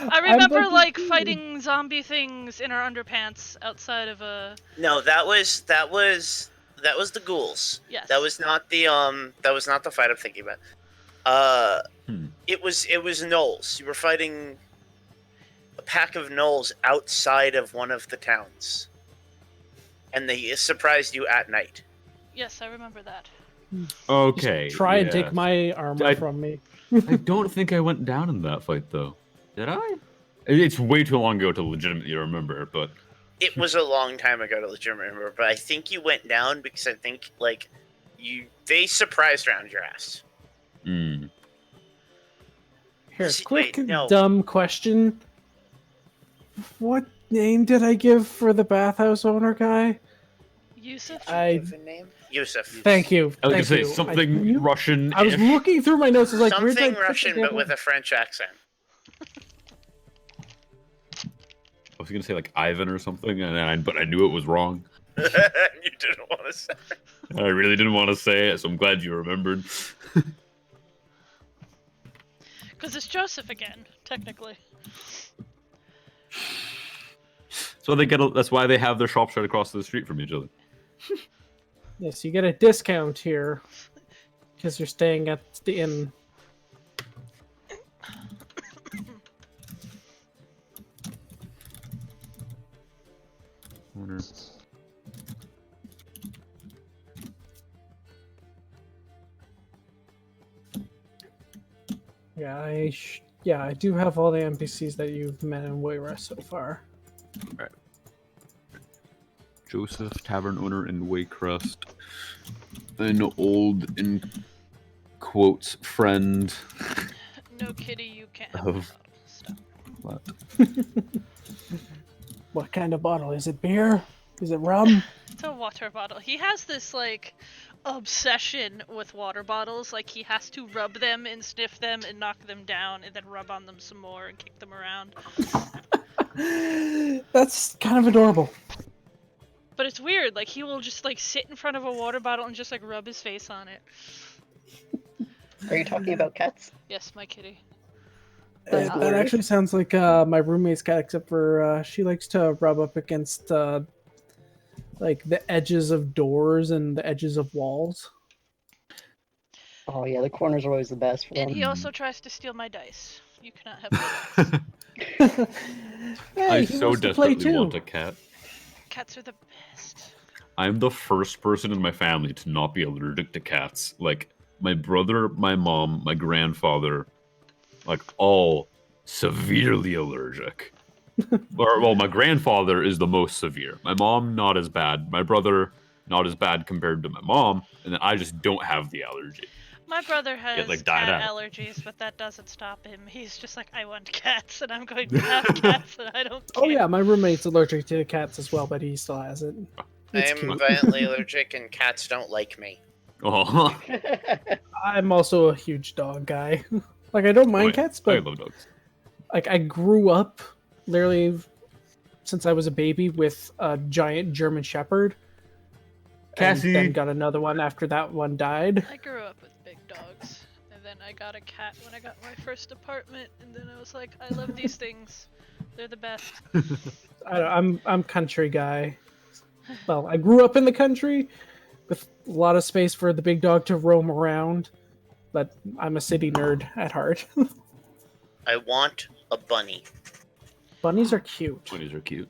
I remember looking like too. fighting zombie things in our underpants outside of a. No, that was the ghouls. Yes. That was not the fight I'm thinking about. It was gnolls. You were fighting a pack of gnolls outside of one of the towns. And they surprised you at night. Yes, I remember that. Okay. Try and yeah. take my armor from me. I don't think I went down in that fight, though. Did I? It's way too long ago to legitimately remember, but... It was a long time ago to legitimately remember, but I think you went down because I think, like, they surprised round your ass. Mm. Here, quick, Wait, no. dumb question. What name did I give for the bathhouse owner guy? Yusuf. Given name? Yusuf. Thank you. I was Thank gonna you. say something knew- Russian. I was looking through my notes. I was like, where did I Something put Russian, the but damn- with a French accent. I was gonna say like Ivan or something, but I knew it was wrong. You didn't want to say. I really didn't want to say it, so I'm glad you remembered. Because it's Joseph again, technically. So that's why they have their shops right across the street from each other. Yes, you get a discount here because you're staying at the inn. Yeah, I do have all the NPCs that you've met in Wayrest so far. Right. Joseph, tavern owner in Waycrest. An old, in quotes, friend. No kitty, you can't have Of- stuff. What? What kind of bottle? Is it beer? Is it rum? It's a water bottle. He has this like obsession with water bottles. Like, he has to rub them and sniff them and knock them down and then rub on them some more and kick them around. That's kind of adorable. But it's weird, like, he will just, like, sit in front of a water bottle and just, like, rub his face on it. Are you talking about cats? Yes, my kitty. That's That glorious. actually sounds like my roommate's cat, except for she likes to rub up against like the edges of doors and the edges of walls. Oh yeah, the corners are always the best for And them. he also tries to steal my dice. You cannot have my dice. Hey, I he so wants to play desperately want too. a cat. Cats are the best. I'm the first person in my family to not be allergic to cats. Like, my brother, my mom, my grandfather, like, all severely allergic. Well, my grandfather is the most severe. My mom, not as bad. My brother, not as bad compared to my mom. And then I just don't have the allergy. My brother has like, died cat out. allergies, but that doesn't stop him. He's just like, I want cats, and I'm going to have cats, and I don't care. Oh yeah, my roommate's allergic to cats as well, but he still has it. It's I'm cute. violently allergic and cats don't like me. Oh, I'm also a huge dog guy. Like, I don't mind cats, I but love dogs. like I grew up literally since I was a baby with a giant German Shepherd. Cassie. And then got another one after that one died. I grew up with big dogs, and then I got a cat when I got my first apartment, and then I was like, I love these things. They're the best. I'm country guy. Well, I grew up in the country with a lot of space for the big dog to roam around, but I'm a city nerd at heart. I want a bunny. Bunnies are cute. Bunnies are cute.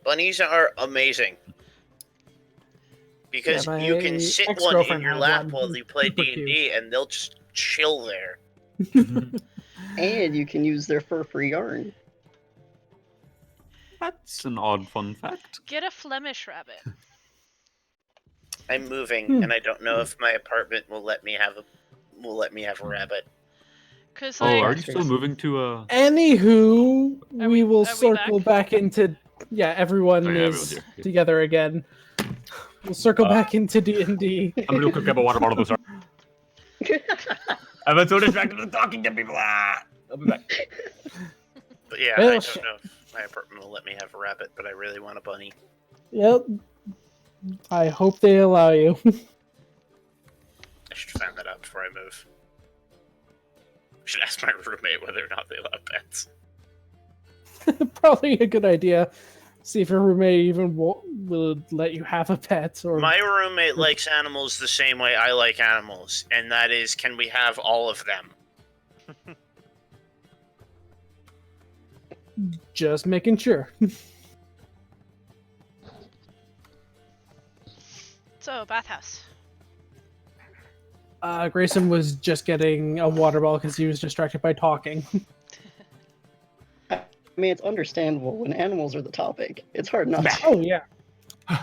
Bunnies are amazing. Because Yeah, you my can sit one in ex-girlfriend your had lap one. while you play Super D&D and they'll just chill there. And you can use their fur for yarn. That's an odd fun fact. Get a Flemish rabbit. I'm moving and I don't know if my apartment will let me have a rabbit. Cause Oh, like, are you still moving to Anywho, Are we we- will are we circle back into everyone Oh, yeah, is everyone's here. together again. We'll circle back into D&D. I'm gonna go grab a water bottle. Sorry. I've been so distracted with talking to people. I'll be back. But yeah, Well, I don't shit. know if my apartment will let me have a rabbit, but I really want a bunny. Yep. I hope they allow you. I should find that out before I move. I should ask my roommate whether or not they allow pets. Probably a good idea. See if your roommate even will let you have a pet. Or My roommate likes animals the same way I like animals, and that is, can we have all of them? just making sure. so bathhouse. Grayson was just getting a water bottle because he was distracted by talking. I mean, it's understandable when animals are the topic. It's hard not to. Oh yeah.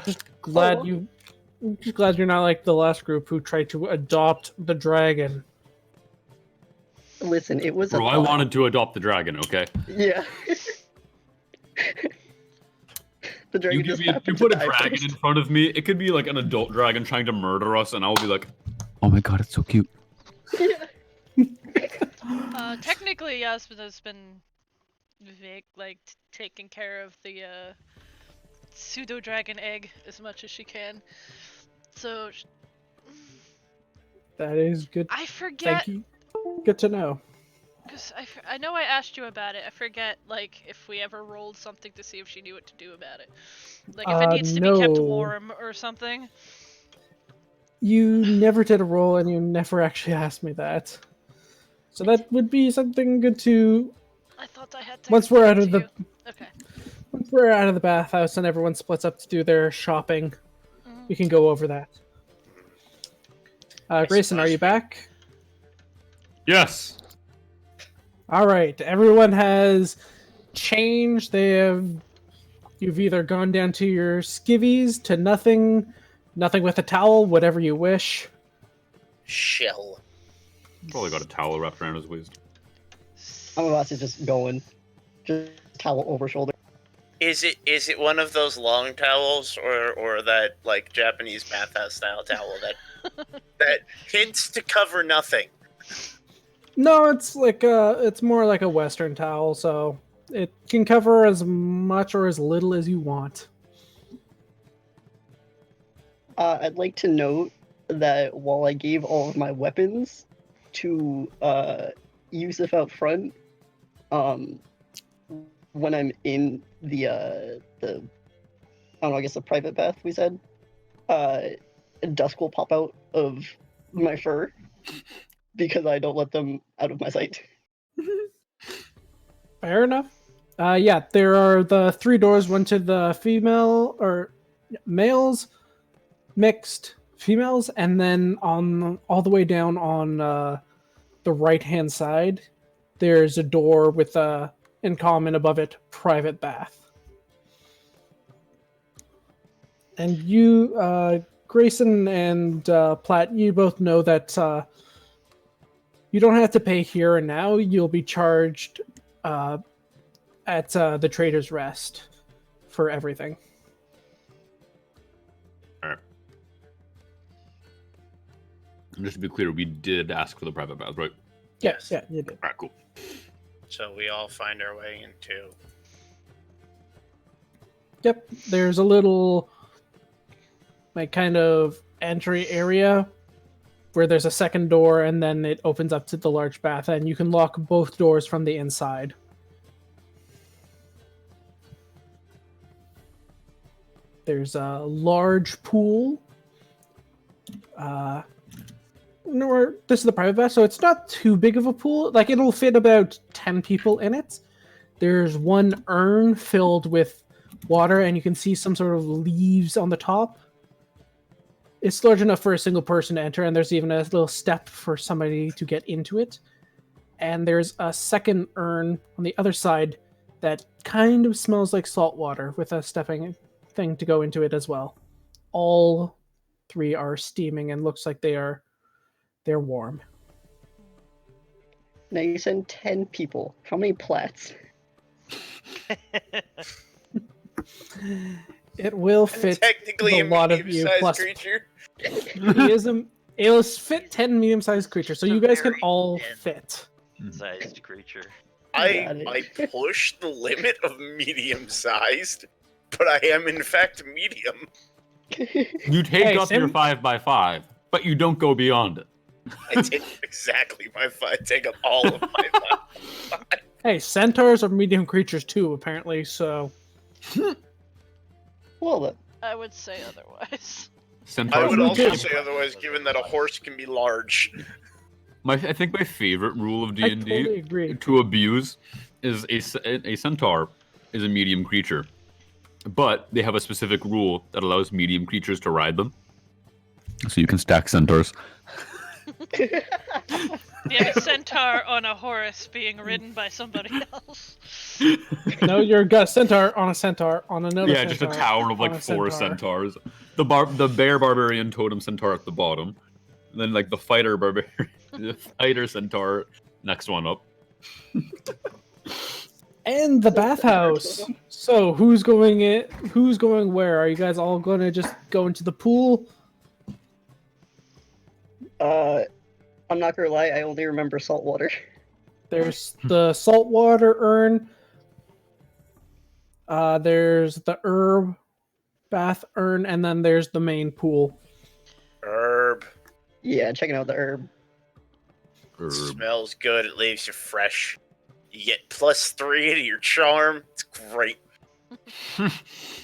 Just glad you're not like the last group who tried to adopt the dragon. Listen, it was Bro, a I wanted to adopt the dragon, okay? Yeah. The dragon You just put happened a to die dragon first. in front of me, it could be like an adult dragon trying to murder us, and I'll be like, oh my god, it's so cute. Technically, Yasmin has been taking care of the pseudo dragon egg as much as she can. So That is good. I forget Thank you. Good to know. because I know I asked you about it. I forget like if we ever rolled something to see if she knew what to do about it. Like if it needs to be kept no. warm or something. You never did a roll, and you never actually asked me that. So that would be something good to. I thought I had to. Once we're out of explain the to you. Okay. once we're out of the bathhouse and everyone splits up to do their shopping, we can go over that. Grayson, are you back? Yes! All right, everyone has changed. You've either gone down to your skivvies to nothing with a towel, whatever you wish. Shell. Probably got a towel wrapped around his waist. Amavasya's just going. Just towel over shoulder. Is it one of those long towels or that like Japanese bathhouse style towel that hits to cover nothing? No, it's like it's more like a Western towel, so it can cover as much or as little as you want. I'd like to note that while I gave all of my weapons to Yusuf out front, when I'm in the I don't know, I guess the private bath we said, dusk will pop out of my fur because I don't let them out of my sight. Fair enough. Yeah, there are the 3 doors, one to the female or males, mixed females, and then on all the way down on the right-hand side, there's a door with in common above it, private bath. And you, Grayson and Platt, you both know that you don't have to pay here and now. You'll be charged at the Trader's Rest for everything. Alright. And just to be clear, we did ask for the private bath, right? Yes, yeah, you did. Alright, cool. So we all find our way into. Yep, there's a little like kind of entry area where there's a second door, and then it opens up to the large bath, and you can lock both doors from the inside. There's a large pool. This is the private bath, so it's not too big of a pool. Like, it'll fit about 10 people in it. There's one urn filled with water, and you can see some sort of leaves on the top. It's large enough for a single person to enter, and there's even a little step for somebody to get into it. And there's a second urn on the other side that kind of smells like salt water with a stepping thing to go into it as well. All 3 are steaming and looks like they're warm. Now you send 10 people. How many plats? It will fit Technically a lot of you. medium-sized Plus, creature. It'll fit 10 medium-sized creatures, so you guys can all fit. Sized creature. I push the limit of medium-sized, but I am in fact medium. You take Hey, up your 5x5, but you don't go beyond it. I take exactly my 5. Take up all of my 5. Hey, centaurs are medium creatures too, apparently, so... Well, I would say otherwise. I Centaurs would are also big. say otherwise, given that a horse can be large. I think my favorite rule of I D&D totally agree. to abuse is a centaur is a medium creature, but they have a specific rule that allows medium creatures to ride them. So you can stack centaurs. Yeah, a centaur on a horse being ridden by somebody else. No, you're got a centaur on another Yeah, centaur. just a tower of like on a 4 centaur. centaurs. The bear barbarian totem centaur at the bottom, and then like the fighter barbarian, the fighter centaur next one up. And the bathhouse. So who's going in? Who's going where? Are you guys all going to just go into the pool? I'm not gonna lie, I only remember salt water. There's the saltwater urn. There's the herb bath urn, and then there's the main pool. Herb. Yeah, checking out the herb. Smells good. It leaves you fresh. You get +3 to your charm. It's great.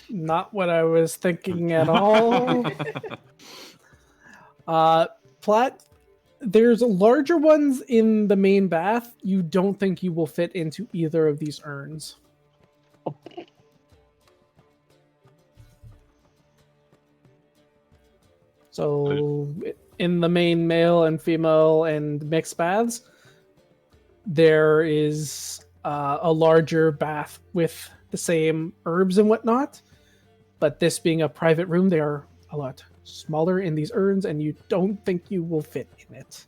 Not what I was thinking at all. Platt, there's larger ones in the main bath. You don't think you will fit into either of these urns. So, in the main male and female and mixed baths, there is a larger bath with the same herbs and whatnot. But this being a private room, they are a lot smaller in these urns, and you don't think you will fit in it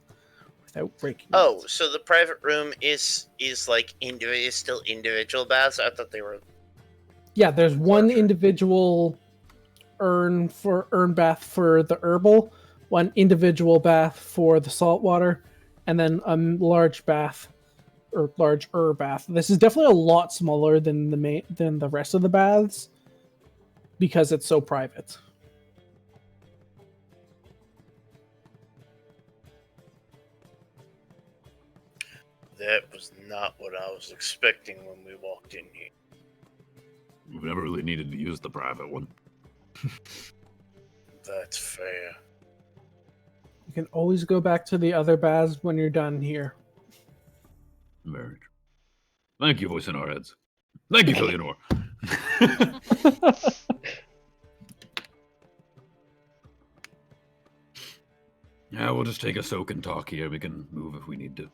without breaking Oh, it. so the private room is like is still individual baths? I thought they were. Yeah, there's one Larger. individual urn bath for the herbal, one individual bath for the salt water, and then a large bath or large bath. This is definitely a lot smaller than the rest of the baths because it's so private. That was not what I was expecting when we walked in here. We've never really needed to use the private one. That's fair. You can always go back to the other baths when you're done here. Very true. Thank you, voice in our heads. Thank you, Eleanor. Yeah, we'll just take a soak and talk here. We can move if we need to.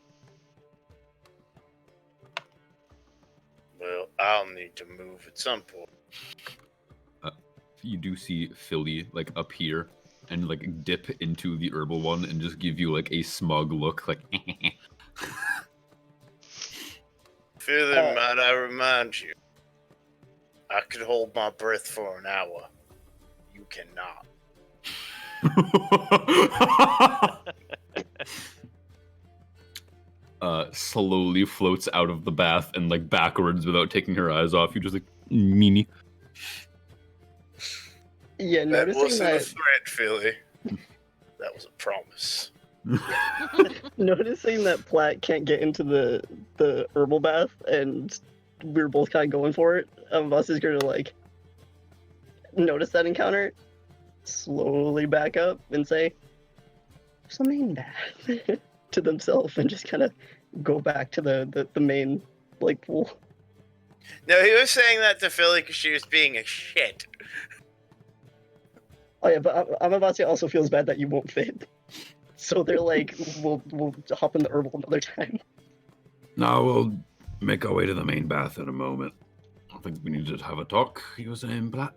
Well, I'll need to move at some point. You do see Philly like appear and like dip into the herbal one and just give you like a smug look, like. Feeling might I remind you, I could hold my breath for an hour. You cannot. Slowly floats out of the bath and like backwards without taking her eyes off you, just like meanie. Yeah, That noticing wasn't a that, threat, Philly. That was a promise. noticing that Platt can't get into the herbal bath, and we're both kind of going for it. Us is gonna like notice that encounter, slowly back up and say, "There's a main bath," to themselves, and just kind of go back to the main like pool. No, he was saying that to Philly because she was being a shit. Oh yeah, but Amavasya also feels bad that you won't fit. So they're like, we'll hop in the herbal another time. No, we'll make our way to the main bath in a moment. I think we need to have a talk, you were saying, Platt?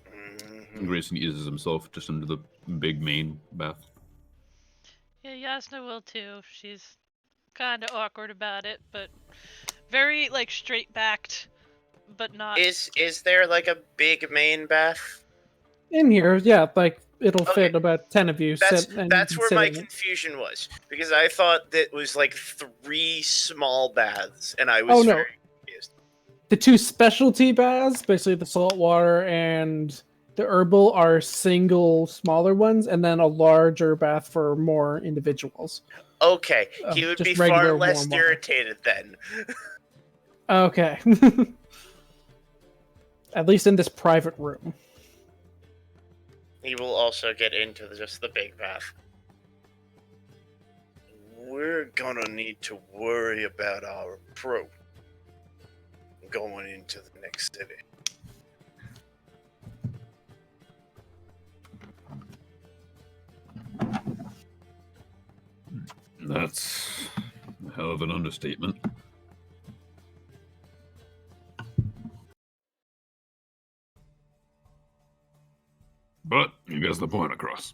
Mm-hmm. Grayson eases himself just into the big main bath. Yeah, Jasnah will too. She's kind of awkward about it, but very like straight backed, but not. Is there like a big main bath? In here, yeah, like it'll Okay. fit about 10 of you. That's sit, and you that's can where sit my in it. confusion was, because I thought that was like 3 small baths, and I was Oh, no. very confused. The 2 specialty baths, basically the salt water and the herbal, are single smaller ones, and then a larger bath for more individuals. Okay, he would Just be far regular less warm water. irritated then. Okay. At least in this private room. He will also get into just the big bath. We're gonna need to worry about our approach going into the next city. That's a hell of an understatement. But you gets the point across.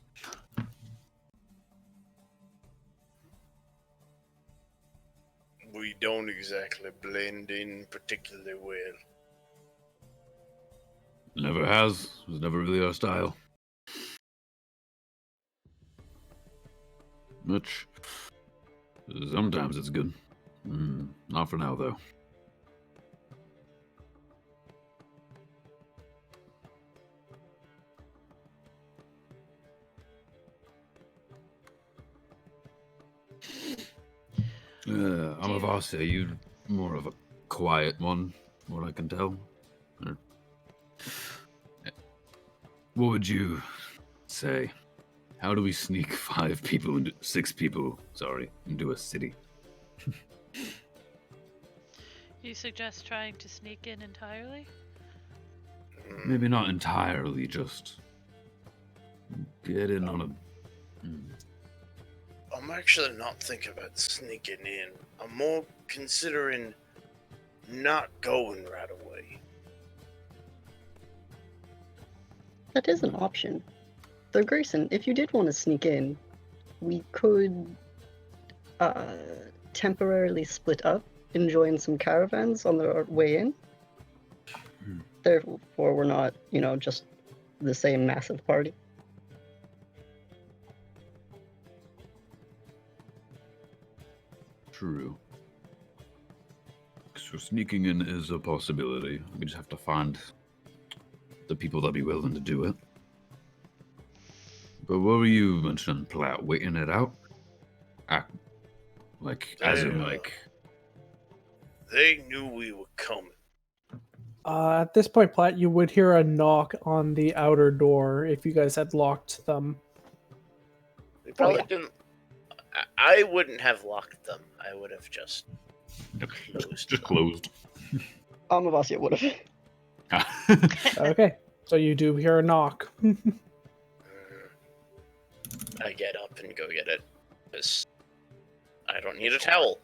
We don't exactly blend in particularly well. Never has. It was never really our style. Which, sometimes it's good. Not for now, though. Amavasya, you more of a quiet one, what I can tell. What would you say? How do we sneak 6 people, into a city? You suggest trying to sneak in entirely? Maybe not entirely, just get in on a... I'm actually not thinking about sneaking in. I'm more considering not going right away. That is an option. Though Grayson, if you did want to sneak in, we could temporarily split up and join some caravans on the way in. Therefore, we're not, just the same massive party. True. So sneaking in is a possibility. We just have to find the people that be willing to do it. But what were you mentioning, Platt? Waiting it out? They knew we were coming. At this point, Platt, you would hear a knock on the outer door if you guys had locked them. We probably didn't. I wouldn't have locked them. I would have just closed. Amavasya would have. Okay, so you do hear a knock. I get up and go get it. 'Cause I don't need a towel.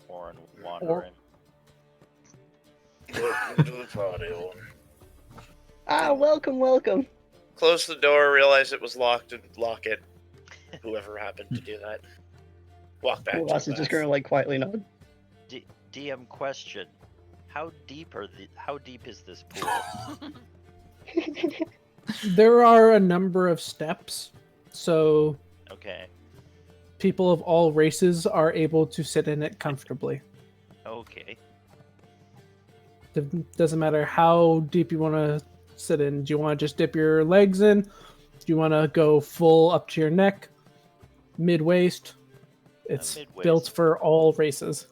Orryn wandering. Welcome to the party, Orryn. Welcome. Close the door, realize it was locked, and lock it. Whoever happened to do that. Walk back. Amavasya's just gonna quietly nod. DM question: How deep is this pool? There are a number of steps, so Okay. people of all races are able to sit in it comfortably. Okay. Doesn't matter how deep you want to sit in. Do you want to just dip your legs in? Do you want to go full up to your neck? Mid-waist? It's Mid-waist. built for all races.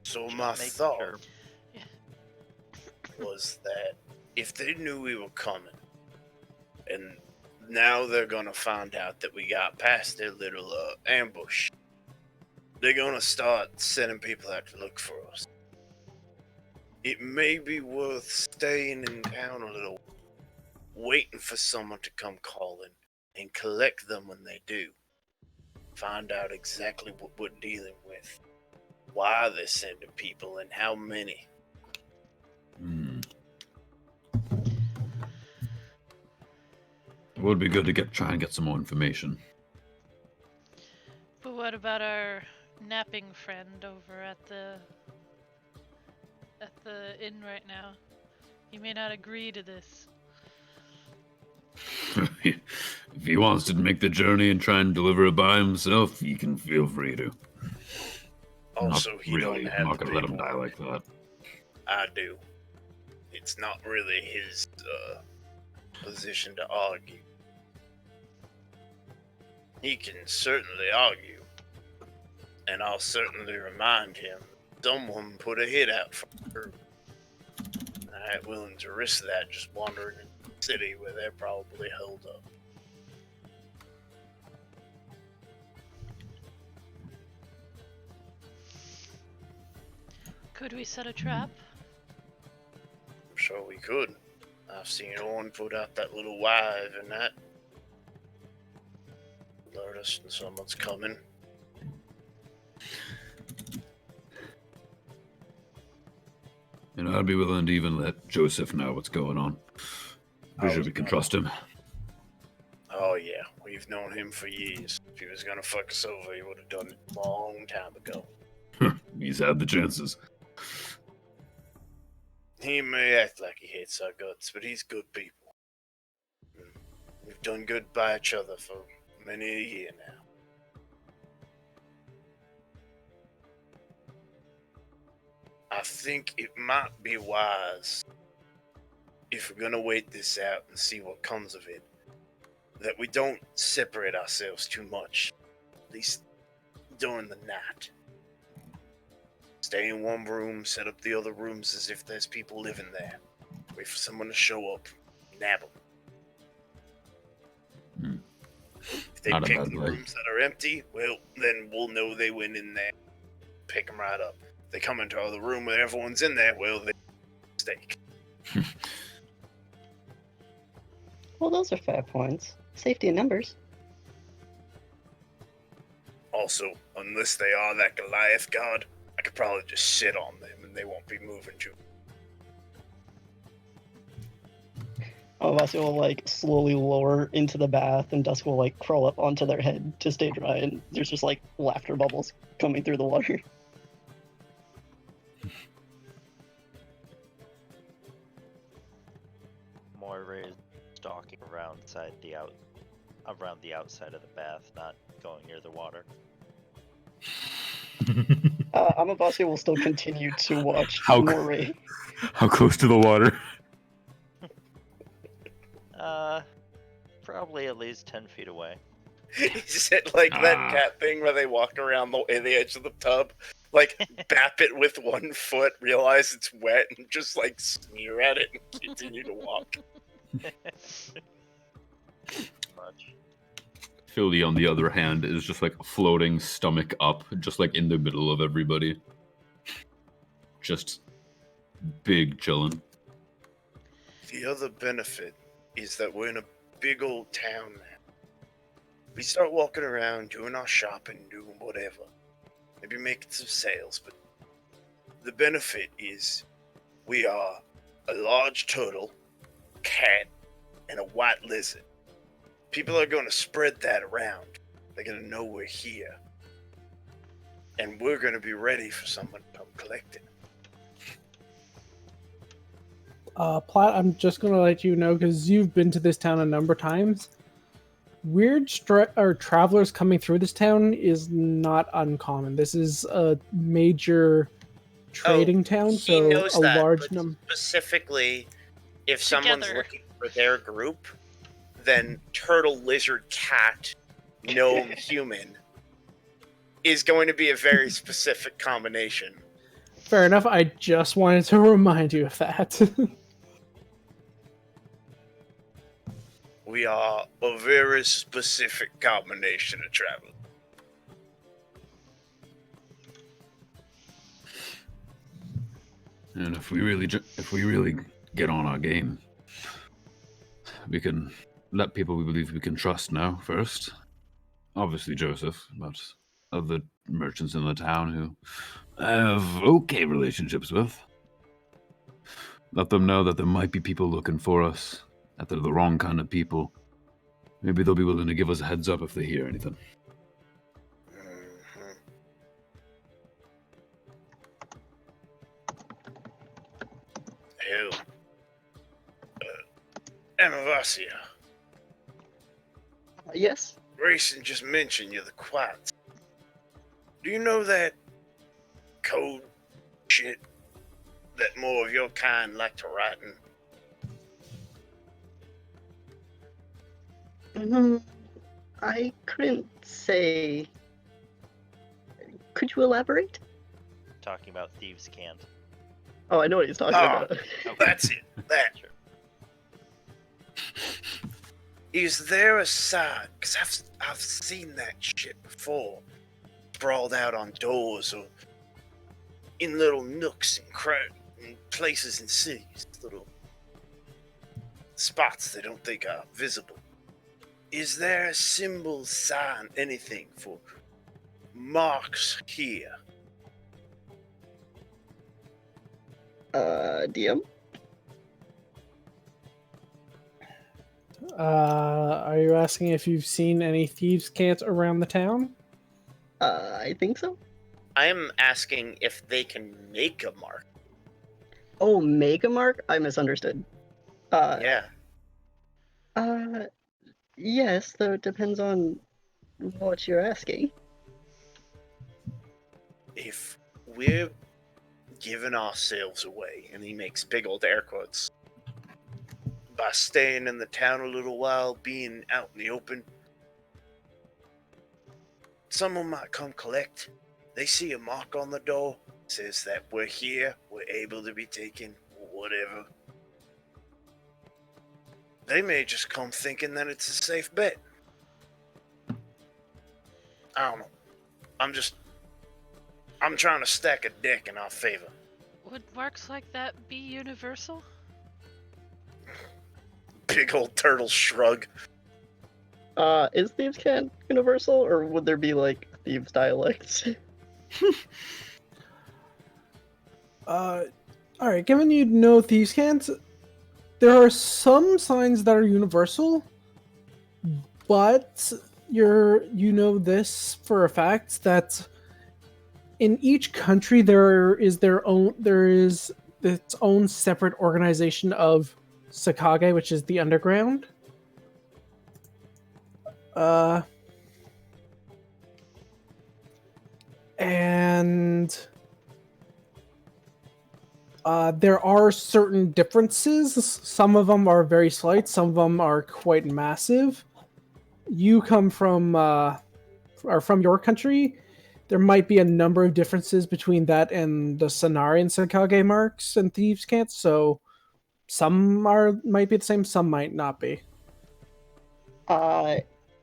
So Just my making thought sure. was that if they knew we were coming, and now they're gonna find out that we got past their little ambush, they're gonna start sending people out to look for us. It may be worth staying in town a little, waiting for someone to come calling, and collect them when they do. Find out exactly what we're dealing with, why they're sending people, and how many. It would be good to try and get some more information. But what about our napping friend over at the inn right now? He may not agree to this. If he wants to make the journey and try and deliver it by himself, he can feel free to. Also, Not he really. don't I'm have not the gonna let him paperwork. die like that. I do. It's not really his position to argue. He can certainly argue, and I'll certainly remind him someone put a hit out for her. I ain't willing to risk that just wandering in the city where they're probably held up. Could we set a trap? I'm sure we could. I've seen Orryn put out that little wive and that. Alert us when someone's coming. And I'd be willing to even let Joseph know what's going on. Pretty sure we can trust him. Oh yeah, we've known him for years. If he was gonna fuck us over, he would have done it a long time ago. He's had the chances. He may act like he hates our guts, but he's good people. We've done good by each other for many a year now. I think it might be wise, if we're gonna wait this out and see what comes of it, that we don't separate ourselves too much, at least during the night. Stay in one room, set up the other rooms as if there's people living there. Wait for someone to show up, nab them. If they Not a pick bad the way. rooms that are empty, well, then we'll know they went in there. Pick them right up. If they come into the room where everyone's in there, well, they mistake. Well, those are fair points. Safety in numbers. Also, unless they are that Goliath god, I could probably just sit on them and they won't be moving too. Amavasya will like slowly lower into the bath, and Dusk will like crawl up onto their head to stay dry, and there's just like laughter bubbles coming through the water. Moira is stalking around the outside of the bath, not going near the water. Amavasya will still continue to watch How- Moray. How close to the water? Probably at least 10 feet away. Is it like that cat thing where they walk around the edge of the tub, like bap it with one foot, realize it's wet, and just like sneer at it and continue to walk? Much. Philly, on the other hand, is just like floating stomach up, just like in the middle of everybody. Just big chillin'. The other benefit is that we're in a big old town now. We start walking around, doing our shopping, doing whatever. Maybe making some sales, but the benefit is we are a large turtle, cat, and a white lizard. People are going to spread that around. They're going to know we're here. And we're going to be ready for someone to come collect it. Platt, I'm just gonna let you know because you've been to this town a number of times. Weird travelers coming through this town is not uncommon. This is a major trading town, He so knows a that, large but number. specifically, if someone's Together. looking for their group, then turtle, lizard, cat, gnome, human is going to be a very specific combination. Fair enough. I just wanted to remind you of that. We are a very specific combination of travel. And if we really get on our game, we can let people we believe we can trust know first. Obviously Joseph, but other merchants in the town who I have okay relationships with. Let them know that there might be people looking for us, that they're the wrong kind of people. Maybe they'll be willing to give us a heads up if they hear anything. Mhm. Hell. Amavasya, Yes? Grayson just mentioned you're the quiet. Do you know that code shit that more of your kind like to write in? I couldn't say. Could you elaborate? Talking about thieves' cant. Oh, I know what he's talking Ah. about. That's it. That. Sure. Is there a sign? Because I've seen that shit before. Sprawled out on doors or in little nooks and places in cities. Little spots they don't think are visible. Is there a symbol, sign, anything for marks here? DM? Are you asking if you've seen any thieves' cant around the town? I think so. I am asking if they can make a mark. Oh, make a mark? I misunderstood. Yeah. Yes, though it depends on what you're asking. If we're giving ourselves away, and he makes big old air quotes, by staying in the town a little while, being out in the open, someone might come collect. They see a mark on the door, says that we're here, we're able to be taken, whatever. They may just come thinking that it's a safe bet. I don't know. I'm trying to stack a deck in our favor. Would marks like that be universal? Big old turtle shrug. Is Thieves' Cant universal, or would there be, like, Thieves' dialects? Alright, given you know thieves' cant, There are some signs that are universal, but you know this for a fact that in each country there is its own separate organization of Sakage, which is the underground. And there are certain differences. Some of them are very slight. Some of them are quite massive. You come from your country. There might be a number of differences between that and the Cenarian Sakage marks and Thieves' Cant, so some might be the same, some might not be.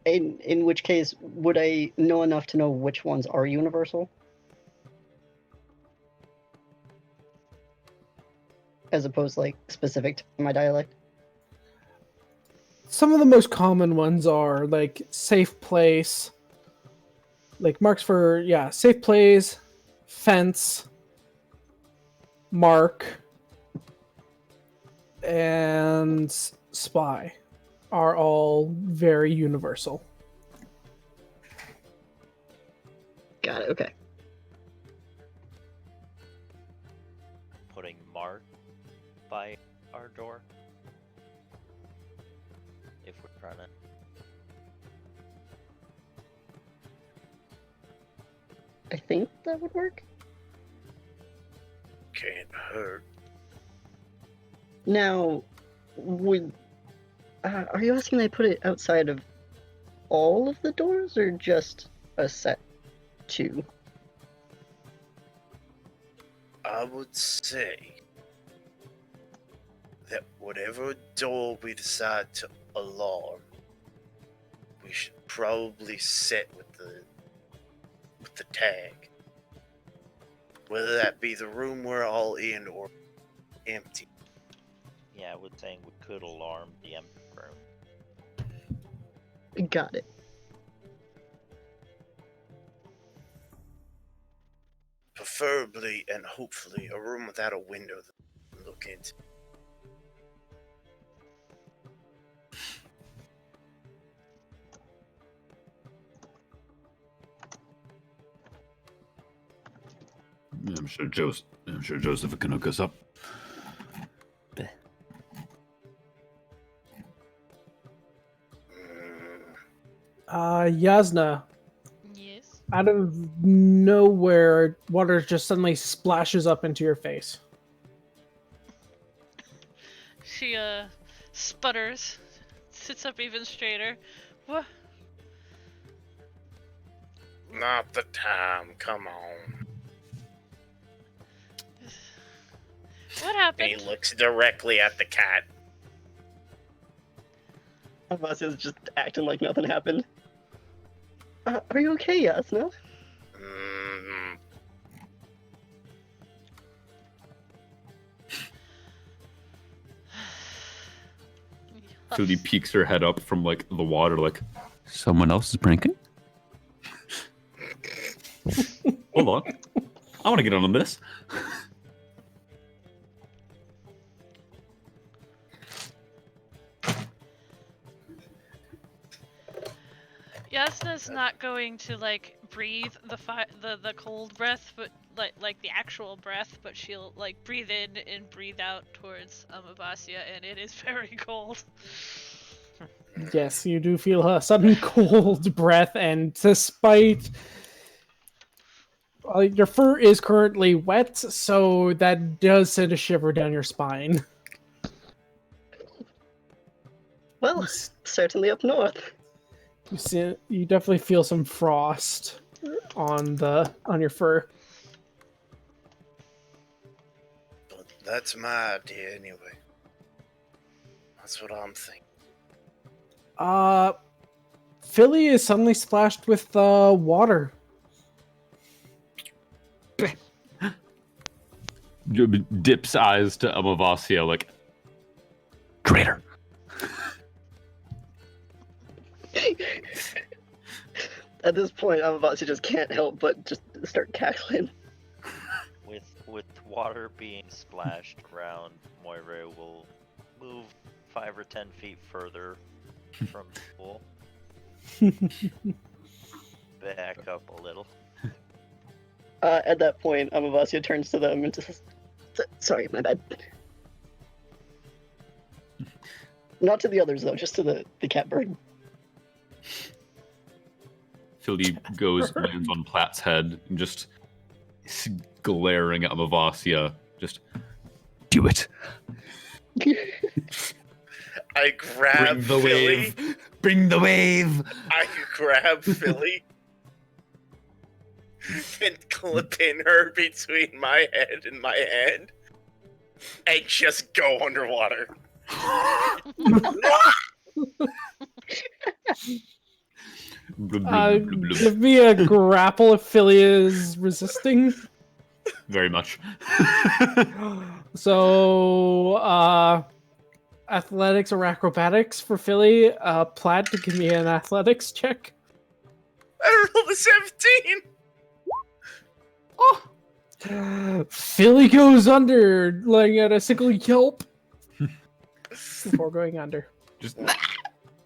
In which case, would I know enough to know which ones are universal? As opposed to, like, specific to my dialect? Some of the most common ones are, like, safe place, like marks for, safe place, fence, mark, and spy are all very universal. Got it, okay. Putting mark by our door. If we're trying to. I think that would work. Can't hurt. Now, are you asking I put it outside of all of the doors, or just a set 2? I would say that whatever door we decide to alarm, we should probably set with the tag. Whether that be the room we're all in or empty. Yeah, I would think we could alarm the empty room. Got it. Preferably and hopefully a room without a window that we can look into. I'm sure Joseph can hook us up. Jasnah, Yes. out of nowhere, water just suddenly splashes up into your face. She sputters, sits up even straighter. What? Not the time, come on. What And he happened? looks directly at the cat. Amavasya's just acting like nothing happened. Are you okay, Jasnah? Mm, Philly peeks her head up from like the water, like someone else is pranking. Hold on, I want to get on this. Jasnah's not going to like breathe the cold breath, but like the actual breath, but she'll like breathe in and breathe out towards Amavasya, and it is very cold. Yes, you do feel a sudden cold breath, and despite your fur is currently wet, so that does send a shiver down your spine. Well, certainly up north. You definitely feel some frost on your fur. but that's my idea anyway. That's what I'm thinking. Philly is suddenly splashed with water. Dips eyes to Amavasya like traitor. At this point, Amavasya just can't help but just start cackling. With water being splashed around, Moira will move 5 or 10 feet further from the pool. Back up a little. At that point, Amavasya turns to them and says, "Sorry, my bad." Not to the others though, just to the catbird. Philly goes, lands on Platt's head, and just glaring at Amavasya. Just do it. I grab Bring the Philly. wave. Bring the wave. I grab Philly and clip in her between my head and my hand and just go underwater. Give me a grapple if Philly is resisting. Very much. So, athletics or acrobatics for Philly. Plaid to give me an athletics check. I rolled a 17! Oh! Philly goes under, letting out a single yelp before going under. Just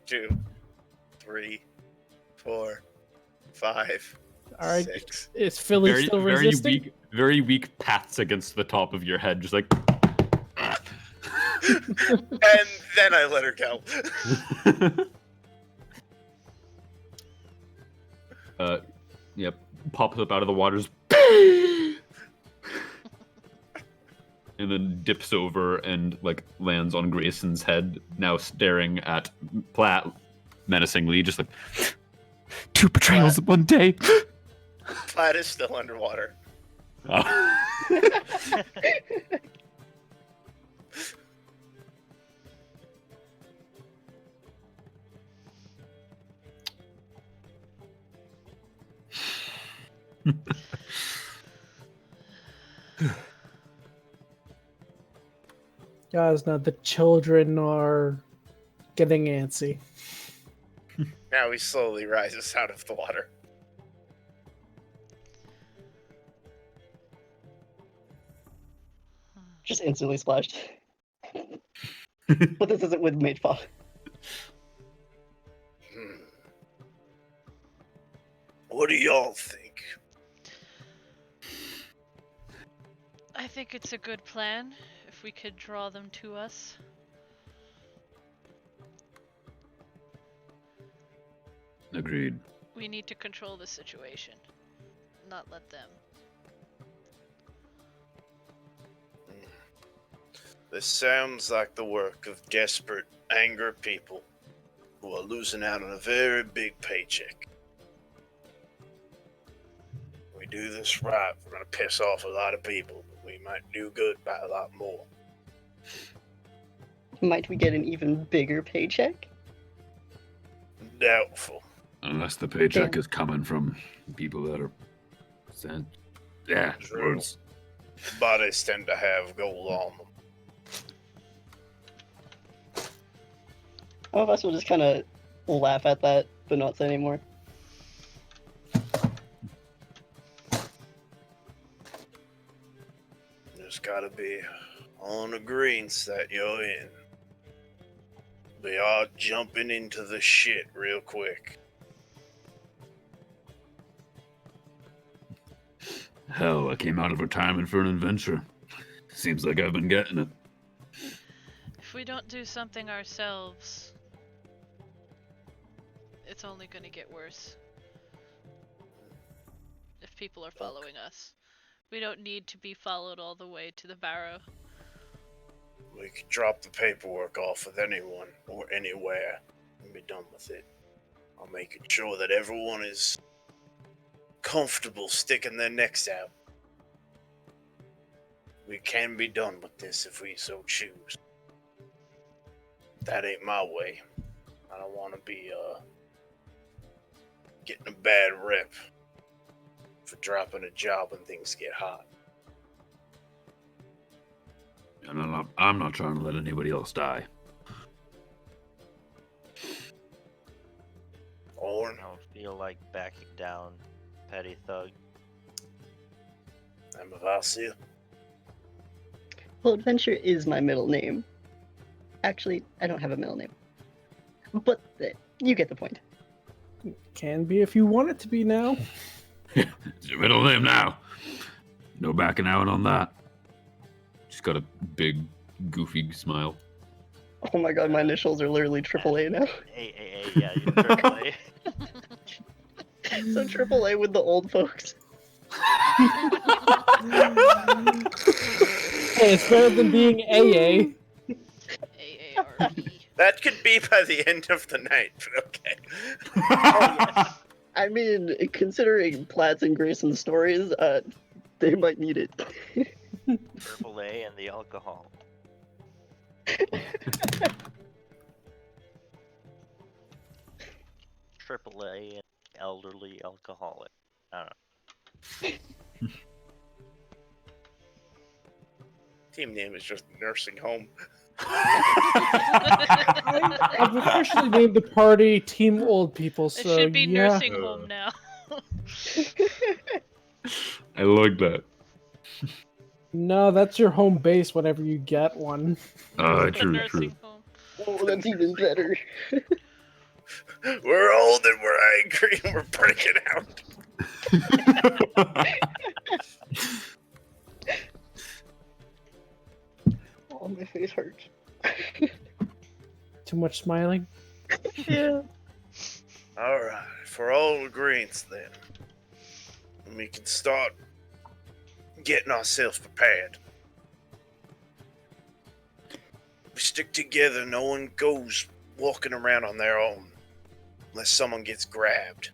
2, 3, 4, 5, All right, 6. is Philly very, still very resisting? very weak pats against the top of your head, just like. And then I let her go. Yep. Pops up out of the waters. And then dips over and like lands on Grayson's head, now staring at Platt menacingly, just like 2 betrayals in one day. Platt is still underwater. Oh. Jasnah, the children are getting antsy. Now he slowly rises out of the water. Just instantly splashed. But this isn't with Matefa. What do y'all think? I think it's a good plan if we could draw them to us. Agreed. We need to control the situation, not let them. This sounds like the work of desperate, angry people who are losing out on a very big paycheck. We do this right, we're gonna piss off a lot of people, but we might do good by a lot more. Might we get an even bigger paycheck? Doubtful. Unless the paycheck Damn. is coming from people that are sent. Yeah, True. words. Bodies tend to have gold on them. All of us will just kind of laugh at that, but not say anymore. There's gotta be on the greens that you're in. They are jumping into the shit real quick. Hell, I came out of retirement for an adventure. Seems like I've been getting it. If we don't do something ourselves, it's only gonna get worse. If people are following us. We don't need to be followed all the way to the barrow. We could drop the paperwork off with anyone or anywhere and be done with it. I'm making sure that everyone is comfortable sticking their necks out. We can be done with this if we so choose. That ain't my way. I don't want to be getting a bad rep for dropping a job when things get hot. And I'm not trying to let anybody else die. Orryn, I don't feel like backing down, petty thug. Amavasya. Well, adventure is my middle name. Actually, I don't have a middle name. But you get the point. Can be if you want it to be now. It's your middle name now. No backing out on that. She's got a big, goofy smile. Oh my god, my initials are literally AAA now. Yeah, you're AAA. So AAA with the old folks. Hey, it's better than being AA. AARP. That could be by the end of the night, but okay. I mean, considering Platt's and Grayson's stories, they might need it. AAA and the alcohol. AAA and elderly alcoholic. I don't know. Team name is just nursing home. I've officially named the party Team Old People, It so should be yeah. nursing home now. I like that. No, that's your home base whenever you get one. The True. nursing home. Oh, that's even better. We're old and we're angry and we're breaking out. Oh, my face hurts. Too much smiling? Yeah. Alright, for all agreements then, we can start getting ourselves prepared. We stick together, no one goes walking around on their own unless someone gets grabbed.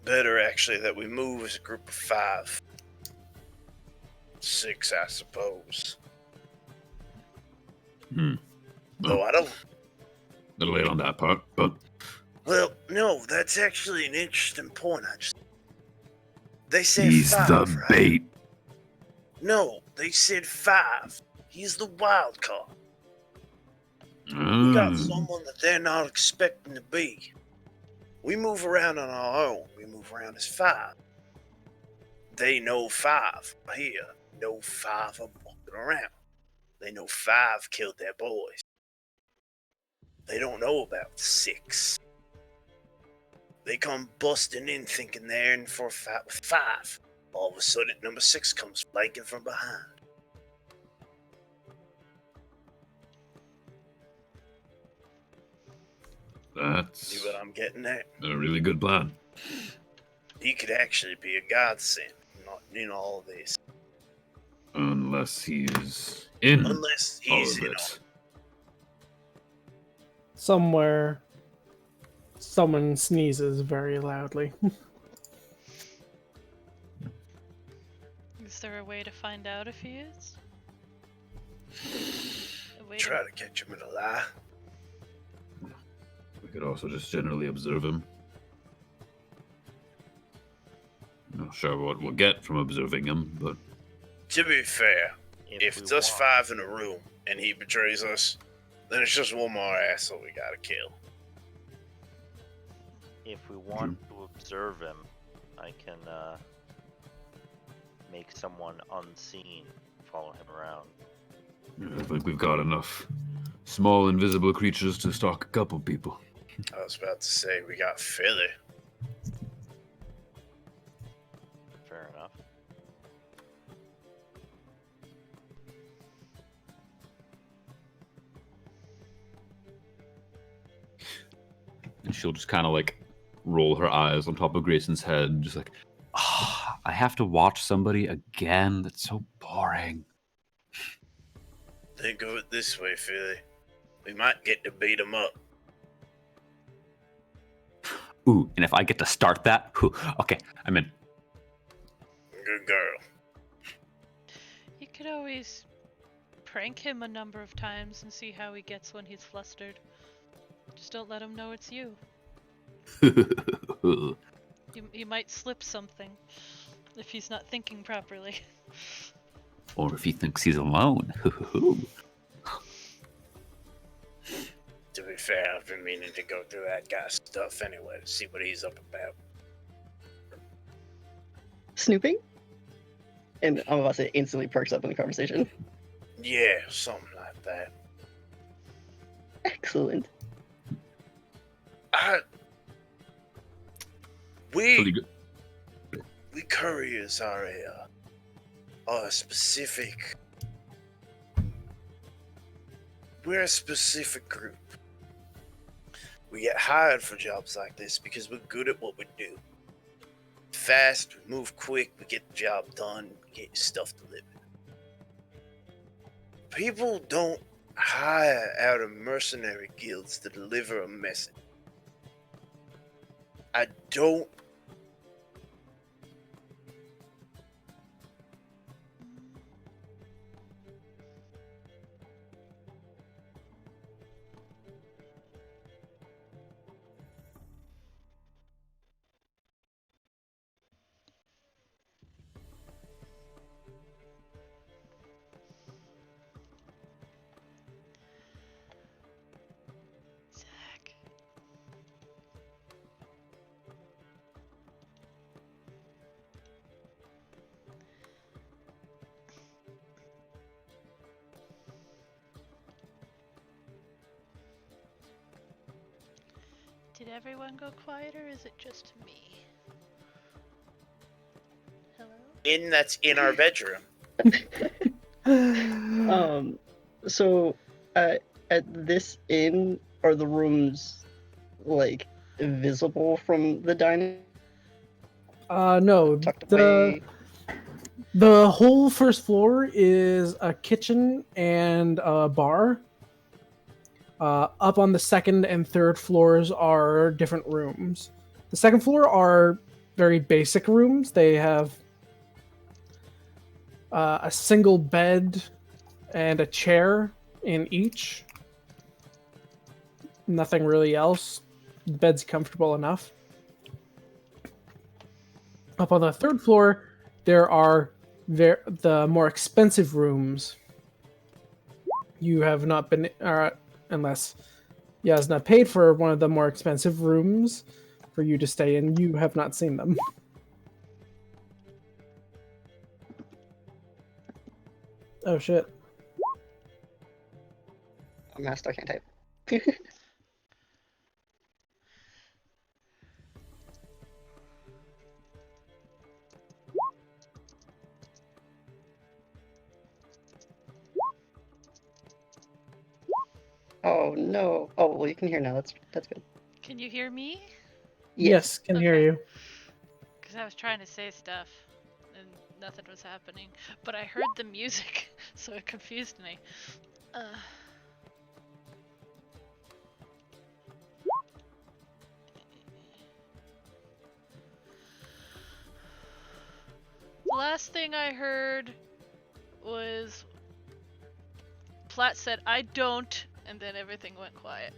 Better actually that we move as a group of 5. 6, I suppose. Though I don't. Little late on that part, but Well, no, that's actually an interesting point. They said he's 5, the right? bait. No, they said 5. He's the wild card. We got someone that they're not expecting to be. We move around on our own. We move around as 5. They know 5 here. Know 5 are walking around. They know 5 killed their boys. They don't know about 6. They come busting in thinking they're in for a fight with 5. All of a sudden, number 6 comes flanking from behind. That's See what I'm getting at? a really good plan. He could actually be a godsend, not in all of this. Unless he's in Unless all he's of in it. Somewhere, someone sneezes very loudly. Is there a way to find out if he is? A way Try to catch him in a lie. We could also just generally observe him. Not sure what we'll get from observing him, but To be fair, if we it's us want. 5 in a room and he betrays us, then it's just one more asshole we gotta kill. If we want to observe him, I can make someone unseen follow him around. I think we've got enough small invisible creatures to stalk a couple people. I was about to say, we got Philly. Fair enough. And she'll just kind of like roll her eyes on top of Grayson's head, just like, I have to watch somebody again. That's so boring. Think of it this way, Philly. We might get to beat him up. Ooh, and if I get to start that, okay, I'm in. Good girl. You could always prank him a number of times and see how he gets when he's flustered. Just don't let him know it's you. You might slip something if he's not thinking properly. Or if he thinks he's alone. To be fair, I've been meaning to go through that guy's stuff anyway to see what he's up about. Snooping? And Amavasya instantly perks up in the conversation. Yeah, something like that. Excellent. Pretty We good. couriers are a specific. We're a specific group. We get hired for jobs like this because we're good at what we do. Fast, we move quick, we get the job done, get your stuff delivered. People don't hire out of mercenary guilds to deliver a message. I don't. Zach. Did everyone go quiet, or is it just me? Hello? That's in our bedroom. So, at this inn, are the rooms, like, visible from the dining? No. Tucked away? The whole first floor is a kitchen and a bar. Up on the second and third floors are different rooms. The second floor are very basic rooms. They have a single bed and a chair in each. Nothing really else. The bed's comfortable enough. Up on the third floor, there are the more expensive rooms. You have not been, unless Jasnah paid for one of the more expensive rooms for you to stay in, you have not seen them. Oh shit. Master, I can't type. Oh no. Oh well, you can hear now. That's good. Can you hear me? Yes, can hear Okay. you. Because I was trying to say stuff and nothing was happening. But I heard the music, so it confused me. The last thing I heard was Platt said, "I don't," and then everything went quiet.